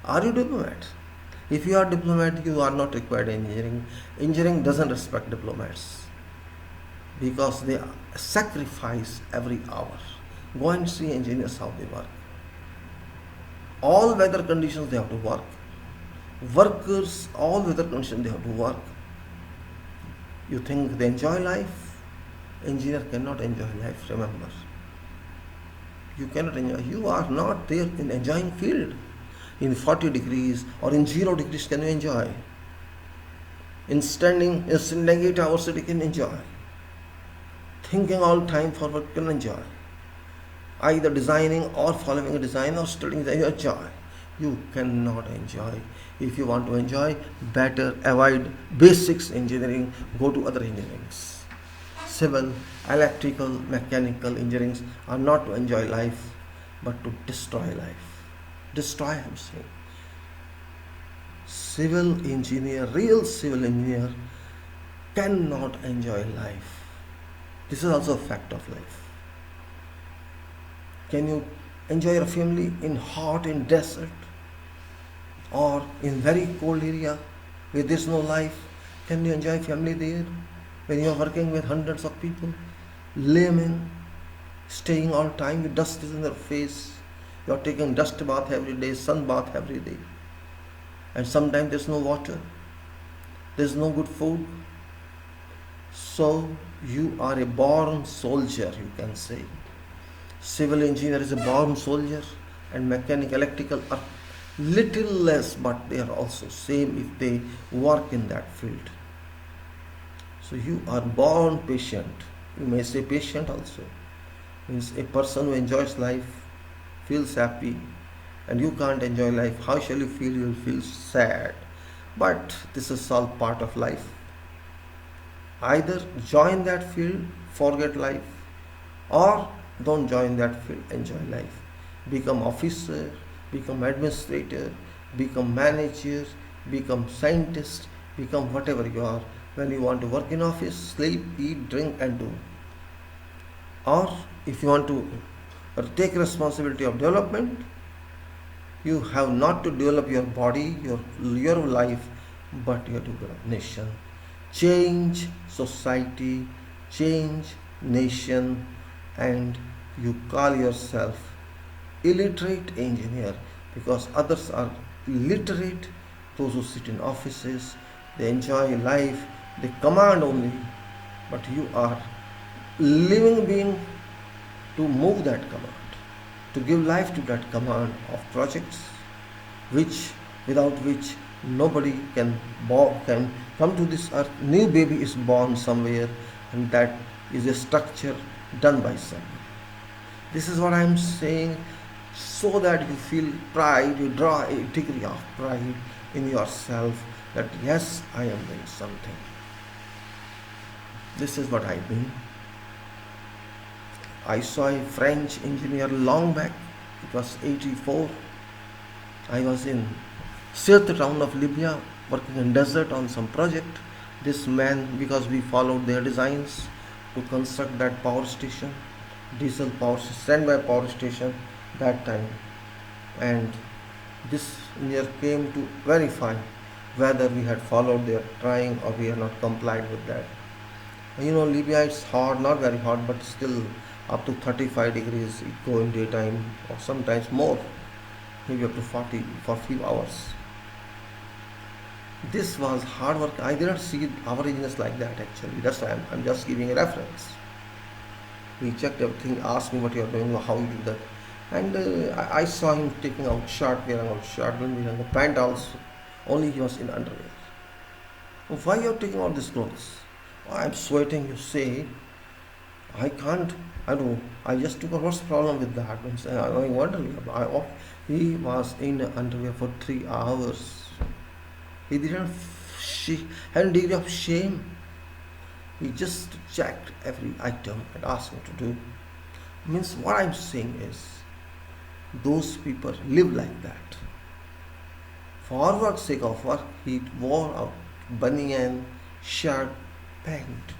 Are you diplomat? If you are diplomat, you are not required in engineering. Engineering doesn't respect diplomats because they sacrifice every hour. Go and see engineers how they work. All weather conditions they have to work. Workers, all weather conditions they have to work. You think they enjoy life? Engineer cannot enjoy life, remember. You cannot enjoy. You are not there in enjoying field. In 40 degrees or in 0 degrees can you enjoy? In standing 8 hours you can enjoy. Thinking all time forward can enjoy. Either designing or following a design or studying the enjoy. You cannot enjoy. If you want to enjoy, better avoid basics engineering, go to other engineerings. Civil, electrical, mechanical engineerings are not to enjoy life, but to destroy life. Destroy, I'm saying. Civil engineer, real civil engineer cannot enjoy life. This is also a fact of life. Can you enjoy your family in hot, in desert, or in very cold area where there is no life? Can you enjoy family there? When you are working with hundreds of people, laymen, staying all time with dust in their face, you are taking dust bath every day, sun bath every day, and sometimes there is no water, there is no good food. So you are a born soldier, you can say. Civil engineer is a born soldier, and mechanic, electrical are little less, but they are also same if they work in that field. So you are born patient. You may say patient also. Means a person who enjoys life, feels happy, and you can't enjoy life. How shall you feel? You will feel sad. But this is all part of life. Either join that field, forget life, or don't join that field, enjoy life. Become officer, become administrator, become manager, become scientist, Become whatever you are. When you want to work in office, sleep, eat, drink and do. Or if you want to take responsibility of development, you have not to develop your body, your life, but you have to develop nation. Change society, change nation, and you call yourself illiterate engineer because others are literate, those who sit in offices, they enjoy life, they command only, but you are living being to move that command, to give life to that command of projects which without which nobody can come to this earth. New baby is born somewhere, and that is a structure done by someone. This is what I am saying, so that you feel pride, you draw a degree of pride in yourself that yes, I am doing something. This is what I mean. I saw a French engineer long back, it was 84. I was in Sirte town of Libya working in desert on some project. This man, because we followed their designs to construct that power station, diesel power standby power station that time, and this engineer came to verify whether we had followed their trying or we had not complied with that. Libya is hot, not very hot, but still up to 35 degrees it go in daytime, or sometimes more, maybe up to 40 for few hours. This was hard work. I did not see our engineers like that actually. That's why I'm just giving a reference. We checked everything, asked me what you are doing, how you do that. And I saw him taking out shirt, wearing out shirt, wearing the pant also. Only he was in underwear. Why you are taking out these clothes? I'm sweating, you say. I can't. I just took a what's the problem with that? I'm wondering. He was in underwear for 3 hours. He didn't had a degree of shame. He just checked every item and asked me to do. Means what I'm saying is, those people live like that. For work's sake of work, he wore out banian, shirt, pant.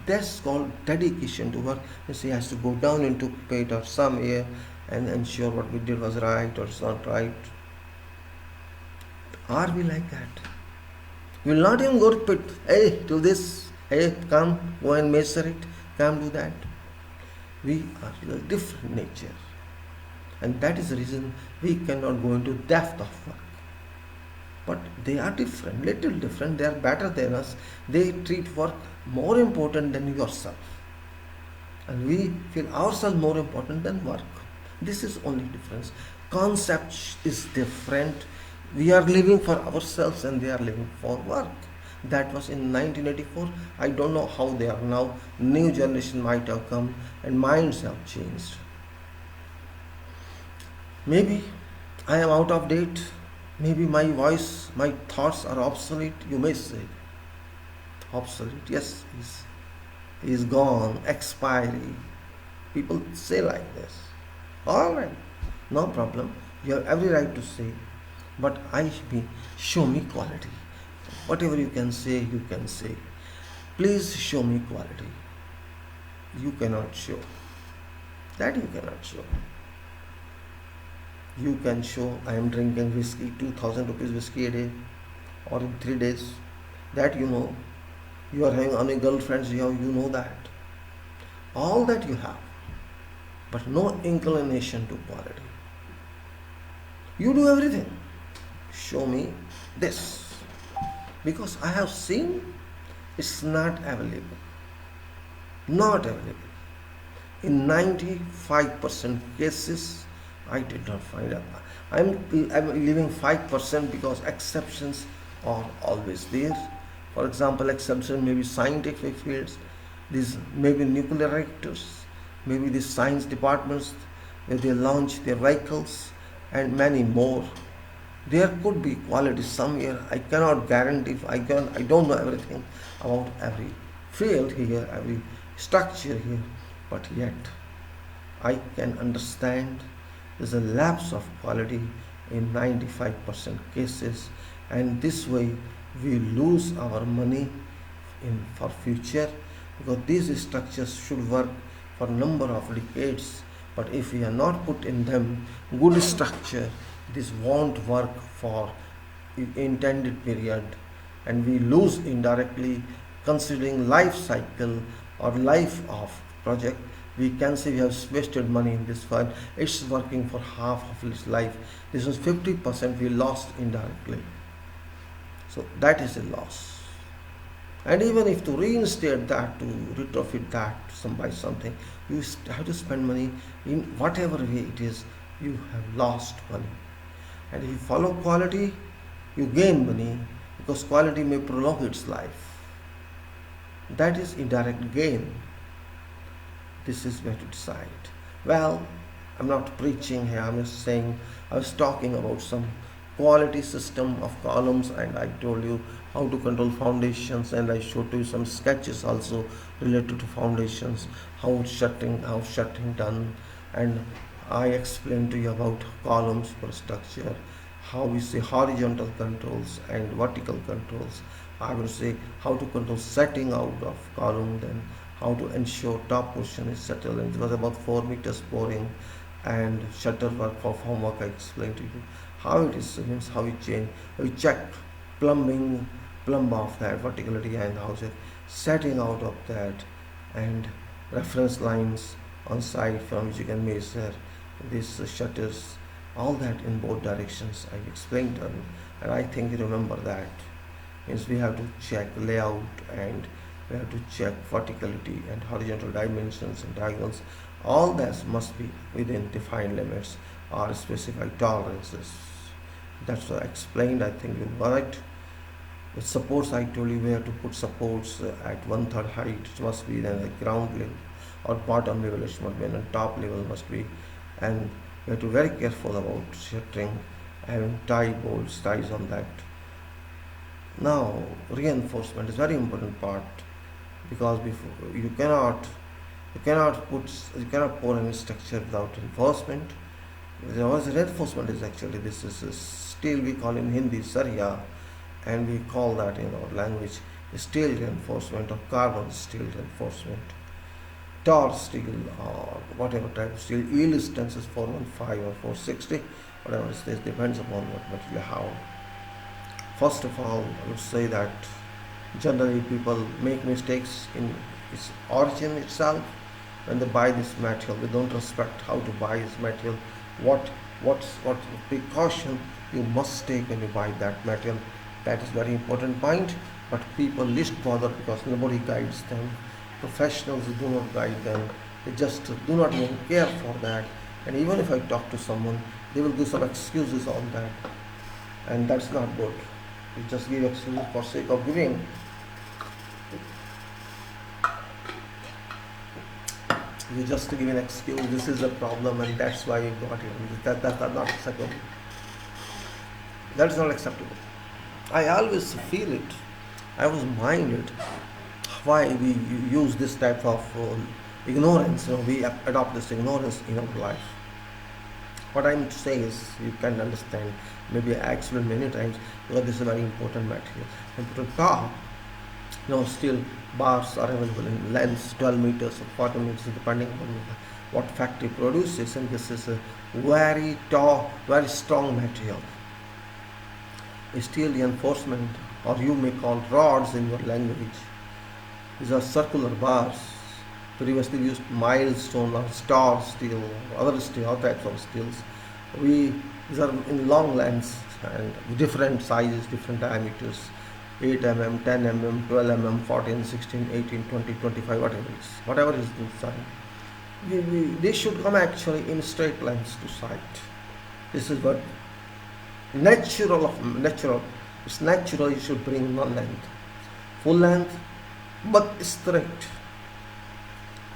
That's called dedication to work. Means he has to go down into pit or some air and ensure what we did was right or it's not right. Are we like that? We will not even go to pit. Hey, do this. Hey, come, go and measure it. Come, do that. We are a different nature. And that is the reason we cannot go into depth of work. But they are different, little different. They are better than us. They treat work more important than yourself. And we feel ourselves more important than work. This is only difference. Concept is different. We are living for ourselves and they are living for work. That was in 1984. I don't know how they are now. New generation might have come and minds have changed. Maybe I am out of date. Maybe my voice, my thoughts are obsolete. You may say. Obsolete. Yes, he is gone. Expiry. People say like this. Alright. No problem. You have every right to say. But show me quality. Whatever you can say, you can say. Please show me quality. You cannot show. That you cannot show. You can show I am drinking whiskey, 2000 rupees whiskey a day, or in 3 days. That you know. You are having only girlfriends, you know that. All that you have. But no inclination to quality. You do everything. Show me this. Because I have seen it's not available. Not available. In 95% cases, I did not find out. I'm leaving 5% because exceptions are always there. For example, exception may be scientific fields, these maybe nuclear reactors, maybe the science departments where they launch their vehicles, and many more. There could be quality somewhere. I cannot guarantee. I don't know everything about every field here, every structure here, but yet I can understand there's a lapse of quality in 95% cases, and this way we lose our money in for future, because these structures should work for number of decades, but if we are not put in them good structure, this won't work for intended period, and we lose indirectly. Considering life cycle or life of project, we can say we have wasted money in this fund. It's working for half of its life. This is 50% we lost indirectly, so that is a loss. And even if to reinstate that, to retrofit that by something, you have to spend money in whatever way it is. You have lost money. And if you follow quality, you gain money, because quality may prolong its life. That is indirect gain. This is where to decide. Well, I'm not preaching here, I'm just saying, I was talking about some quality system of columns, and I told you how to control foundations, and I showed you some sketches also related to foundations, how shutting done, and I explained to you about columns per structure, how we say horizontal controls and vertical controls. I will say how to control setting out of column, then how to ensure top position is settled, and it was about 4 meters pouring and shutter work for form work. I explained to you how it is, means how we change, we check plumb of that verticality, and how to setting out of that, and reference lines on side from which you can measure these shutters, all that in both directions I explained to you, and I think you remember that. Means we have to check layout, and we have to check verticality and horizontal dimensions and diagonals. All that must be within defined limits or specified tolerances. That's what I explained. I think you got it. The supports, I told you where to put supports at 1/3 height. It must be then at ground level or bottom level. It must be, and top level must be. And you have to be very careful about shuttering, having tie bolts, ties on that. Now, reinforcement is very important part, because before you cannot pour any structure without reinforcement. There was reinforcement is actually, this is a steel, we call in Hindi Darya, and we call that in our language steel reinforcement or carbon steel reinforcement, tar steel or whatever type of steel. Yield strength is 415 or 460, whatever it is, depends upon what material you have. First of all, I would say that generally people make mistakes in its origin itself. When they buy this material, they don't respect how to buy this material, what precaution you must take when you buy that material. That is very important point, but people least bother because nobody guides them. Professionals do not guide them, they just do not even care for that. And even if I talk to someone, they will give some excuses on that, and that's not good. You just give excuses for sake of giving. You just give an excuse, this is a problem and that's why you got it. That's not acceptable. That is not acceptable. I always feel it. I always mind it. Why we use this type of ignorance, we adopt this ignorance in our life. What I'm saying is, you can understand, maybe I explained many times, because this is a very important material. Important top, steel bars are available in lengths 12 meters or 40 meters depending on what factory produces, and this is a very tall, very strong material. A steel reinforcement, or you may call rods in your language. These are circular bars. Previously we used milestone or star steel, other types of steels. These are in long lengths and different sizes, different diameters. 8 mm, 10 mm, 12 mm, 14, 16, 18, 20, 25, whatever is inside. They should come actually in straight lines to sight. This is what natural. It's natural. You should bring one length, full length, but straight,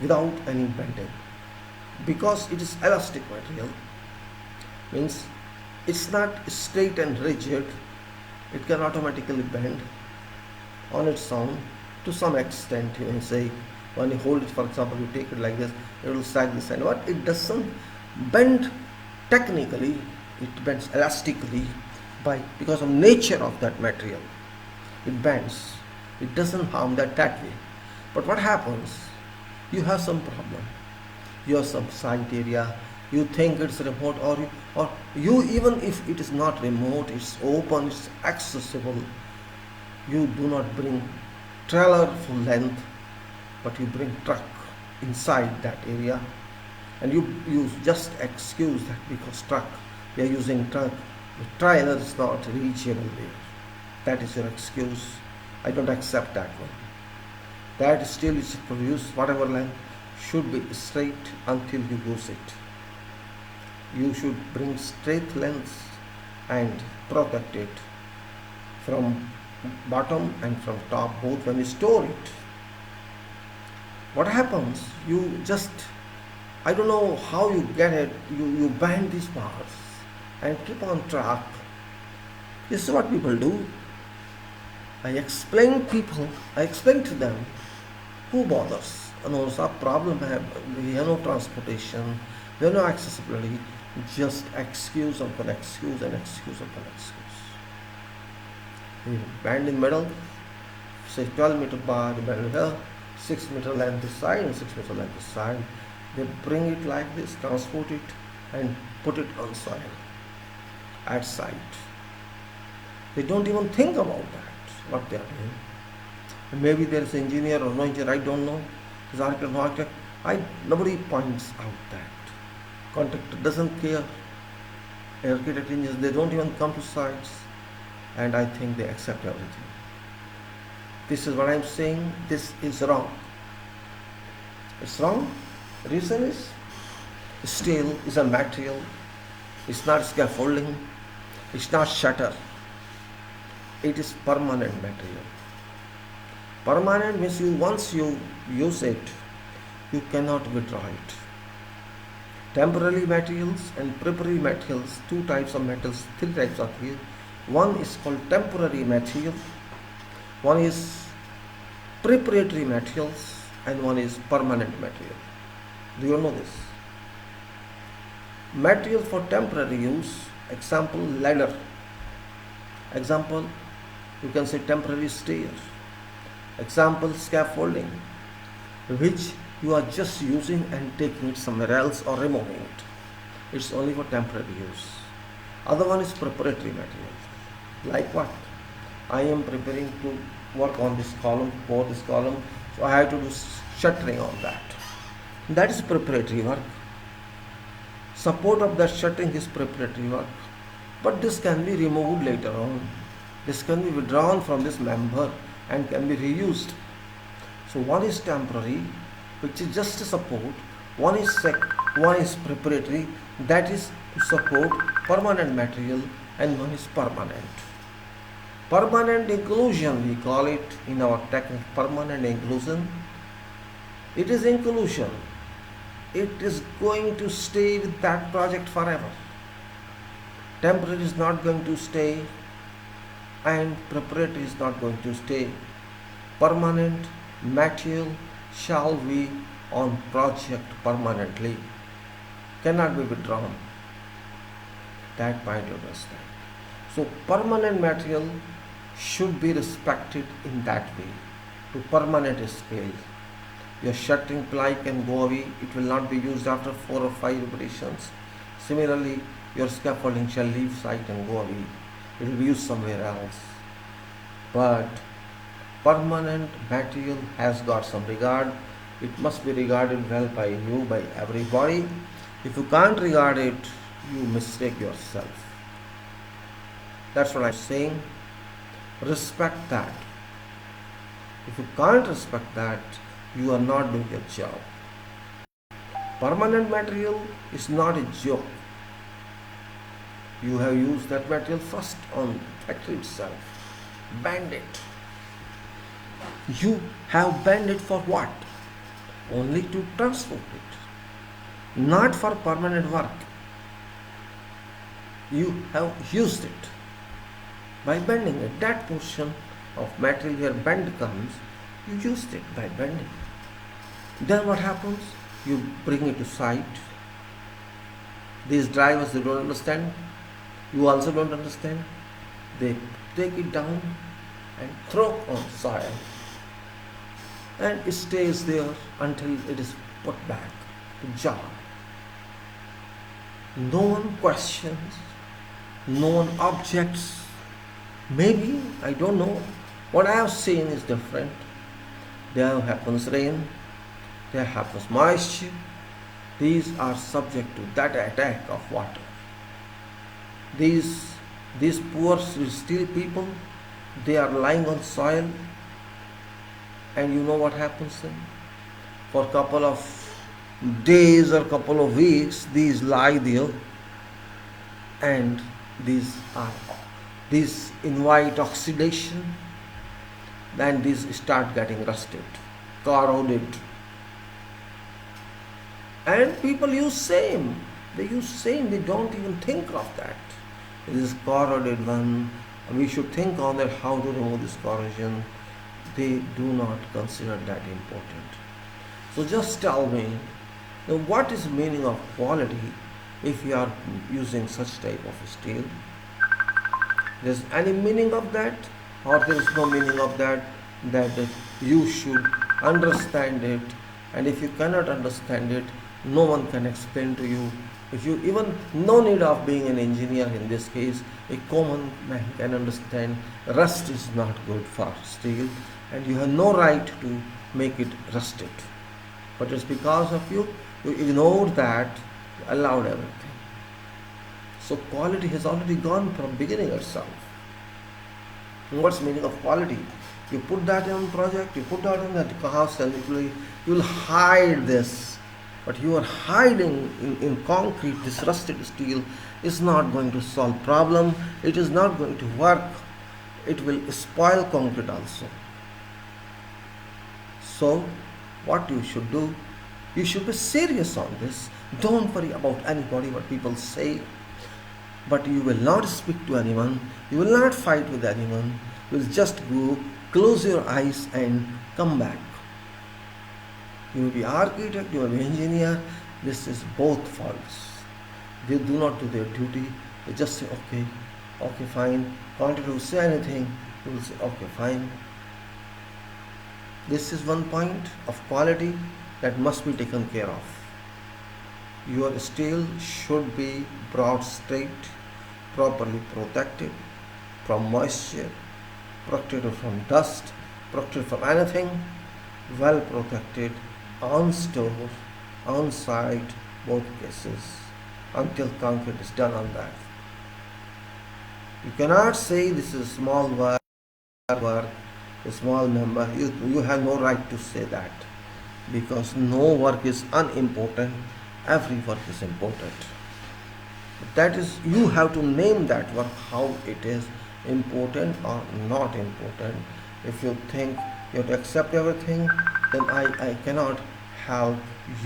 without any bending, because it is elastic material. Means it's not straight and rigid. It can automatically bend on its own to some extent. You can say, when you hold it, for example, you take it like this, it will sag this side. But it doesn't bend technically, it bends elastically, because of nature of that material. It bends. It doesn't harm that way. But what happens? You have some problem. You have some site area. You think it's remote, or you even if it is not remote, it's open, it's accessible. You do not bring trailer full length, but you bring truck inside that area, and you just excuse that because truck, we are using truck, the trailer is not reachable there. That is your excuse. I don't accept that one. That still is produced, whatever length should be straight until you use it. You should bring straight lengths and protect it from bottom and from top, both when you store it. What happens? You just, I don't know how you get it, you bend these parts and keep on track. This is what people do. I explain to them, who bothers? No problem, we have no transportation, we have no accessibility, just excuse upon excuse and excuse upon excuse. You bend in the middle, say 12 meter bar, you bend here, 6 meter length this side and 6 meter length this side. They bring it like this, transport it and put it on soil at site. They don't even think about that, what they are doing. And maybe there is an engineer or no engineer, I don't know. There's architect, no architect. Nobody points out that. Contractor doesn't care. Architect engineers, they don't even come to sites. And I think they accept everything. This is what I'm saying. This is wrong. It's wrong. The reason is, steel is a material. It's not scaffolding. It's not shutter. It is permanent material. Permanent means once you use it, you cannot withdraw it. Temporary materials and preparatory materials, two types of metals, three types are here. One is called temporary material, one is preparatory materials, and one is permanent material. Do you know this? Material for temporary use, example ladder, example you can say temporary stair, example scaffolding, which you are just using and taking it somewhere else or removing it. It's only for temporary use. Other one is preparatory material. Like what? I am preparing to work on this column, pour this column, so I have to do shuttering on that. That is preparatory work. Support of that shuttering is preparatory work. But this can be removed later on. This can be withdrawn from this member and can be reused. So one is temporary, which is just a support. One is preparatory, that is to support permanent material, and one is permanent. Permanent inclusion, we call it in our technique, permanent inclusion. It is inclusion. It is going to stay with that project forever. Temporary is not going to stay, and preparatory is not going to stay. Permanent material shall be on project permanently, cannot be withdrawn. That point you understand. So permanent material should be respected in that way, to permanent scale. Your shuttering ply can go away, it will not be used after 4 or 5 repetitions. Similarly, your scaffolding shall leave site and go away, it will be used somewhere else. But permanent material has got some regard. It must be regarded well by you, by everybody. If you can't regard it, you mistake yourself. That's what I'm saying. Respect that. If you can't respect that, you are not doing your job. Permanent material is not a joke. You have used that material first on factory itself. Bend it. You have bent it for what? Only to transport it, not for permanent work. You have used it by bending it. That portion of material where bend comes, you used it by bending. Then what happens? You bring it to site. These drivers, they don't understand. You also don't understand. They take it down and throw on soil, and it stays there until it is put back to jar. No one questions, no one objects. Maybe, I don't know. What I have seen is different. There happens rain, there happens moisture. These are subject to that attack of water. These poor still people, they are lying on soil, and you know what happens then? For a couple of days or couple of weeks, these lie there, and these invite oxidation, then these start getting rusted, corroded, and people use same. They use same. They don't even think of that. This is corroded one. We should think on that how to remove this corrosion. They do not consider that important. So just tell me, now what is the meaning of quality if you are using such type of steel? There's any meaning of that, or there is no meaning of that? That you should understand it, and if you cannot understand it, no one can explain to you. If you even no need of being an engineer in this case, a common man can understand rust is not good for steel, and you have no right to make it rusted. But it's because of you ignored that, you allowed everything. So quality has already gone from beginning itself. And what's the meaning of quality? You put that in project, you put that in that house, and you will hide this. But you are hiding in concrete. This rusted steel is not going to solve problem. It is not going to work. It will spoil concrete also. So what you should do, you should be serious on this. Don't worry about anybody, what people say. But you will not speak to anyone. You will not fight with anyone. You will just go, close your eyes and come back. You will be architect, you will be engineer. This is both false. They do not do their duty. They just say, okay, fine. Contractor will say anything, you will say, okay, fine. This is one point of quality that must be taken care of. Your steel should be brought straight, properly protected from moisture, protected from dust, protected from anything, well protected on store, on site, both cases, until concrete is done on that. You cannot say this is small work, a small member. You have no right to say that, because no work is unimportant. Every work is important. That is, you have to name that work how it is important or not important. If you think you have to accept everything, then I cannot help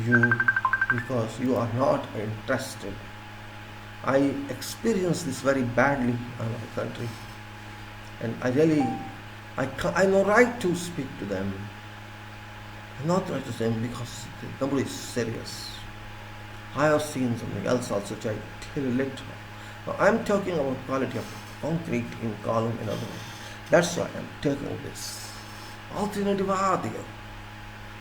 you, because you are not interested. I experienced this very badly in our country, and I no right to speak to them. Not right to them, because nobody is serious. I have seen something else also, which I tell you later. Now I am talking about quality of concrete in column and other. That's why I am taking this. Alternative are there.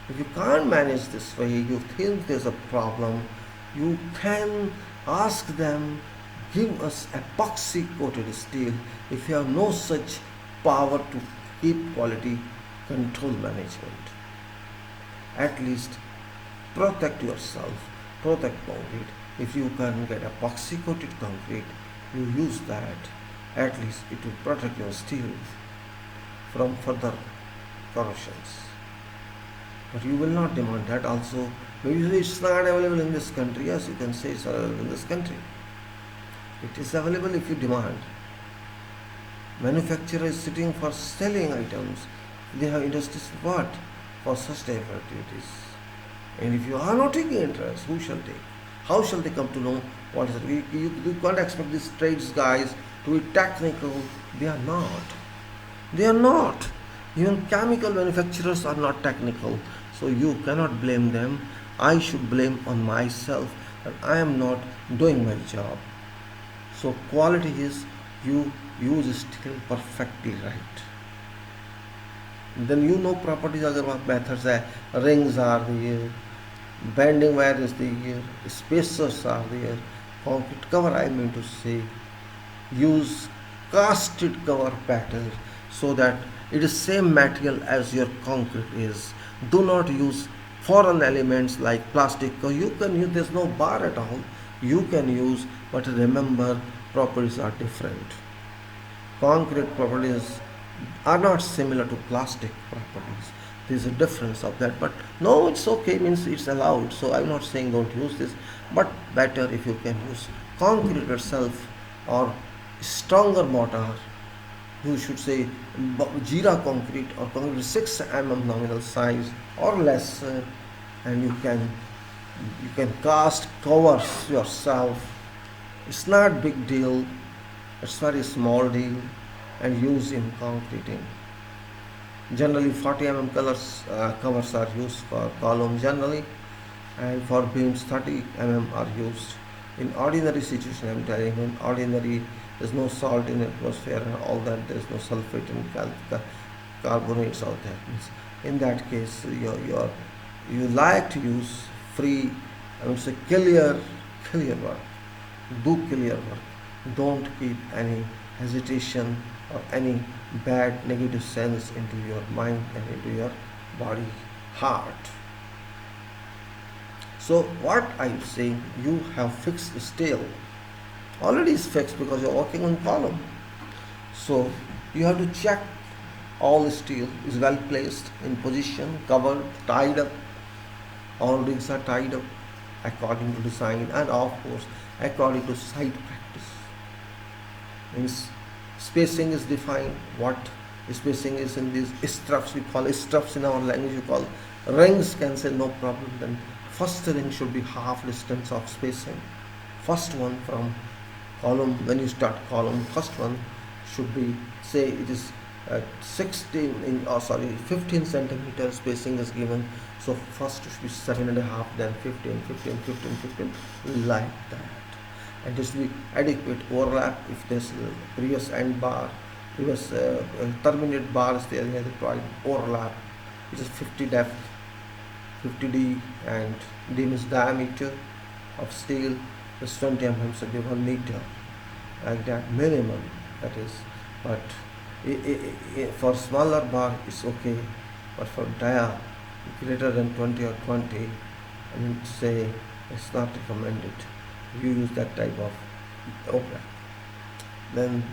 If you can't manage this way, you think there's a problem, you can ask them, give us epoxy coated steel. If you have no such power to keep quality control management, at least protect yourself, protect concrete. If you can get epoxy coated concrete, you use that. At least it will protect your steel from further corrosions. But you will not demand that also. Maybe it's not available in this country. Yes, you can say it's available in this country. It is available if you demand. Manufacturer is sitting for selling items. They have industries for what? For such type of activities. And if you are not taking interest, who shall take? How shall they come to know what is it? You can't expect these trades guys to be technical. They are not. They are not. Even chemical manufacturers are not technical. So you cannot blame them. I should blame on myself that I am not doing my job. So quality is you use steel perfectly right. Then you know properties अगर वहाँ methods है, rings are there, bending wire is there, spacers are there, concrete cover I mean to say, use casted cover pattern so that it is same material as your concrete is. Do not use foreign elements like plastic. You can use, there's no bar at all, you can use, but remember properties are different. Concrete properties are not similar to plastic properties. There's a difference of that, but no, it's okay, means it's allowed. So I'm not saying don't use this, but better if you can use concrete itself or stronger mortar. You should say Jira concrete or concrete 6 mm nominal size or less, and you can cast covers yourself. It's not big deal. It's very small deal and used in concreting. Generally 40 mm covers are used for column generally, and for beams 30 mm are used. In ordinary situation, I'm telling you, in ordinary there's no salt in atmosphere and all that, there's no sulfate and carbonates, all that means in that case you like to use free, I would say clear work. Do clear work. Don't keep any hesitation or any bad negative sense into your mind and into your body, heart. So what I'm saying, you have fixed steel. Already is fixed because you're working on column. So you have to check all the steel is well placed, in position, covered, tied up. All rigs are tied up according to design and of course according to site practice. Means spacing is defined. What spacing is in these struts, we call struts in our language, we call rings, can say no problem. Then first ring should be half distance of spacing. First one from column, when you start column, first one should be, say it is 15 centimeter spacing is given. So first should be 7.5, then 15, 15, 15, 15, like that. And this will be adequate overlap. If there's previous end bar, previous terminate bars, there is required overlap, which is 50 depth, 50d, and d means diameter of steel is 20 mm, so be 1 meter, like that minimum, that is. But for smaller bar it's okay, but for dia greater than 20 or 20, I mean to say, it's not recommended. You use that type of overlap. Then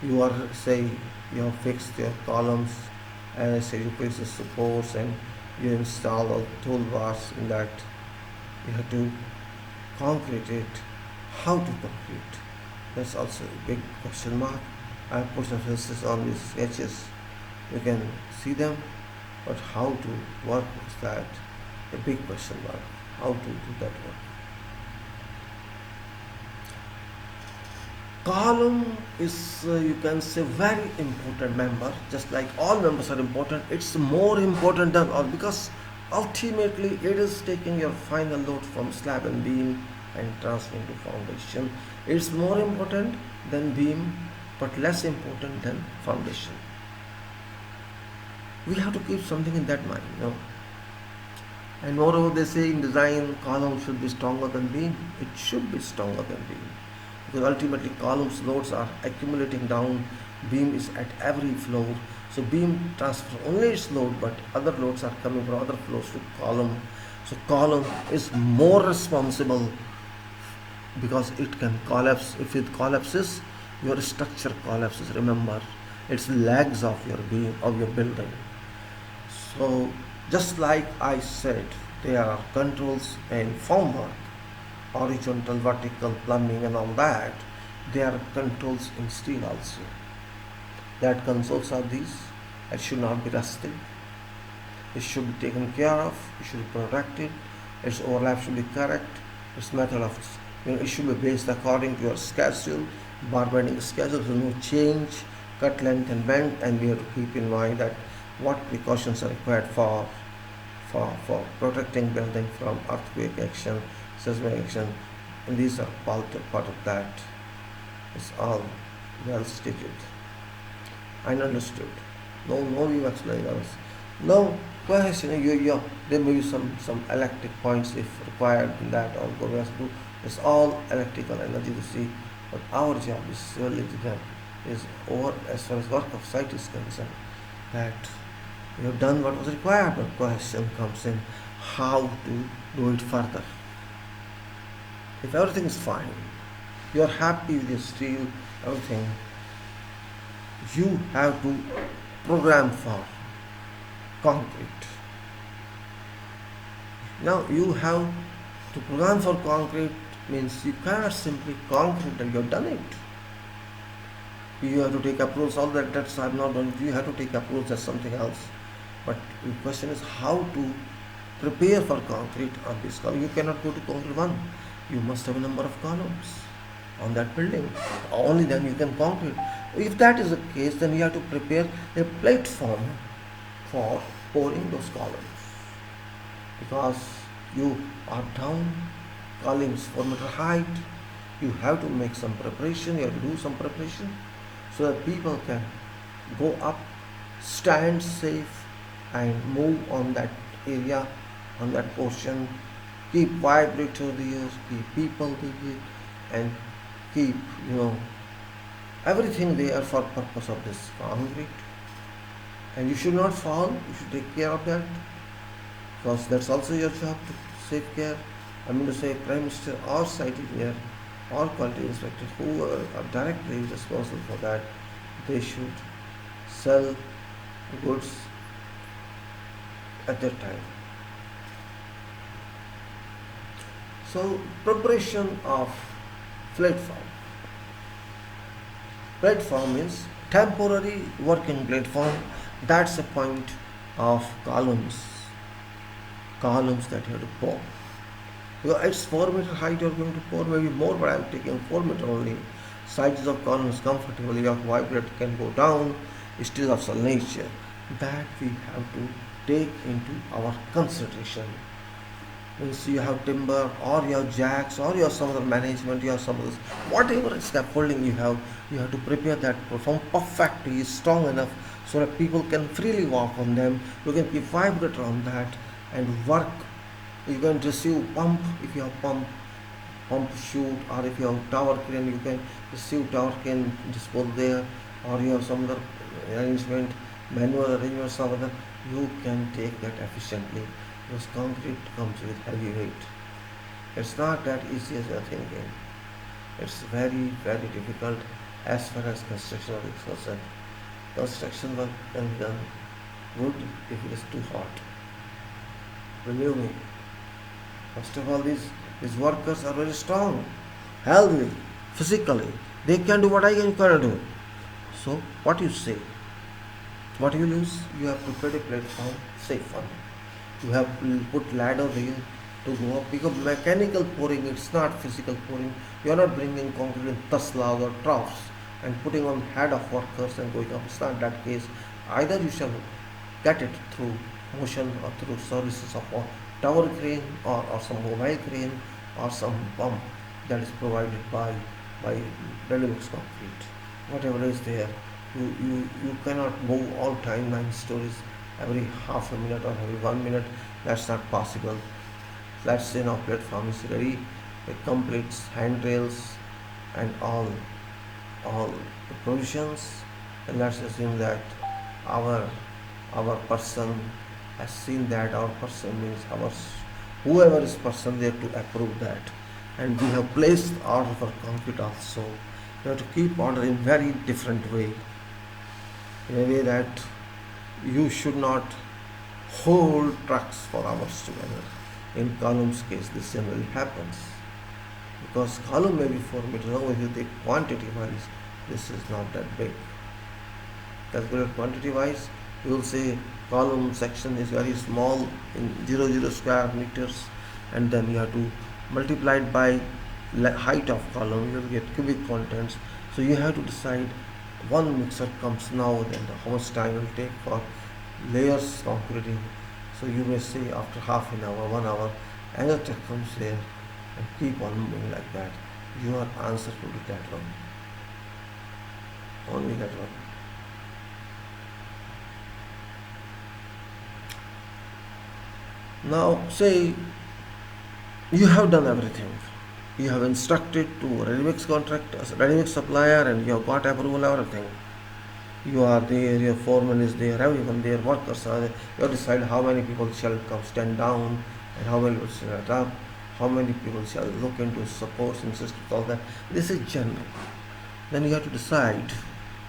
you are, say you have fixed your columns, and I say you fix the supports and you install all toolbars in that. You have to concrete it. How to concrete? That's also a big question mark. I have put some emphasis on these sketches. You can see them, but how to work is that a big question mark. How to do that work? Column is, you can say, very important member. Just like all members are important, it's more important than all, because ultimately it is taking your final load from slab and beam and transferring to foundation. It's more important than beam, but less important than foundation. We have to keep something in that mind, you know. And moreover, they say in design, column should be stronger than beam. It should be stronger than beam, because ultimately columns loads are accumulating down, beam is at every floor. So beam transfer only its load, but other loads are coming from other floors to column. So column is more responsible because it can collapse. If it collapses, your structure collapses. Remember, it's legs of your beam, of your building. So just like I said, there are controls in formwork, horizontal, vertical, plumbing and all that. There are controls in steel also. That controls are these. It should not be rusted. It should be taken care of. It should be protected. Its overlap should be correct. Its method of, it should be based according to your schedule, bar bending schedule. So no change, cut length and bend, and we have to keep in mind that what precautions are required for protecting building from earthquake action, seismic action, and these are part of that. It's all Well stated and understood. No you explain others. No, perhaps there may be some electric points if required in that or go has to. It's all electrical energy to see. But our job is civil engineer is over as far as work of site is concerned. That you have done what was required, but question comes in how to do it further. If everything is fine, you are happy with your steel, everything, you have to program for concrete. Now you have to program for concrete means you cannot simply concrete and you have done it. You have to take approvals, all that's I'm not done. You have to take approvals, that's something else. But the question is how to prepare for concrete on this column. You cannot go to concrete one. You must have a number of columns on that building. Only then you can concrete. If that is the case, then you have to prepare a platform for pouring those columns. Because you are down, columns 4 meter height, you have to make some preparation, you have to do some preparation so that people can go up, stand safe and move on that area, on that portion, keep vibrator there, keep people there and keep everything there for purpose of this concrete. And you should not fall, you should take care of that because that's also your job to take care. I mean to say Prime Minister or site engineer or quality inspector who are directly responsible for that, they should sell goods at that time. So preparation of platform. Platform means temporary working platform. That's a point of columns that you have to pour. Because it's 4 meter height, you're going to pour maybe more, but I'm taking 4 meter only. Sizes of columns comfortably, your vibrator can go down, still of some nature. That we have to take into our consideration. Means you have timber or you have jacks or you have some other management, you have some other whatever scaffolding you have to prepare that platform perfectly strong enough so that people can freely walk on them. You can keep vibrator on that and work. You can receive pump if you have pump chute, or if you have tower crane you can receive tower crane dispose there, or you have some other arrangement, manual arrangement, some other, you can take that efficiently because concrete comes with heavy weight. It's not that easy as you are thinking. It's very, very difficult as far as construction work is concerned. Construction work can be done good if it is too hot. Believe me. First of all, these workers are very strong, healthy, physically. They can do what I cannot do. So, what you say? What you will use? You have prepared a platform, safe one. You have put ladder there to go up because mechanical pouring, it's not physical pouring. You are not bringing concrete in taslas or troughs and putting on head of workers and going up. It's not that case. Either you shall get it through motion or through services of a tower crane or some mobile crane or some pump that is provided by ready-mix concrete. Whatever is there, you cannot move all time 9 stories every half a minute or every 1 minute. That's not possible. Let's say now platform is ready, it completes handrails and all the provisions, and let's assume that our person has seen that. Our person means whoever is person there to approve that, and we have placed order for concrete also. We have to keep order in very different way, in a way that you should not hold trucks for hours together. In columns case, this generally happens because column may be 4 meters long. If you take quantity wise, this is not that big. Calculate quantity wise, you will say column section is very small in 0 square meters, and then you have to multiply it by height of column. You will get cubic contents. So you have to decide one mixer comes now, then how much time will take for layers concreting. So you may say after half an hour, 1 hour, another truck comes there and keep on moving like that. Your answer will be that one. Only that one. Now say you have done everything. You have instructed to a ready-mix contract, as a ready-mix supplier, and you have got approval, everything. You are there, your foreman is there, everyone there, workers are there. You decide how many people shall come stand down and how many people shall stand up, how many people shall look into supports and systems, all that. This is general. Then you have to decide,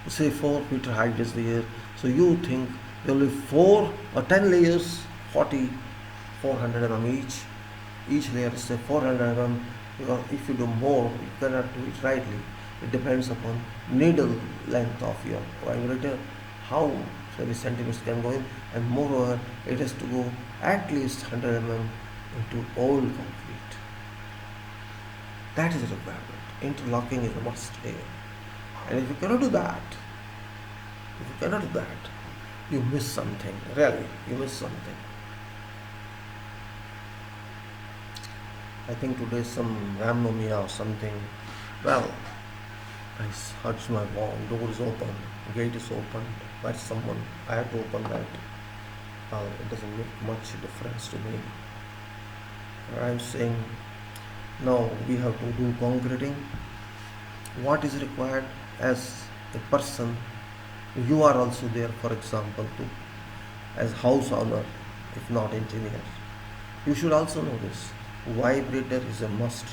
say 4 meter height is there, so you think there will be 4 or 10 layers, 40, 400 mm each layer is say 400 mm, because if you do more, you cannot do it rightly. It depends upon needle length of your vibrator, how many centimeters can go in, and moreover, it has to go at least 100 mm into old concrete. That is a requirement. Interlocking is a must here. And if you cannot do that, you miss something. Really, you miss something. I think today some Ramnomia or something. Well, I heard my door is open, gate is open by someone. I have to open that. Well, it doesn't make much difference to me. I'm saying now we have to do concreting. What is required as a person? You are also there, for example, to as house owner, if not engineer. You should also know this. Vibrator is a must.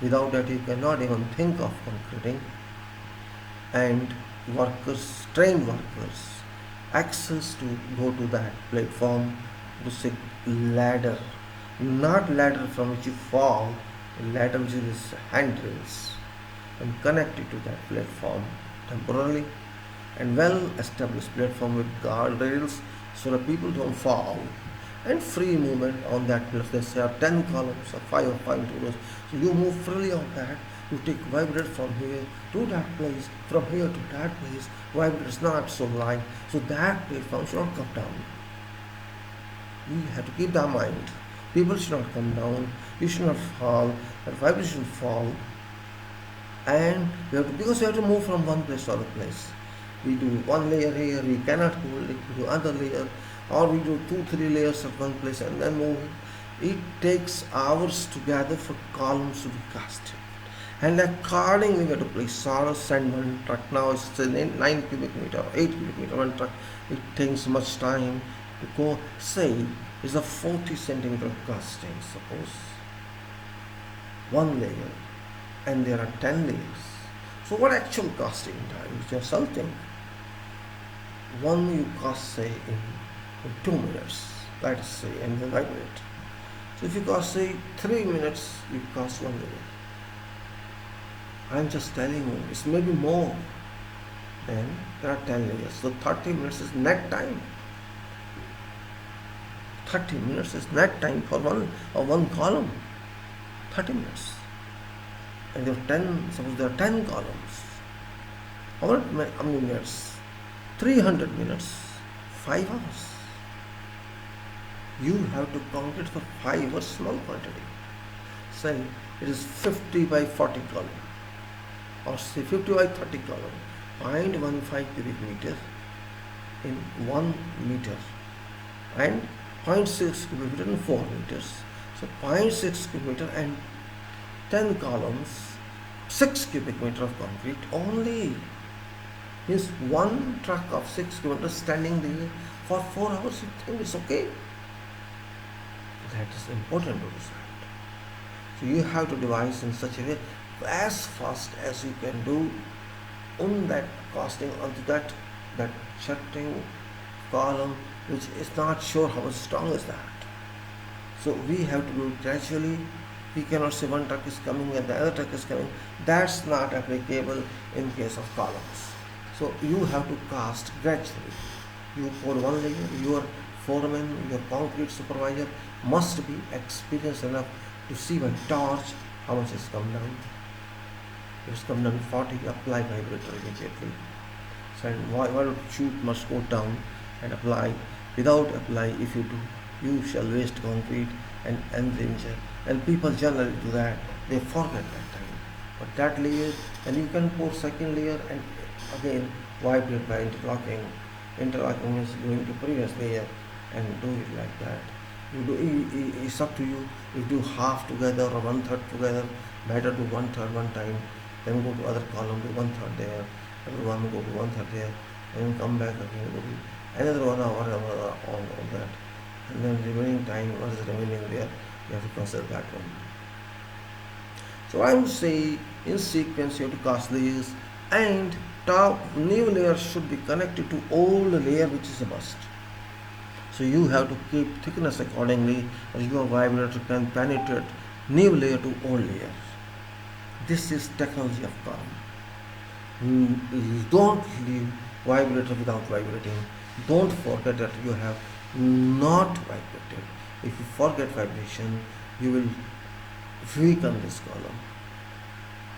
Without that, you cannot even think of concreting. And workers, trained workers, access to go to that platform to say ladder, not ladder from which you fall, ladder which is handrails, and connected to that platform temporarily, and well established platform with guardrails so that people don't fall, and free movement on that place. They say 10 columns or 5 or 5 rows. So you move freely on that. You take vibrator from here to that place, from here to that place. Vibrator is not so light, so that platform should not come down. We have to keep that in mind. People should not come down. You should not fall. That vibrator should fall. And we have to, because we have to move from one place to other place. We do one layer here, we cannot hold it. We do another layer, or we do 2-3 layers at one place and then move it. It takes hours together for columns to be casted. And accordingly, we have to place sorrow, send one truck. Now it's 9 cubic meter, 8 cubic meter, one truck. It takes much time to go. Say it's a 40 centimeter casting, suppose. One layer, and there are 10 layers. So what actual casting time is yourself think? One you cast say in 2 minutes, let us say, and then vibrate. So if you cast say 3 minutes, you cast one layer. I'm just telling you, it's maybe more. Then there are 10 layers. So 30 minutes is net time. 30 minutes is net time for one column. 30 minutes. And there are 10, suppose there are 10 columns. How many minutes? 300 minutes. 5 hours. You have to concrete for 5 hours small quantity. Say it is 50 by 40 column, or say 50 by 30 column. 0.15 cubic meter in 1 meter, and 0.6 cubic meter in 4 meters. So 0.6 cubic meter and 10 columns, 6 cubic meter of concrete only. Means one truck of 6 cubic meters standing there for 4 hours. You think it's okay? That is important to decide. So you have to devise in such a way as fast as you can do on that casting onto that shutting column, which is not sure how strong is that. So we have to do it gradually. We cannot say one truck is coming and the other truck is coming. That's not applicable in case of columns. So you have to cast gradually. You pour one layer, your foreman, your concrete supervisor must be experienced enough to see by torch how much has come down. If it's come down 40, apply vibrator immediately. So one shoot must go down and apply. Without apply, if you do, you shall waste concrete and endanger. And people generally do that. They forget that time. But that layer, and you can pour second layer and again vibrate by interlocking. Interlocking means going to previous layer and do it like that. You do, it's up to you. You do half together or one third together. Better do one third one time, then go to other column, do one third there, another one go to one third there, and come back again, go to another 1 hour on that, and then remaining time, what is remaining there, you have to consider that one. So I would say in sequence you have to cast layers, and top new layer should be connected to old layer which is a must. So you have to keep thickness accordingly as your vibrator can penetrate new layer to old layer. This is technology of column. Don't leave vibrator without vibrating. Don't forget that you have not vibrated. If you forget vibration, you will weaken this column.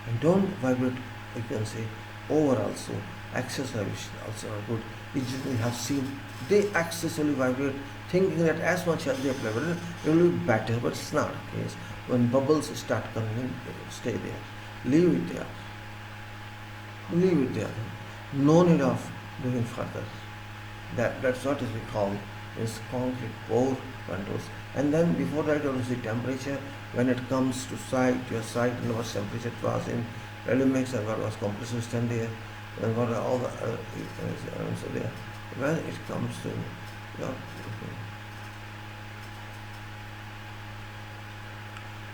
And don't vibrate, you can say, over also. Excess vibration also are good. We have seen they excessively vibrate, thinking that as much as they have vibrated, it will be better, but it's not the case. When bubbles start coming in, they will stay there. Leave it there. Leave it there. No need of doing further. That's what is we call is concrete pore controls. And then before that you see temperature. When it comes to site, your site and what temperature it was in, ready mix and what was compressor stand there, and what are all the so there. When it comes to your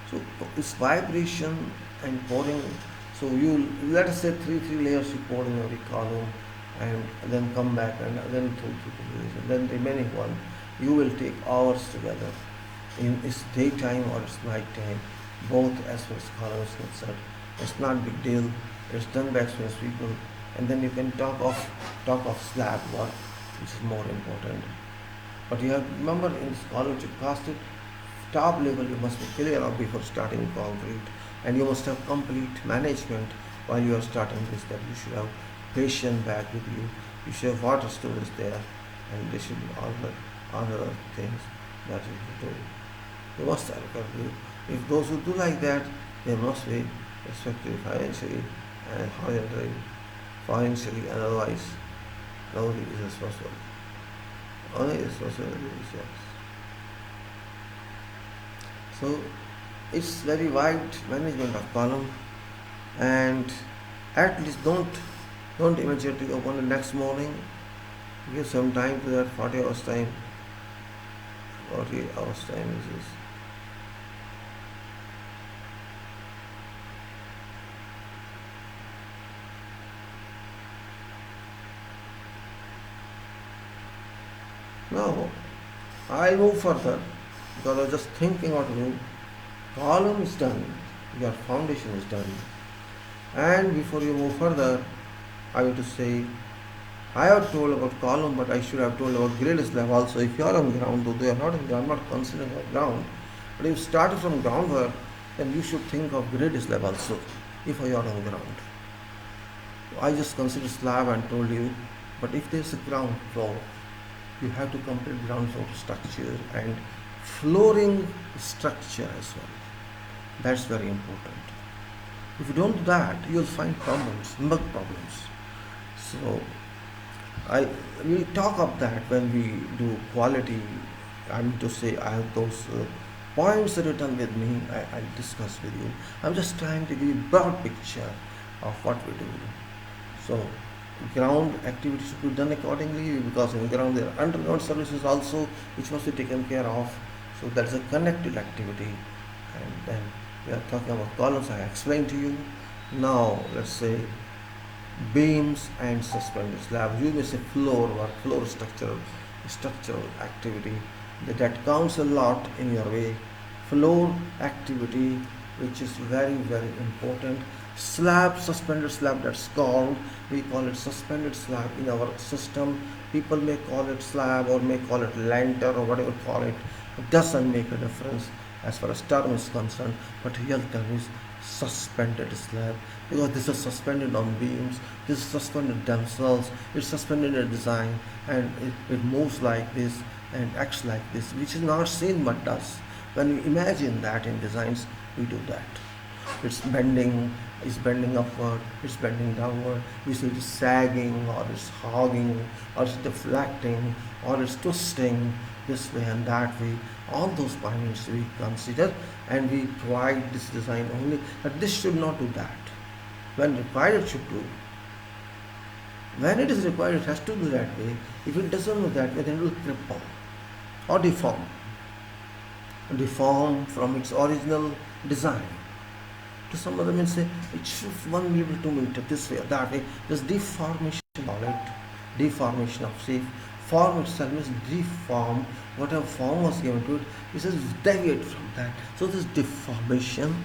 so it's vibration and pouring. So you let us say three layers you pour in every column, and then come back and then two layers, and then remaining one you will take hours together. In it's daytime or it's night time, both as far as column is concerned. It's not big deal. It's done by experienced people, and then you can talk of slab work, which is more important. But you have to remember in this column to cast it, top level you must be clear of before starting concrete, and you must have complete management while you are starting this. That you should have patient bag with you. You should have water storage there, and there should be all other things that you do. You must have it. If those who do like that, they must be respected financially and horizontally, financially, and otherwise nobody is responsible. Only responsibility is yours. So it's very wide management of column, and at least don't immediately open the next morning. Give some time to that, 40 hours time. 40 hours time is this. Now I'll move further because I was just thinking what to do. Column is done, your foundation is done, and before you move further, I have to say I have told about column, but I should have told about grade slab also. If you are on ground, though they are not on ground, I'm not considering a ground, but if you started from groundwork, then you should think of grade slab also. If you are on ground, I just consider slab and told you, but if there is a ground floor, you have to complete ground floor structure and flooring structure as well. That's very important. If you don't do that, you will find problems, mug problems. So we talk of that when we do quality. I mean to say, I have those points written with me. I'll discuss with you. I'm just trying to give you a broad picture of what we do. So ground activities should be done accordingly, because in ground there are underground services also which must be taken care of. So that's a connected activity. And then we are talking about columns. I explained to you. Now let's say beams and suspended slabs. You may say floor work, floor structural activity. That counts a lot in your way. Floor activity, which is very important. Slab, suspended slab, that's called, we call it suspended slab in our system. People may call it slab or may call it lantern or whatever call it. It doesn't make a difference as far as term is concerned, but real term is suspended slab, because this is suspended on beams, this is suspended themselves, it's suspended in design, and it moves like this and acts like this, which is not seen but does. When we imagine that in designs, we do that. it's bending upward, it's bending downward. We see it's sagging, or it's hogging, or it's deflecting, or it's twisting this way and that way. All those points we consider, and we provide this design only that this should not do that. When required, it should do. When it is required, it has to do that way. If it doesn't do that way, then it will cripple or deform from its original design. To some other means say it shifts 1 meter, 2 meter this way or that way. There's deformation of it, deformation of shape. Form itself is deformed. Whatever form was given to it, it says deviate from that. So this deformation,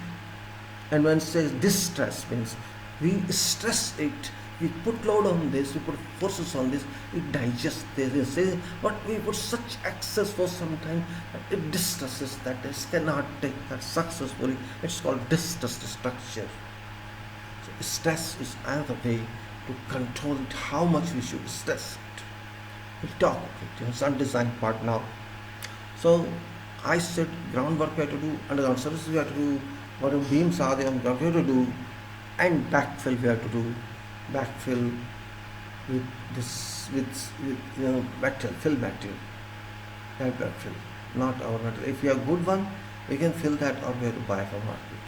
and when it says distress means we stress it, we put load on this, we put forces on this, it digests this, but we put such excess for some time that it distresses, that it cannot take that successfully. It's called distress structure. So stress is another way to control it, how much we should stress it. We'll talk about it, some design part now. So I said groundwork we have to do, underground services we have to do, whatever beams are there on ground we have to do, and backfill we have to do. Backfill with material, fill material, backfill, not our material. If we have good one, we can fill that, or we have to buy from market.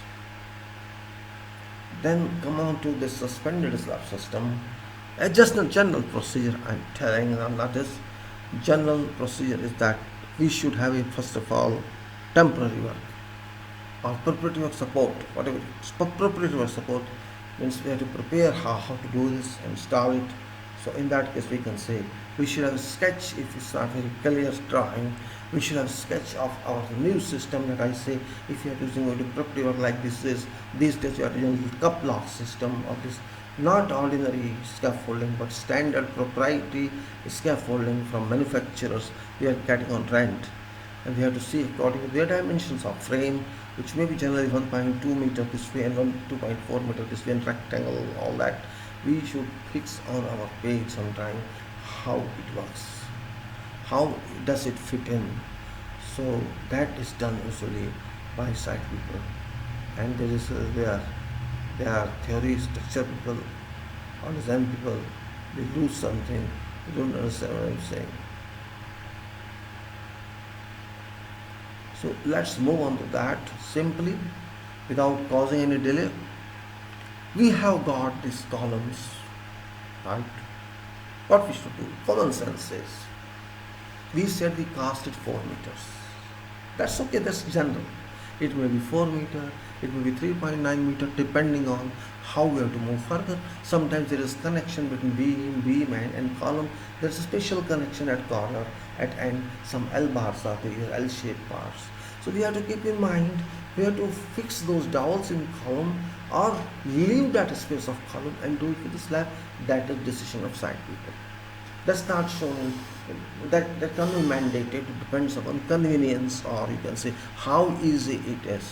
Then come on to this suspended slab system. Just a general procedure I'm telling, that is general procedure is that we should have a first of all temporary work or preparatory work support, whatever it is. Preparatory work support means we have to prepare how to do this and install it. So in that case we can say we should have a sketch. If it's not very clear drawing, we should have a sketch of our new system. That I say, if you are using a preparatory work like this is, these days you are using cup lock system, or this not ordinary scaffolding but standard proprietary scaffolding from manufacturers we are getting on rent, and we have to see according to their dimensions of frame, which may be generally 1.2 meter this way and 2.4 meter this way, and rectangle, all that. We should fix on our page sometime how it works, how does it fit in. So that is done usually by site people, and there are theory structure people or design people. They lose something, they don't understand what I'm saying. So let's move on to that simply without causing any delay. We have got these columns, right? What we should do? Common sense says. We said we cast it 4 meters. That's okay, that's general. It may be 4 meter, it may be 3.9 meter, depending on how we have to move further. Sometimes there is connection between beam and column. There is a special connection at corner, at end. Some L bars are there, L-shaped bars. So we have to keep in mind, we have to fix those dowels in column or leave that space of column and do it with the slab. That is decision of site people. That's not shown, that can be mandated. It depends upon convenience, or you can say how easy it is.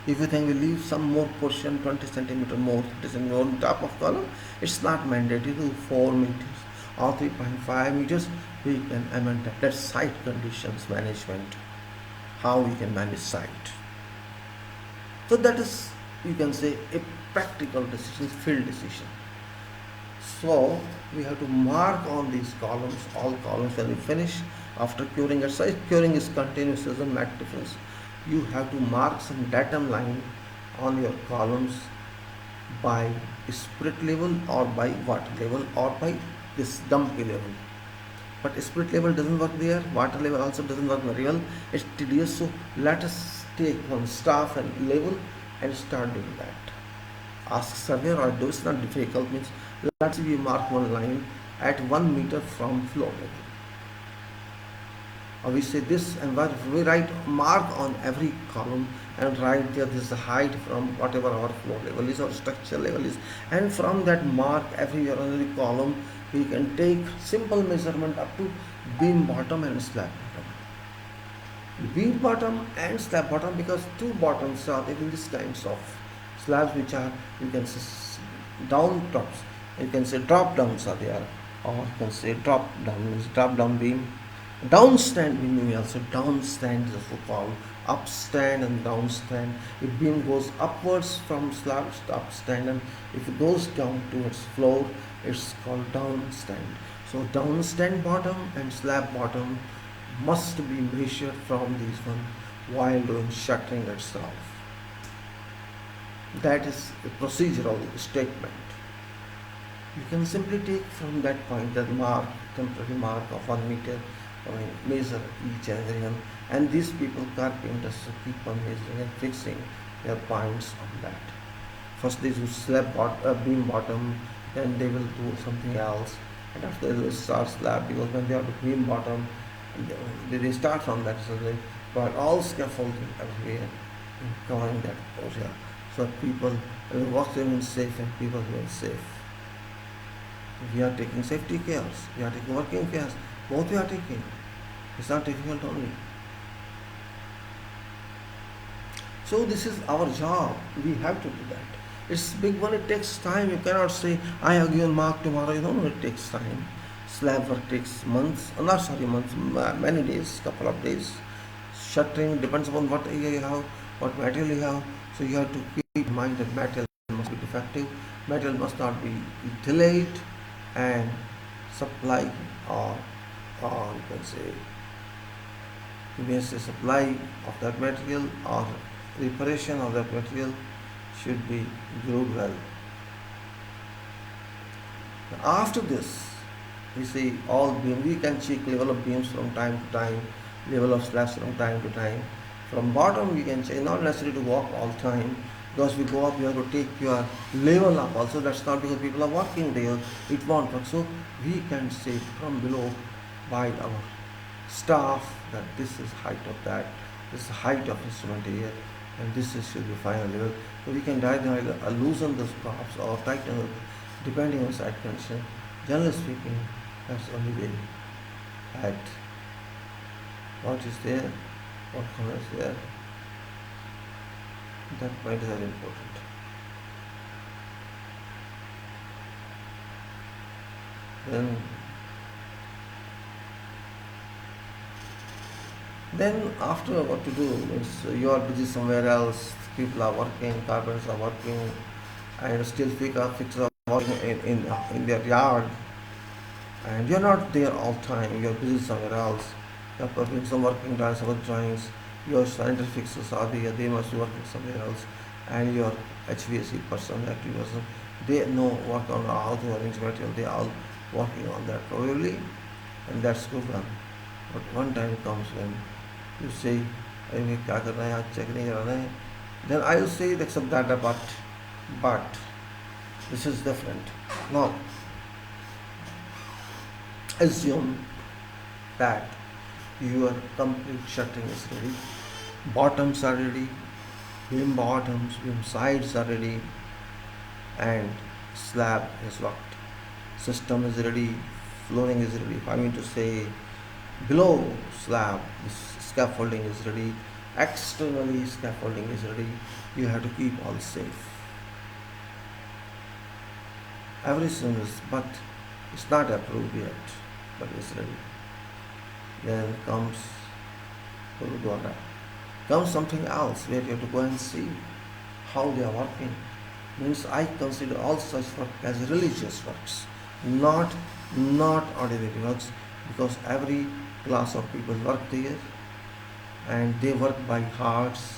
If you think we leave some more portion, 20 centimeter more, it is on top of column, it's not mandated to 4 meters or 3.5 meters. We can amend that. That's site conditions management, how we can manage site. So that is, you can say, a practical decision, field decision. So we have to mark on these columns, all columns when we finish after curing. If curing is continuous, doesn't make difference. You have to mark some datum line on your columns by spirit level or by water level or by this dumpy level. But spirit level doesn't work there, water level also doesn't work very well. It's tedious. So let us take one staff and level and start doing that. Ask surveyor or do, it's not difficult. Means let's say we mark one line at 1 meter from floor level. Or we say this, and we write mark on every column and write there this is the height from whatever our floor level is or structure level is, and from that mark everywhere on the column we can take simple measurement up to beam bottom and slab bottom. Beam bottom and slab bottom, because two bottoms are there in these kinds of slabs which are, you can say, down tops, you can say drop downs are there, or you can say drop down beam. Downstand beam, we also downstand is also called upstand and downstand. If beam goes upwards from slab, it's upstand, and if it goes down towards floor, it's called downstand. So downstand bottom and slab bottom must be measured from these one while doing shuttering itself. That is a procedural statement. You can simply take from that point that mark, temporary mark of 1 meter, measure each and every one, and these people, carpenters, keep on measuring and fixing their points on that. First they do beam bottom, then they will do something else, and after they will start slab, because when they have to beam bottom, they start from that, so they put all scaffolding everywhere covering that area, so people work remain safe and people remain safe. We are taking safety cares, we are taking working cares, both we are taking. It's not difficult only. So this is our job, we have to do that. It's big one, it takes time. You cannot say, I have given mark tomorrow. You don't know, it takes time. Slab work takes months, months, many days, couple of days. Shuttering depends upon what area you have, what material you have. So you have to keep in mind that material must be defective, material must not be delayed, and supply or you can say, supply of that material or reparation of that material should be grouped well. After this, we see all beam. We can check level of beams from time to time, level of slabs from time to time. From bottom, we can check. Not necessary to walk all time, because we go up, you have to take your level up. Also, that's not because people are working there. It won't work. So we can say from below by our staff that this is height of that, this is height of instrument here, and this is should be final level. So we can either loosen the props or tighten it depending on site condition. Generally speaking, that's the only way at what is there, what corner is there. That point is very important. Then after what to do means you are busy somewhere else, people are working, carpenters are working, and still fixers are working in their yard, and you're not there all time, you're busy somewhere else, you're performing some working drawings, some drawings, your sanitary fixers are there, they must be working somewhere else, and your HVAC person, active person, they know work on how to arrange material, they are all working on that probably, and that's good one. But one time comes when you say, अरे मैं क्या कर रहा है आज check नहीं कराना है, then I will say accept that, but this is different. Now assume that your complete shuttering is ready, bottoms are ready, beam bottoms, beam sides are ready, and slab is worked, system is ready, flooring is ready. I mean to say, below slab, this scaffolding is ready, externally scaffolding is ready. You have to keep all safe. Everything is, but it's not approved yet, but it's ready. Then comes Gurudwara. Comes something else where you have to go and see how they are working. Means I consider all such work as religious works, not ordinary works, because every class of people work there and they work by hearts,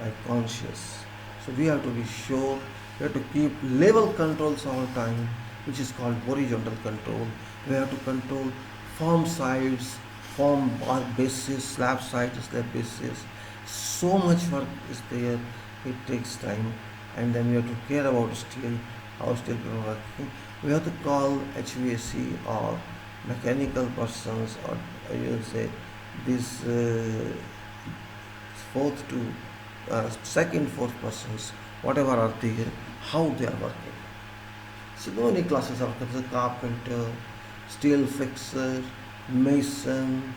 by conscience. So we have to be sure, we have to keep level controls all the time, which is called horizontal control. We have to control form sides, form bases, slab sides, slab bases. So much work is there, it takes time, and then we have to care about steel, how steel is working. We have to call HVAC or mechanical persons, or you will say these second, fourth persons, whatever are there, how they are working. So many classes are there: carpenter, steel fixer, mason,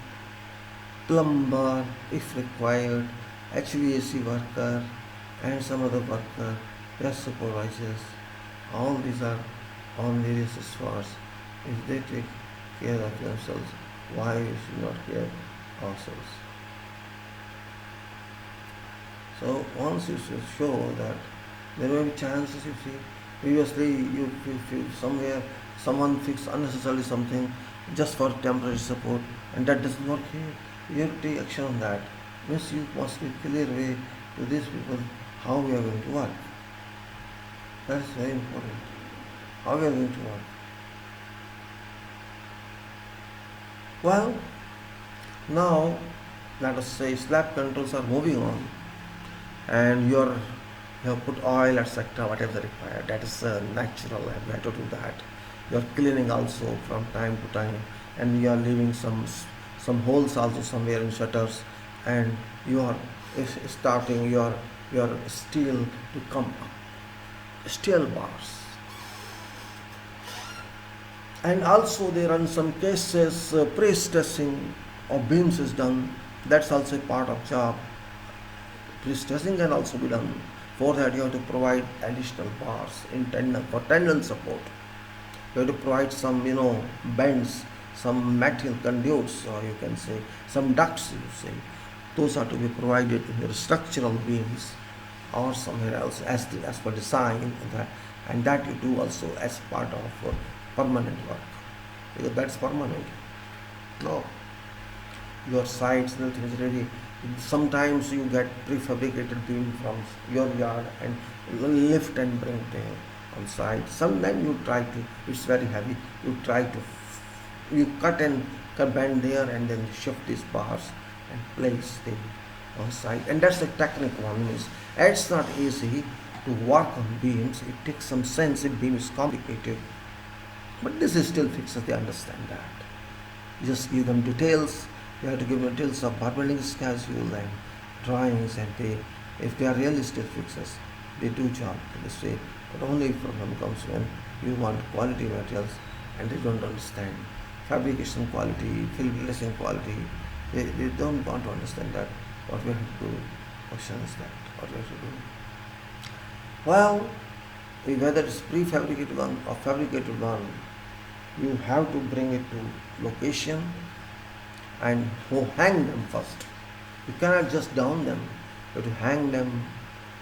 plumber if required, HVAC worker, and some other worker, their supervisors. All these are on various stores. If they take care of themselves, why we should not care ourselves? So once you show that there may be chances, you see, previously you somewhere someone fixed unnecessarily something just for temporary support, and that doesn't work here. You have to take action on that. Means you must be clear way to these people how we are going to work. That is very important. How we are going to work. Well, now let us say slab controls are moving on, and you have put oil, etc., whatever required. That is natural, and we have to do that. You are cleaning also from time to time, and you are leaving some holes also somewhere in shutters, and you are starting your steel to come up, steel bars. And also there are in some cases pre-stressing of beams is done. That's also a part of job. Pre-stressing can also be done. For that you have to provide additional bars in tendon for tendon support. You have to provide some bends, some metal conduits, or you can say some ducts. You say those are to be provided in your structural beams or somewhere else as per design, and that you do also as part of permanent work, because that's permanent. No, your sites, everything is ready. Sometimes you get prefabricated beam from your yard and lift and bring there on site. Sometimes you try to, it's very heavy, you try to, you cut and bend there and then shift these bars and place them on site. And that's the technique one means. It's not easy to work on beams. It takes some sense. If beam is complicated, but this is still fixes. They understand that. You just give them details. You have to give them details of bar building schedule and drawings, and if they are realistic fixes, they do job in this way. But only problem comes when you want quality materials and they don't understand fabrication quality, field dressing quality. They don't want to understand that. What we have to do, question is that what we have to do. Well, whether it's prefabricated one or fabricated one, you have to bring it to location and hang them first. You cannot just down them. You have to hang them.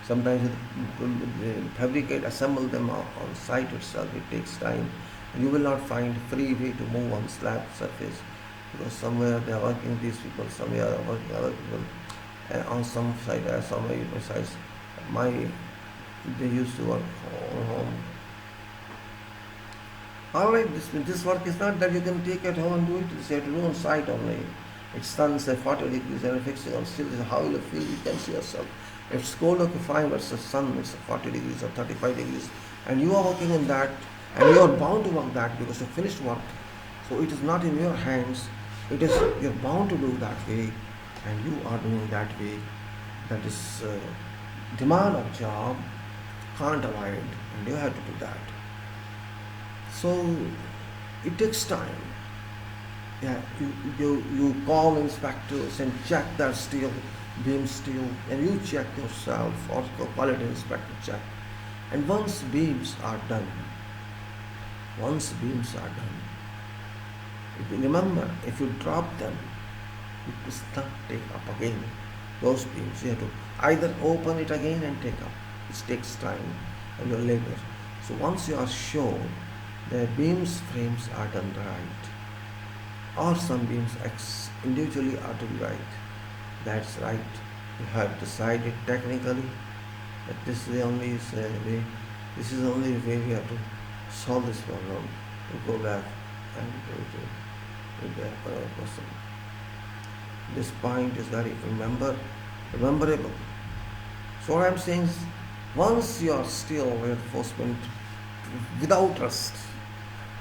Sometimes you fabricate, assemble them on site itself. It takes time. You will not find free way to move on slab surface, because somewhere they are working these people, somewhere they are working other people. On some side, some sites, they used to work on home. Alright, this work is not that you can take at home and do it. You have to do on site only. It's done say 40 degrees and fixing on steel. How you feel, you can see yourself. If it's cold, okay, fine, but it's sun, it's 40 degrees or 35 degrees, and you are working in that, and you are bound to work that because you finished work. So it is not in your hands. It is, you're bound to do that way, and you are doing that way. That is demand of job, can't avoid, and you have to do that. So it takes time. Yeah, you call inspectors and check that steel, beam steel, and you check yourself, or quality inspector check. And once beams are done, remember, if you drop them, you must not take up again. Those beams, you have to either open it again and take up. It takes time and your labor. So once you are sure the beams frames are done right, or some beams individually are to be right, that's right. You have decided technically that this is the only way. This is the only way we have to solve this problem. To go back and go to the other person. This point is very rememberable. So what I am saying is, once you are still reinforcement without rust,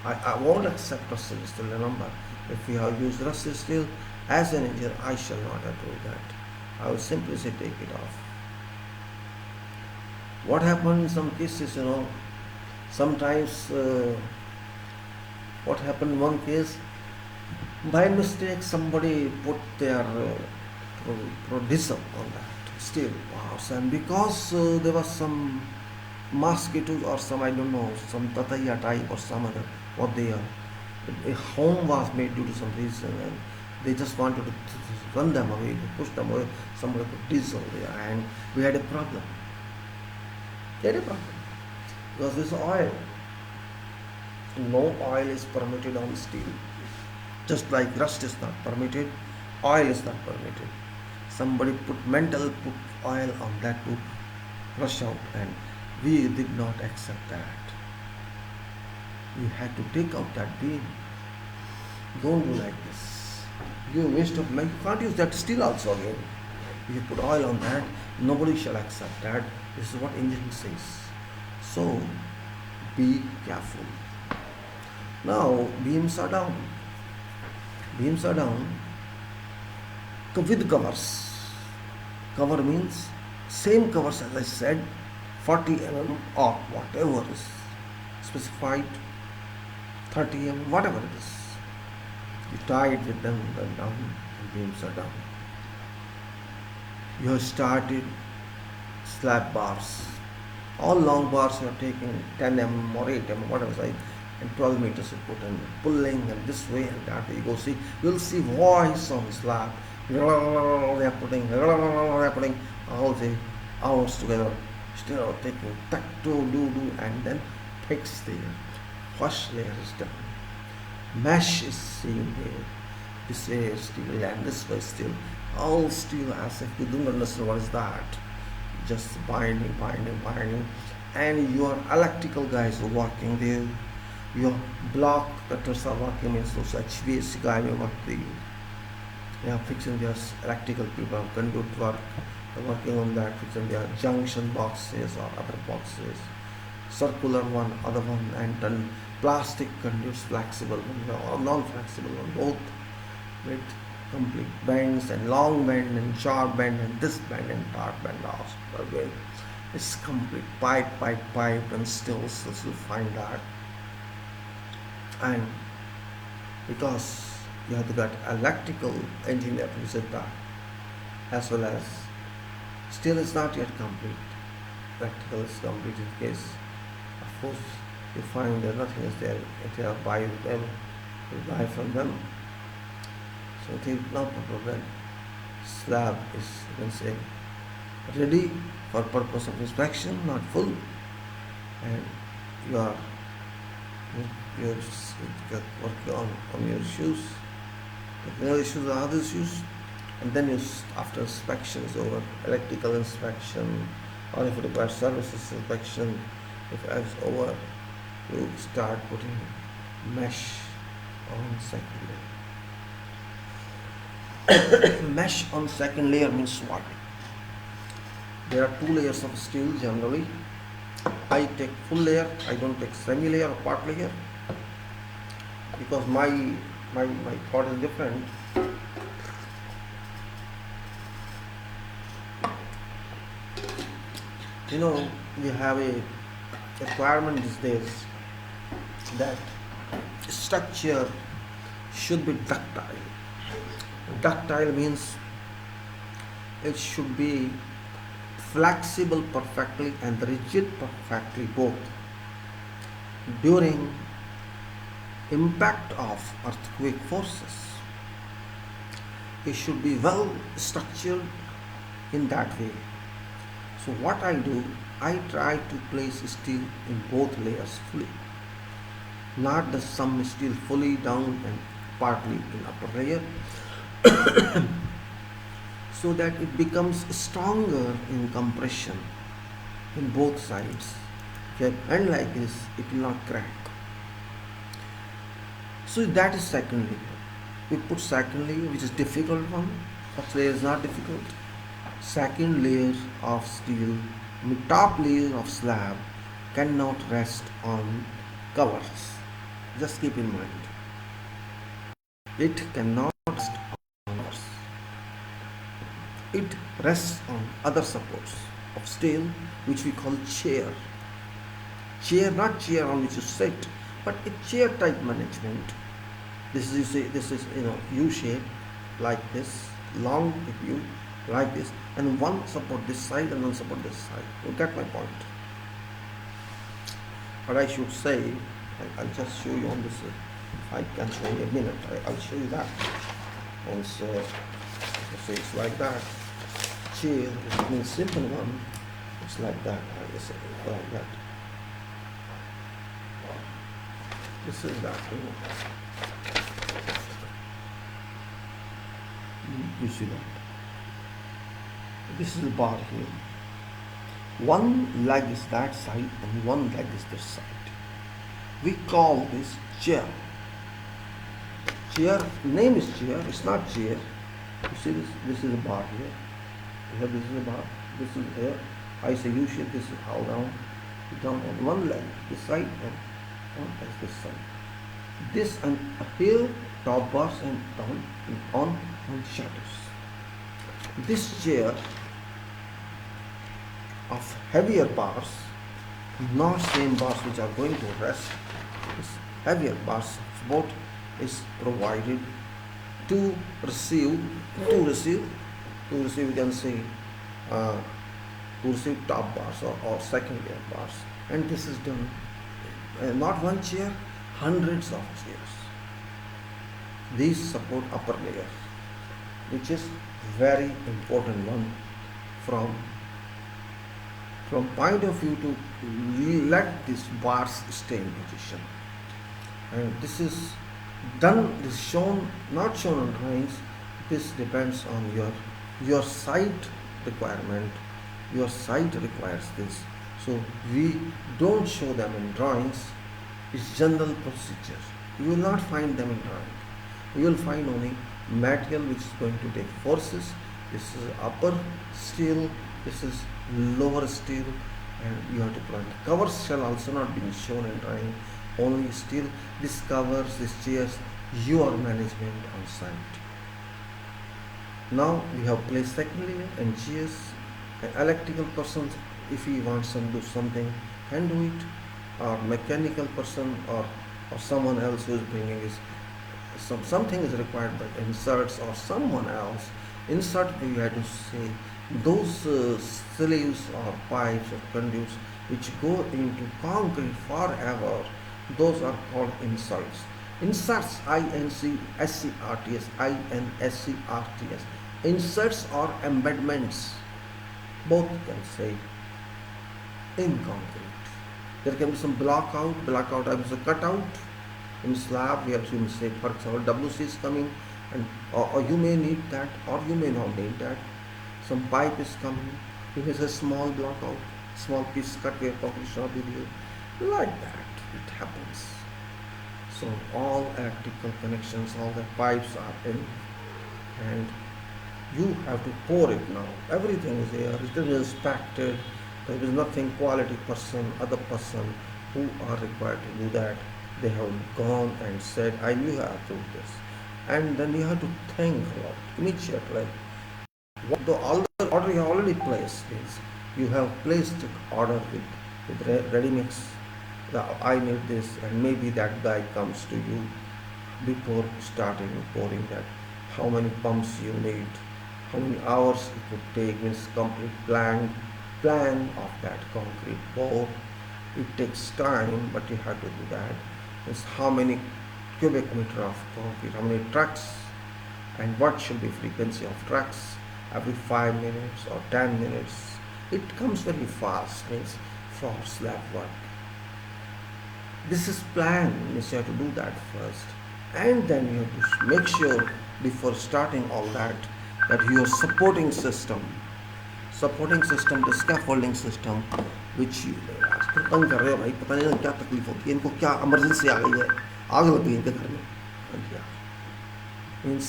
I won't accept rusted steel. Remember, if we have used rusted steel as an engineer, I shall not approve that. I will simply say take it off. What happened in some cases, sometimes what happened in one case, by mistake somebody put their producer on that steel bars, and because there was some mosquito or some, I don't know, some tataya type or some other, what they are, a home was made due to some reason, and they just wanted to run them away, they push them away. Somebody put diesel there, and we had a problem. We had a problem because this oil. No oil is permitted on steel. Just like rust is not permitted, oil is not permitted. Somebody put oil on that to rush out, and we did not accept that. We had to take out that beam. Don't do like this. You waste of money. You can't use that steel also again. If you put oil on that, nobody shall accept that. This is what engineering says. So be careful. Now beams are down. Beams are down. With covers. Cover means same covers as I said, 40 mm or whatever is specified, 30 mm, whatever it is. You tie it with them, then down, and beams are down. You have started slab bars. All long bars you are taking 10 mm or 8 mm, whatever size, and 12 meters you put and pulling, and this way and that way you go see. You'll see voice on slab. They are putting all the hours together, still taking that do, and then fix there. First layer is done. Mesh is seen here. This way steel and this way steel. All steel, as if you don't understand what is that. Just binding, and your electrical guys are working there. Your block cutters are working, means those HVAC guys are working. They are fixing their electrical people, conduit work. They are working on that, fixing their junction boxes or other boxes. Circular one, other one, and then plastic conduits, flexible one or non-flexible one, both with complete bends and long bend and sharp bend and this bend and dark bend also. It's complete pipe, and stills, as you find that. And because you have to get electrical engineer to visit that, as well as still is not yet complete. Electrical is complete in case, of course, you find that nothing is there. If you buy them, you buy from them. So it is not a problem. Slab is, you can say, ready for purpose of inspection, not full, and you are working on your issues. Technical issues are other issues, and then after inspection is over, electrical inspection, or if it requires services inspection, if it's over, you start putting mesh on second layer. Mesh on second layer means what? There are 2 layers of steel generally. I take full layer, I don't take semi layer or part layer, because my thought is different. You know, we have a requirement these days that structure should be ductile. Ductile means it should be flexible perfectly and rigid perfectly, both during impact of earthquake forces. It should be well structured in that way. So what I do, I try to place steel in both layers fully, not the some steel fully down and partly in upper layer, so that it becomes stronger in compression in both sides. If you bend like this, it will not crack. So that is second layer. We put second layer, which is difficult one. First layer is not difficult. Second layer of steel, top layer of slab cannot rest on covers. Just keep in mind. It cannot rest on covers. It rests on other supports of steel, which we call chair. Chair, not chair on which you sit, but a chair type management. This is, you see, this is, U shape, like this, long view, like this, and one support this side and one support this side. You get my point. But I should say, I'll just show you on this. I can show you in a minute. I'll show you that. And so So it's like that. Chair, it means simple one. It's like that. I guess like that. This is that. You see that? This is the bar here. One leg is that side and one leg is this side. We call this chair. Chair, name is chair, it's not chair. You see this? This is a bar here. Here this is a bar. This is here. I say you shift this how down. Down on one leg, this side and on this side. This and here top bars and down on shadows. This chair of heavier bars, not same bars which are going to rest. This heavier bars support is provided to receive we can say to receive top bars or second layer bars, and this is done not one chair, hundreds of chairs. These support upper layer, which is very important one from point of view to let these bars stay in position. And this is done, this shown, not shown on drawings. This depends on your site requirement. Your site requires this, so we don't show them in drawings. It's general procedure. You will not find them in drawing. You will find only material which is going to take forces. This is upper steel, this is lower steel, and you have to put covers shall also not be shown in drawing, only steel. This covers, this chairs, your management on site. Now we have placed second layer and chairs. An electrical person, if he wants to do something, can do it, or mechanical person or someone else who is bringing is something is required by inserts or someone else. Insert, we have to say those sleeves or pipes or conduits which go into concrete forever, those are called inserts. Inserts, INCSCRTS, INSCRTS. Inserts or embedments, both can say, in concrete. There can be some block out is a cutout in slab. We have to say, for example, WC is coming, and or you may need that, or you may not need that. Some pipe is coming. If it's a small block out, small piece cut, we have published our video. Like that, it happens. So all electrical connections, all the pipes are in, and you have to pour it now. Everything is there. It is inspected. There is nothing quality person, other person who are required to do that. They have gone and said, I knew I approved this. And then you have to think about immediately. What the order you have already placed is, you have placed the order with ready mix. I need this, and maybe that guy comes to you before starting pouring that. How many pumps you need, how many hours it would take, means complete plan of that concrete pour. It takes time, but you have to do that. It's how many cubic meter of concrete, how many trucks, and what should be frequency of trucks, every 5 minutes or 10 minutes. It comes very fast, means for slab work. This is planned, means you have to do that first, and then you have to make sure before starting all that your supporting system, the scaffolding system, which you तंग कर रहे हो भाई, पता नहीं क्या तकलीफ होती है इनको, क्या इमरजेंसी आ गई है, आग लग गई इनके घर में, means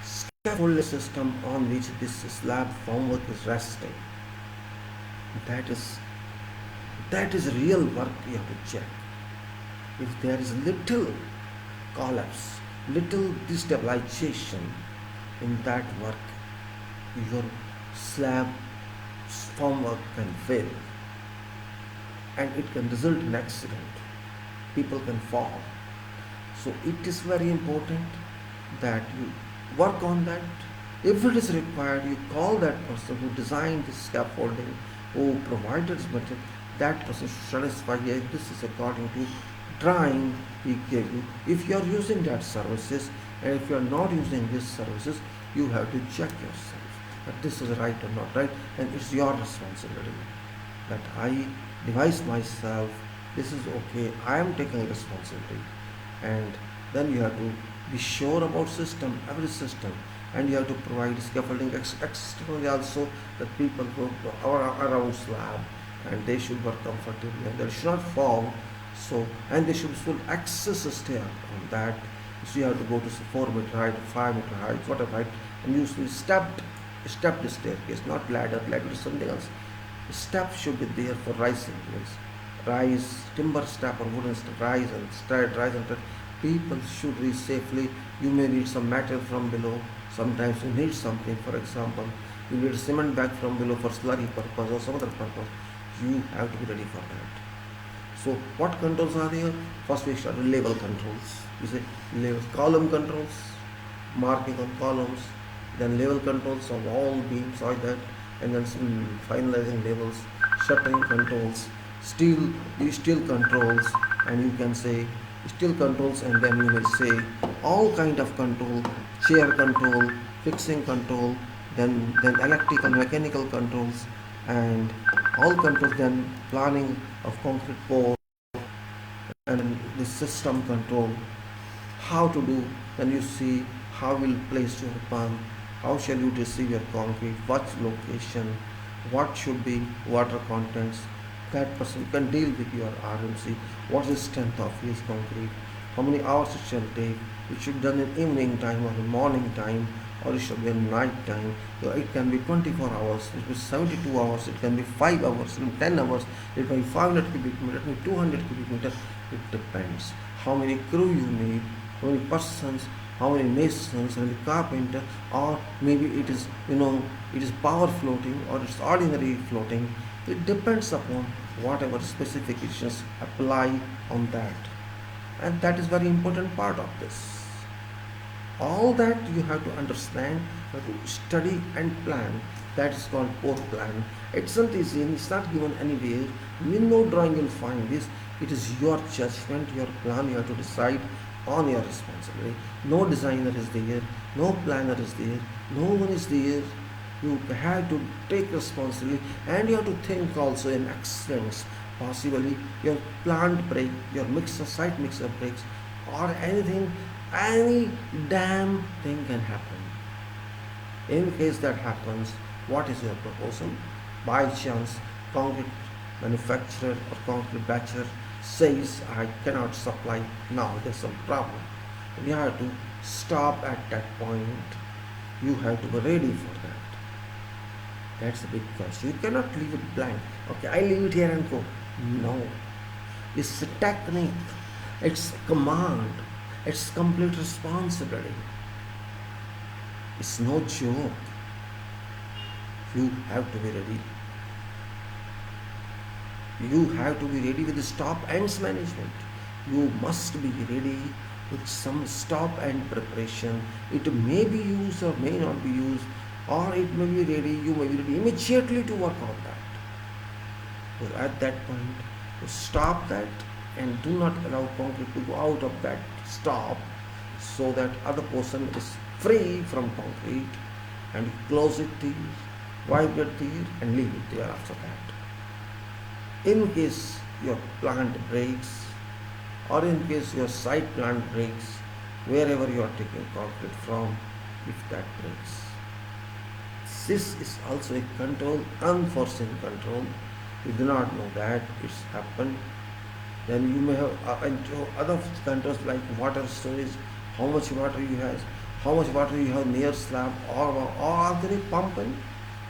scaffolding system on which this slab formwork is resting. That is real work. You have to check. If there is little collapse, little destabilization in that work, your slab formwork can fail, and it can result in accident. People can fall. So it is very important that you work on that. If it is required, you call that person who designed this scaffolding, who provided this material. That person should satisfy, yes, this is according to drawing he gave you. If you are using that services, and if you are not using these services, you have to check yourself that this is right or not right, and it's your responsibility that I devise myself, this is okay, I am taking responsibility. And then you have to be sure about system, every system, and you have to provide scaffolding externally also, that people who are around slab, and they should work comfortably and they should not fall. So, and they should full access stair on that. So you have to go to 4 meter height, 5 meter height, whatever height, and use the stepped staircase, not ladder. Ladder is something else. Step should be there for rising. Means rise, timber step or wooden step, rise and straight, rise and straight. People should reach safely. You may need some material from below. Sometimes you need something. For example, you need a cement bag from below for slurry purpose or some other purpose. You have to be ready for that. So what controls are there? First we start with level controls. You say level column controls, marking on columns, then level controls of all beams like that, and then some finalizing levels, shuttering controls, steel controls, and you can say steel controls, and then you may say all kind of control, chair control, fixing control, then electrical mechanical controls, and all controls, then planning of concrete pour, and the system control, how to do, then you see how will place your pump, how shall you receive your concrete, what location, what should be water contents, that person can deal with your RMC, what is the strength of his concrete, how many hours it shall take, it should be done in evening time or in morning time, or it should be in night time. So it can be 24 hours, it can be 72 hours, it can be 5 hours, 10 hours, it can be 500 cubic meter, it can be 200 cubic meter, it depends. How many crew you need, how many persons, how many masons, how many carpenter, or maybe it is, it is power floating or it's ordinary floating. It depends upon whatever specifications apply on that. And that is very important part of this. All that you have to understand, you have to study and plan. That is called core plan. It's not easy and it's not given anywhere. In no drawing you'll find this. It is your judgment, your plan, you have to decide on your responsibility. No designer is there, no planner is there, no one is there. You have to take responsibility, and you have to think also in accidents. Possibly your plant break, your site mixer breaks, or anything, any damn thing can happen. In case that happens, what is your proposal? By chance, concrete manufacturer or concrete batcher says, I cannot supply now, there's some problem. You have to stop at that point. You have to be ready for that. That's a big question. You cannot leave it blank. Okay, I leave it here and go. No. It's a technique. It's a command. It's complete responsibility. It's no joke. You have to be ready. You have to be ready with the stop ends management. You must be ready with some stop end preparation. It may be used or may not be used, or it may be ready, you may be ready immediately to work on that. So at that point, you stop that and do not allow concrete to go out of that stop, so that other person is free from concrete, and close it there, wipe it there, and leave it there after that. In case your plant breaks, or in case your site plant breaks, wherever you are taking concrete from, if that breaks. This is also a control, unforeseen control. You do not know that it's happened. Then you may have other controls like water storage, how much water you have, how much water you have near slab, or are there pumping?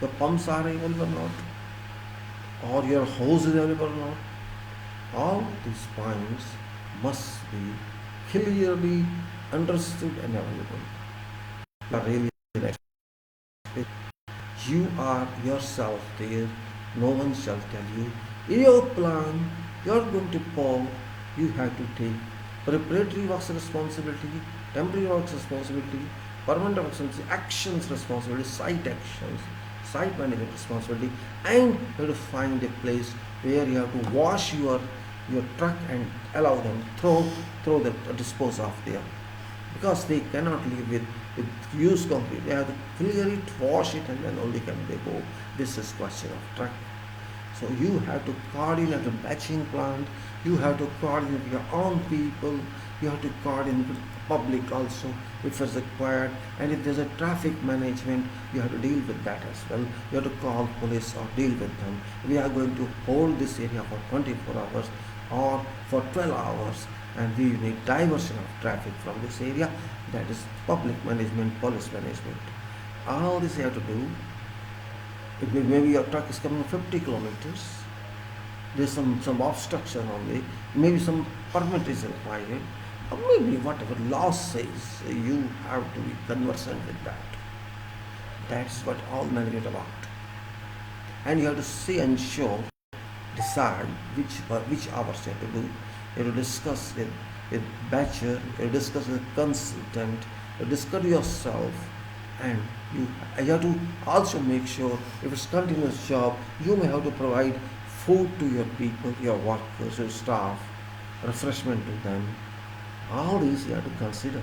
The pumps are available or not? Or your hose is available or not? All these points must be clearly understood and available. You are really right. You are yourself there. No one shall tell you. In your plan, you are going to pour. You have to take preparatory works responsibility, temporary works responsibility, permanent works responsibility, actions responsibility, site actions, site management responsibility, and you have to find a place where you have to wash your truck and allow them throw the dispose of there, because they cannot live with with used concrete. They have to clear it, wash it, and then only can they go. This is question of truck. So you have to coordinate the batching plant, you have to coordinate your own people, you have to coordinate with the public also if it's required, and if there's a traffic management, you have to deal with that as well. You have to call police or deal with them. We are going to hold this area for 24 hours or for 12 hours, and we need diversion of traffic from this area. That is public management, police management. All this you have to do. It maybe your truck is coming 50 kilometers. There's some obstruction only. Maybe some permit is required. Or maybe whatever law says, you have to be conversant with that. That's what all management about. And you have to see and show, decide which hours you have to do. You have to discuss with batcher, you have to discuss with consultant, you have to discuss yourself, and you have to also make sure if it's continuous job, you may have to provide food to your people, your workers, your staff, refreshment to them. All these you have to consider.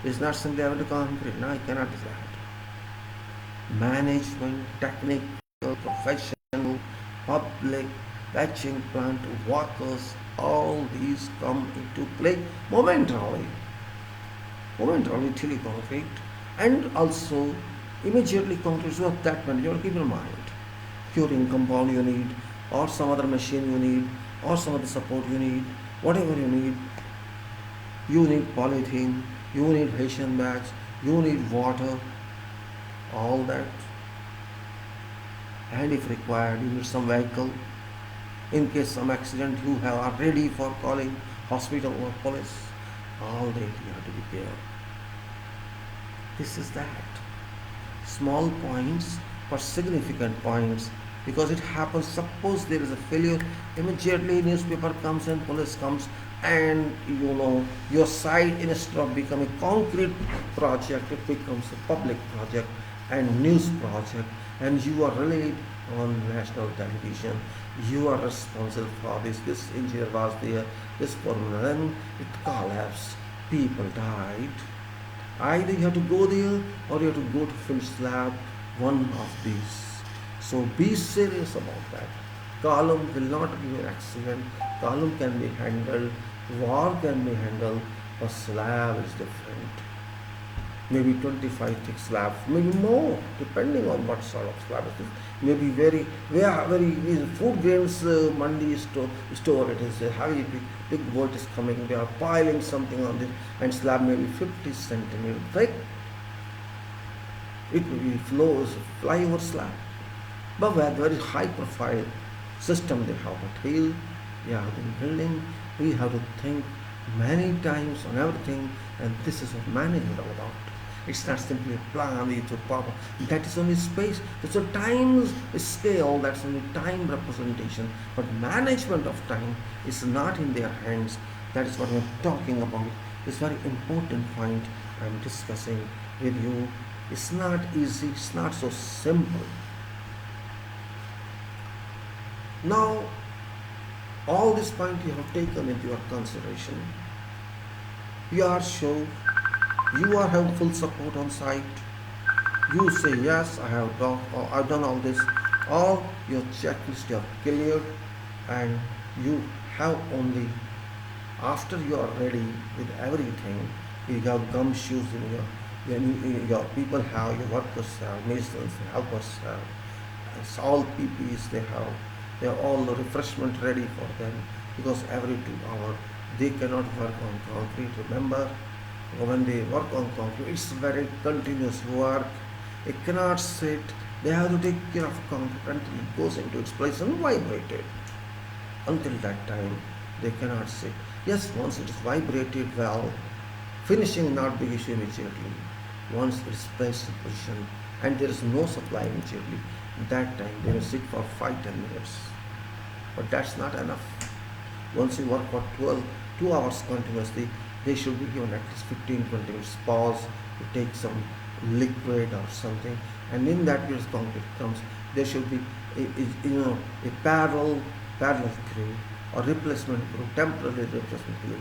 It's not simply having to concrete. No, I cannot do that. Management, technical, professional, public, batching plant, workers, all these come into play momentarily till you concrete, and also immediately concrete. So that man, you have to keep in mind, curing compound you need, or some other machine you need, or some other support you need, whatever you need. You need polythene, you need Haitian bags, you need water, all that. And if required, you need some vehicle. In case some accident, you are ready for calling hospital or police. All that you have to be there. This is that. Small points but significant points, because it happens, suppose there is a failure, immediately newspaper comes and police comes, and your site, instead of becoming a concrete project, it becomes a public project and news project, and you are relayed on national television. You are responsible for this engineer was there, this formula, then it collapsed, people died. Either you have to go there or you have to go to fill slab, one of these. So be serious about that. Column will not be an accident. Column can be handled, wall can be handled, but slab is different. Maybe 25 thick slab, maybe more, depending on what sort of slab it is. Maybe very food grains mandi store it is a heavy big boat is coming. They are piling something on this, and slab maybe 50 centimeter thick. It will be flows flyover slab, but with very high profile system they have to build. They have been building. We have to think many times on everything, and this is what management all about. It's not simply a plan, it's a proper. That is only space. It's a time scale, that's only time representation. But management of time is not in their hands. That is what we're talking about. It's very important point I'm discussing with you. It's not easy, it's not so simple. Now, all this point you have taken into your consideration. You are sure, you are having full support on site. You say yes, I've done all this. All your checklist you have cleared, and you have only, after you are ready with everything, you have gum shoes in your people have, your workers have, masons, helpers have, it's all PPEs they are all the refreshment ready for them, because every 2 hours they cannot work on concrete. Remember, when they work on concrete, it's very continuous work. It cannot sit. They have to take care of concrete until it goes into its place and vibrated. Until that time, they cannot sit. Yes, once it is vibrated well, finishing not big issue immediately. Once it is placed in position and there is no supply immediately, that time they will sit for 5-10 minutes. But that's not enough. Once you work for 2 hours continuously, they should be given at least 15-20 minutes pause to take some liquid or something, and in that period concrete comes, there should be a parallel crew or replacement crew, temporary replacement crew,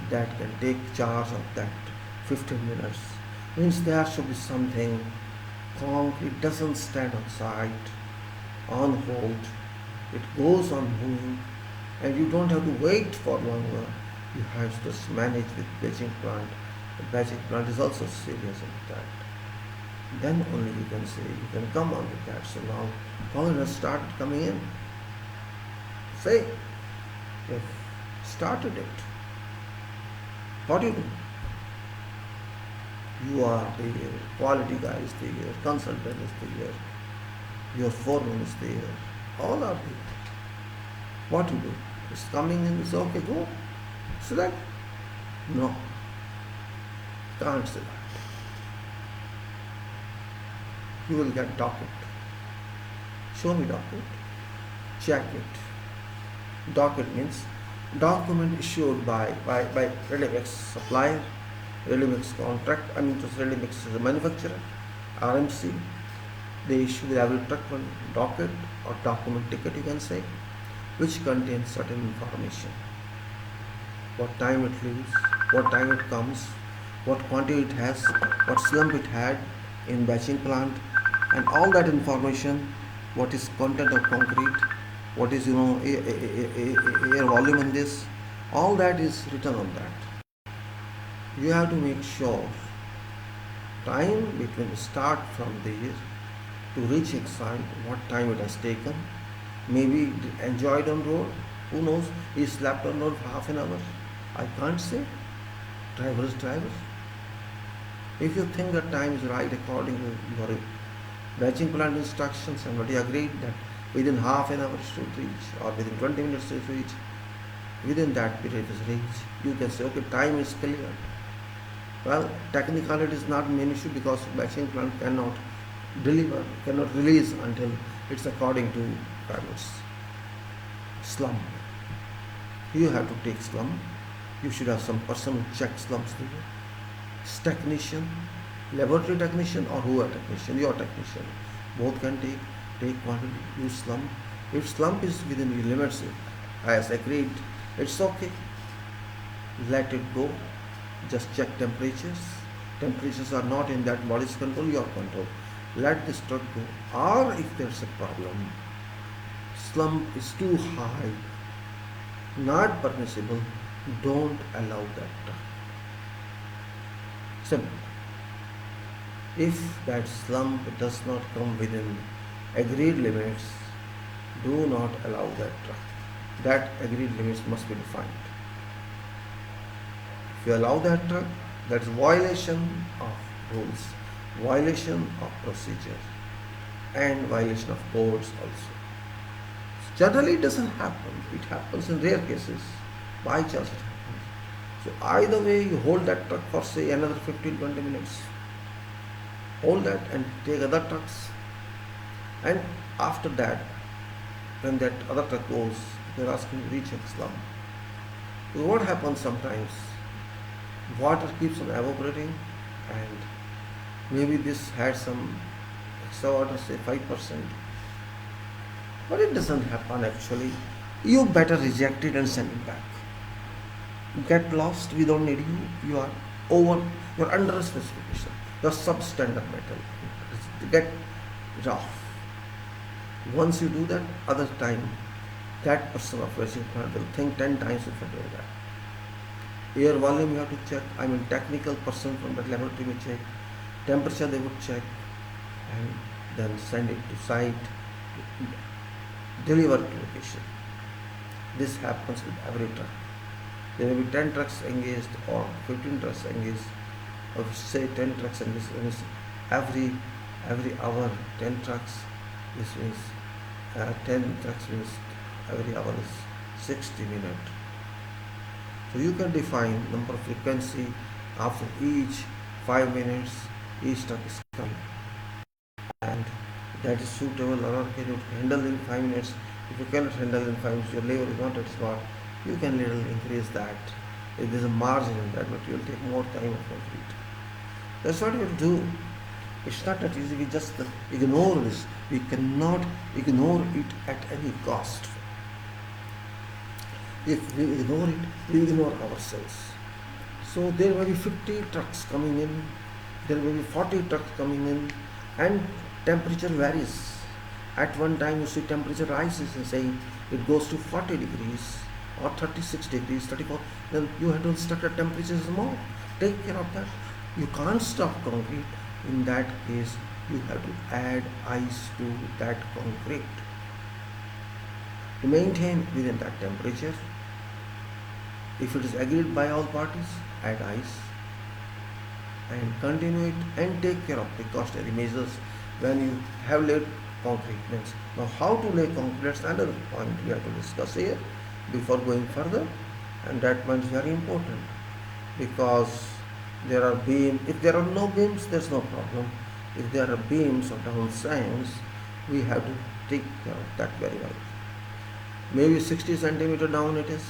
that can take charge of that 15 minutes. Means there should be something. Concrete doesn't stand on site, on hold. It goes on moving, and you don't have to wait for longer. You have to just manage with batching plant. The batching plant is also serious in that. Then only you can say you can come on with that. So now concrete has started coming in. Say, you've started it. What do you do? You are there, quality guy is there, consultant is there, your foreman is there, all are there. What do you do? It's coming in, it's okay, go. Select? No. Can't select. You will get docket. Show me docket. Check it. Docket means document issued by ready-mix supplier, ready-mix contract, just ready-mix is a manufacturer, RMC. They issue with every truck one docket or document ticket you can say, which contains certain information. What time it leaves, what time it comes, what quantity it has, what slump it had in batching plant, and all that information, what is content of concrete, what is air volume in this, all that is written on that. You have to make sure time between start from there to reaching site, what time it has taken. Maybe enjoyed on road, who knows, he slept on road for half an hour. I can't say. Driver is driver. If you think the time is right according to your batching plant instructions and what you agreed that within half an hour it should reach or within 20 minutes it should reach, within that period it is reached, you can say, okay, time is clear. Well, technically it is not an issue because batching plant cannot deliver, cannot release until it's according to requirements. Slump. You have to take slump. You should have some person who checks slumps there. Technician, laboratory technician or whoever technician, your technician. Both can take quantity, use slump. If slump is within the limits as agreed, it's okay. Let it go. Just check temperatures. Temperatures are not in that body's control, your control. Let this truck go. Or if there's a problem, slump is too high, not permissible, don't allow that truck. Simple. If that slump does not come within agreed limits, do not allow that truck. That agreed limits must be defined. If you allow that truck, that's violation of rules, violation of procedure, and violation of codes also. Generally it doesn't happen. It happens in rare cases. By chance it happens. So either way you hold that truck for say another 15-20 minutes. Hold that and take other trucks. And after that, when that other truck goes, they're asking to recheck slump. So what happens sometimes? Water keeps on evaporating and maybe this had some extra water, say 5%. But it doesn't happen actually. You better reject it and send it back. Get lost, we don't need you. You are over, you're under a specification. You're substandard metal. Get it off. Once you do that, other time, that person of batching plant will think 10 times before doing that. Air volume you have to check. Technical person from that laboratory will check. Temperature they would check and then send it to site, deliver to location. This happens with every truck. There may be 10 trucks engaged or 15 trucks engaged, or say 10 trucks engaged. Every hour 10 trucks. This means 10 trucks means every hour is 60 minutes. So you can define number of frequency after each 5 minutes each truck is coming, and that is suitable or can you handle in 5 minutes. If you cannot handle in 5 minutes, your labor is not at spot, you can little increase that. If there is a margin in that, but you will take more time of complete. That's what we will do. It's not that easy. We just ignore this. We cannot ignore it at any cost. If we ignore it, we ignore ourselves. So there may be 50 trucks coming in. there may be 40 trucks coming in, and temperature varies. At one time you see temperature rises and say it goes to 40 degrees or 36 degrees, 34, then you have to instruct the temperatures more. Take care of that. You can't stop concrete. In that case, you have to add ice to that concrete to maintain within that temperature. If it is agreed by all parties, add ice and continue it and take care of precautionary measures when you have laid concrete. Means now how to lay concrete, that's another point we have to discuss here before going further, and that point is very important because there are beams. If there are no beams, there's no problem. If there are beams or down sands, we have to take care of that very well. Maybe 60 centimeter down it is,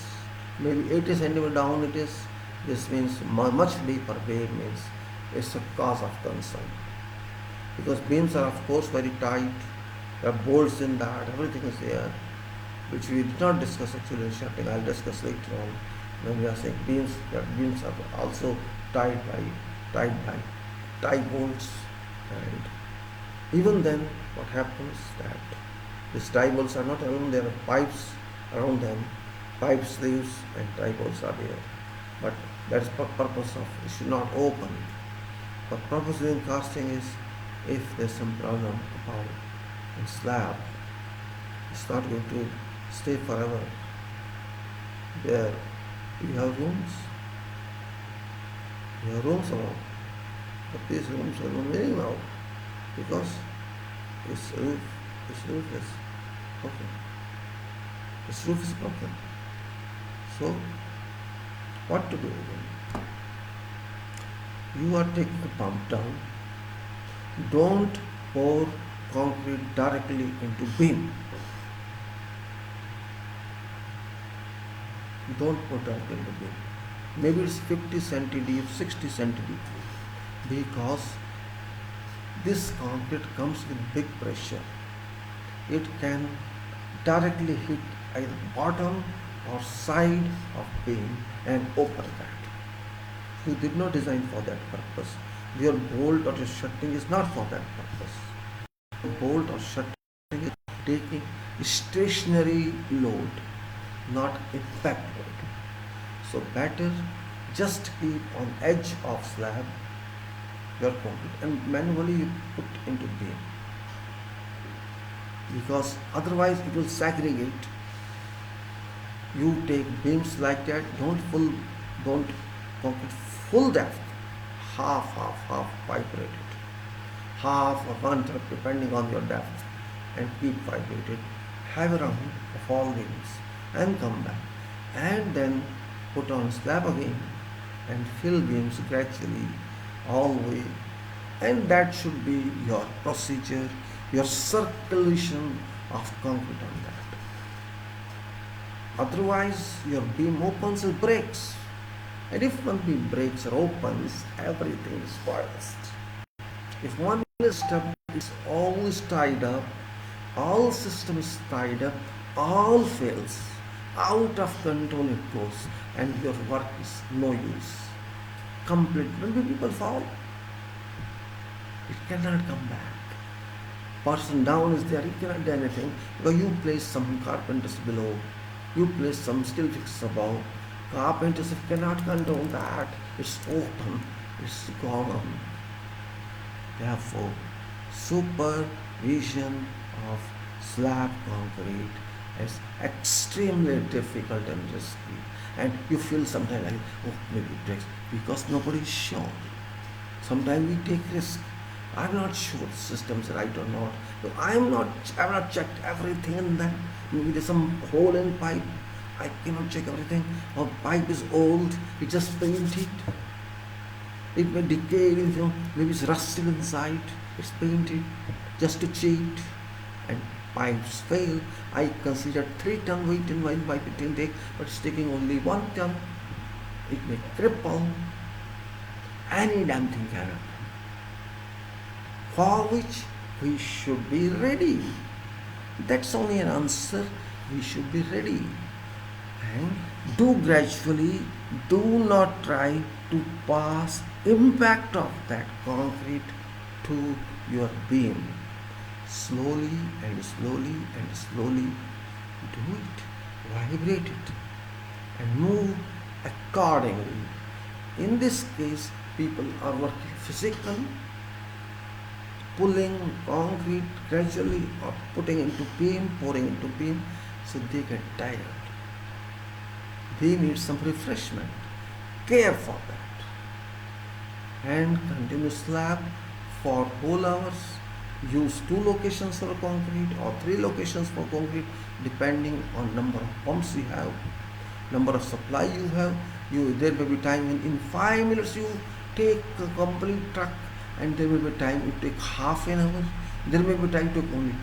maybe 80 centimeter down it is. This means much deeper beam means it's a cause of concern, because beams are of course very tight. There are bolts in that, everything is there, which we did not discuss actually in shutting. I'll discuss later on when we are saying beams. That beams are also tied by tie bolts, and even then what happens that these tie bolts are not alone, there are pipes around them, pipe sleeves and tie bolts are there, but that's the purpose of it should not open. The purpose in casting is if there's some problem about in slab, it's not going to stay forever. There you have rooms around, but these rooms are no meaning now because this roof is broken. This roof is broken. So what to do then? You are taking a pump down. Don't pour concrete directly into beam. Don't pour directly into beam. Maybe it's 50 centi deep, 60 centi deep, because this concrete comes with big pressure. It can directly hit either bottom or side of beam and open that. You did not design for that purpose. Your bolt or your shutting is not for that purpose. Bolt or shutting is taking stationary load, not impact load. So better just keep on edge of slab your concrete and manually you put into beam, because otherwise it will segregate. You take beams like that, don't concrete full depth, half vibrate it, half or one third depending on your depth, and keep vibrated, have a round of all beams and come back, and then put on slab again and fill beams gradually all the way, and that should be your procedure, your circulation of concrete on that. Otherwise your beam opens and breaks, and if one beam breaks or opens, everything is spoils. If one step is always tied up, all systems tied up, all fails, out of control it goes, and your work is no use. Complete. When people fall, it cannot come back. Person down is there, he cannot do anything, because you place some carpenters below, you place some steel fixers above. Carpenters cannot control that. It's open, it's gone. Therefore, supervision of slab concrete is extremely difficult and risky, and you feel sometimes like, oh, maybe it breaks, because nobody is sure. Sometimes we take risk. I'm not sure the system is right or not. So I've not checked everything, and then maybe there's some hole in pipe. I cannot check everything. Or pipe is old, it just painted. It may decay, maybe it's rusted inside, it's painted just to cheat, and pipes fail. I consider 3 ton weight in my pipe intake, but it's taking only 1 ton. It may cripple. Any damn thing can happen, for which we should be ready. That's only an answer. We should be ready. and do gradually. Do not try to pass impact of that concrete to your beam. Slowly and slowly and slowly do it, vibrate it, and move accordingly. In this case, people are working physically, pulling concrete gradually or putting into beam, pouring into beam, so they get tired. They need some refreshment. Care for that. And continue slab for whole hours. Use 2 locations for concrete or 3 locations for concrete, depending on number of pumps you have, number of supply you have. There may be time in 5 minutes you take a complete truck, and there may be time you take half an hour. There may be time to only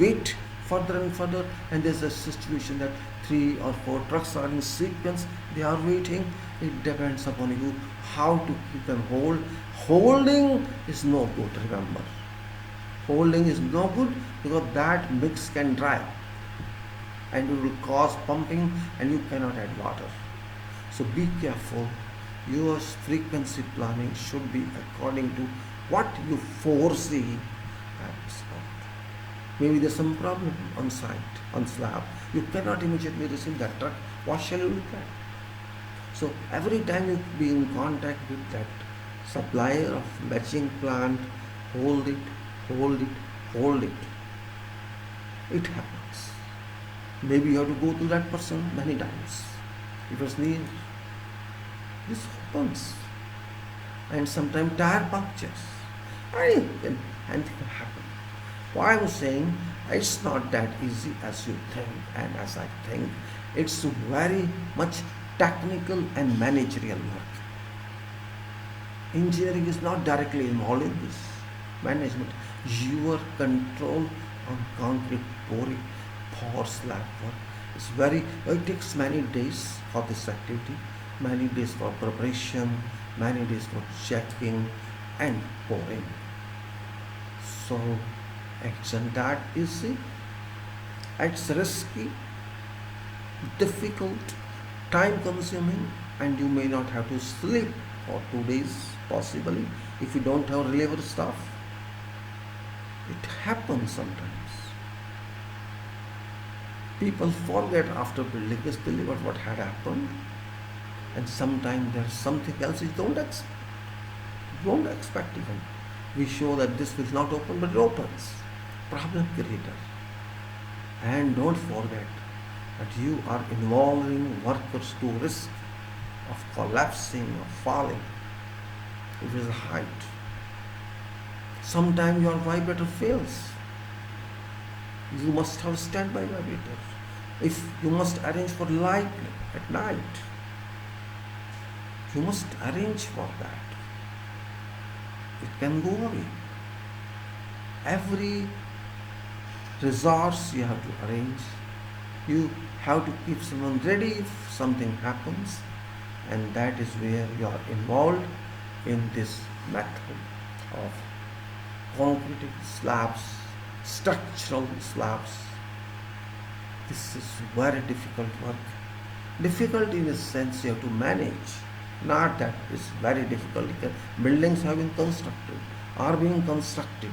wait further and further, and there's a situation that 3 or 4 trucks are in sequence, they are waiting. It depends upon you how to keep them hold. Holding is no good, remember. Holding is no good, because that mix can dry and it will cause pumping and you cannot add water. So be careful. Your frequency planning should be according to what you foresee at the spot. Maybe there's some problem on site, on slab. You cannot immediately receive that truck. What shall you look at? So every time you be in contact with that supplier of matching plant, hold it, hold it, hold it. It happens. Maybe you have to go to that person many times. It was near. This happens. And sometimes tire punctures. Anything can happen. Why I'm saying, it's not that easy as you think and as I think. It's very much technical and managerial work. Engineering is not directly involved in this. Management, your control on concrete pouring for slab work is it takes many days for this activity, many days for preparation, many days for checking and pouring. So action that easy, it's risky, difficult, time consuming, and you may not have to sleep for 2 days possibly if you don't have reliever staff. It happens sometimes. People forget after building this deliver what had happened, and sometimes there's something else you don't expect even. We show that this will not open, but it opens. Problem creator. And don't forget that you are involving workers to risk of collapsing or falling. It is a height. Sometimes your vibrator fails. You must have standby vibrator. If you must arrange for light at night, you must arrange for that. It can go away. Every resource you have to arrange. You have to keep someone ready if something happens, and that is where you are involved in this method of concrete slabs, structural slabs. This is very difficult work. Difficult in a sense you have to manage. Not that it's very difficult. Buildings have been constructed, are being constructed.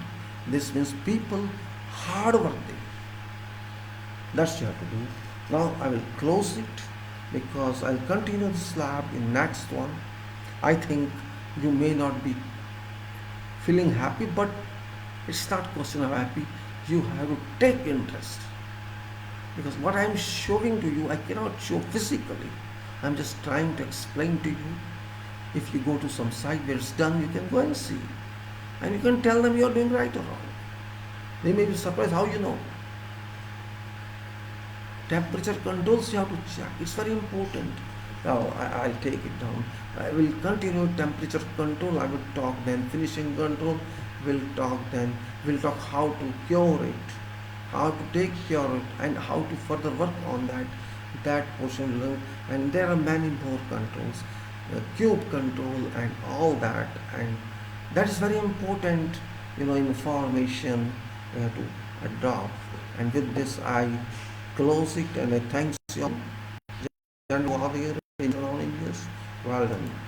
This means people hardworking. That's you have to do. Now I will close it because I'll continue the slab in next one. I think you may not be feeling happy, but it's not question of happy. You have to take interest, because what I am showing to you I cannot show physically. I'm just trying to explain to you. If you go to some site where it's done, you can go and see, and you can tell them you are doing right or wrong. They may be surprised how you know. Temperature controls you have to check. It's very important. Now I'll take it down. I will continue temperature control. I will talk then finishing control. We'll talk then. We'll talk how to cure it, how to take care of it, and how to further work on that portion. And there are many more controls, cube control and all that. And that is very important. Information we have to adopt. And with this I close it, and I thank you all. And over here in around English. Well done.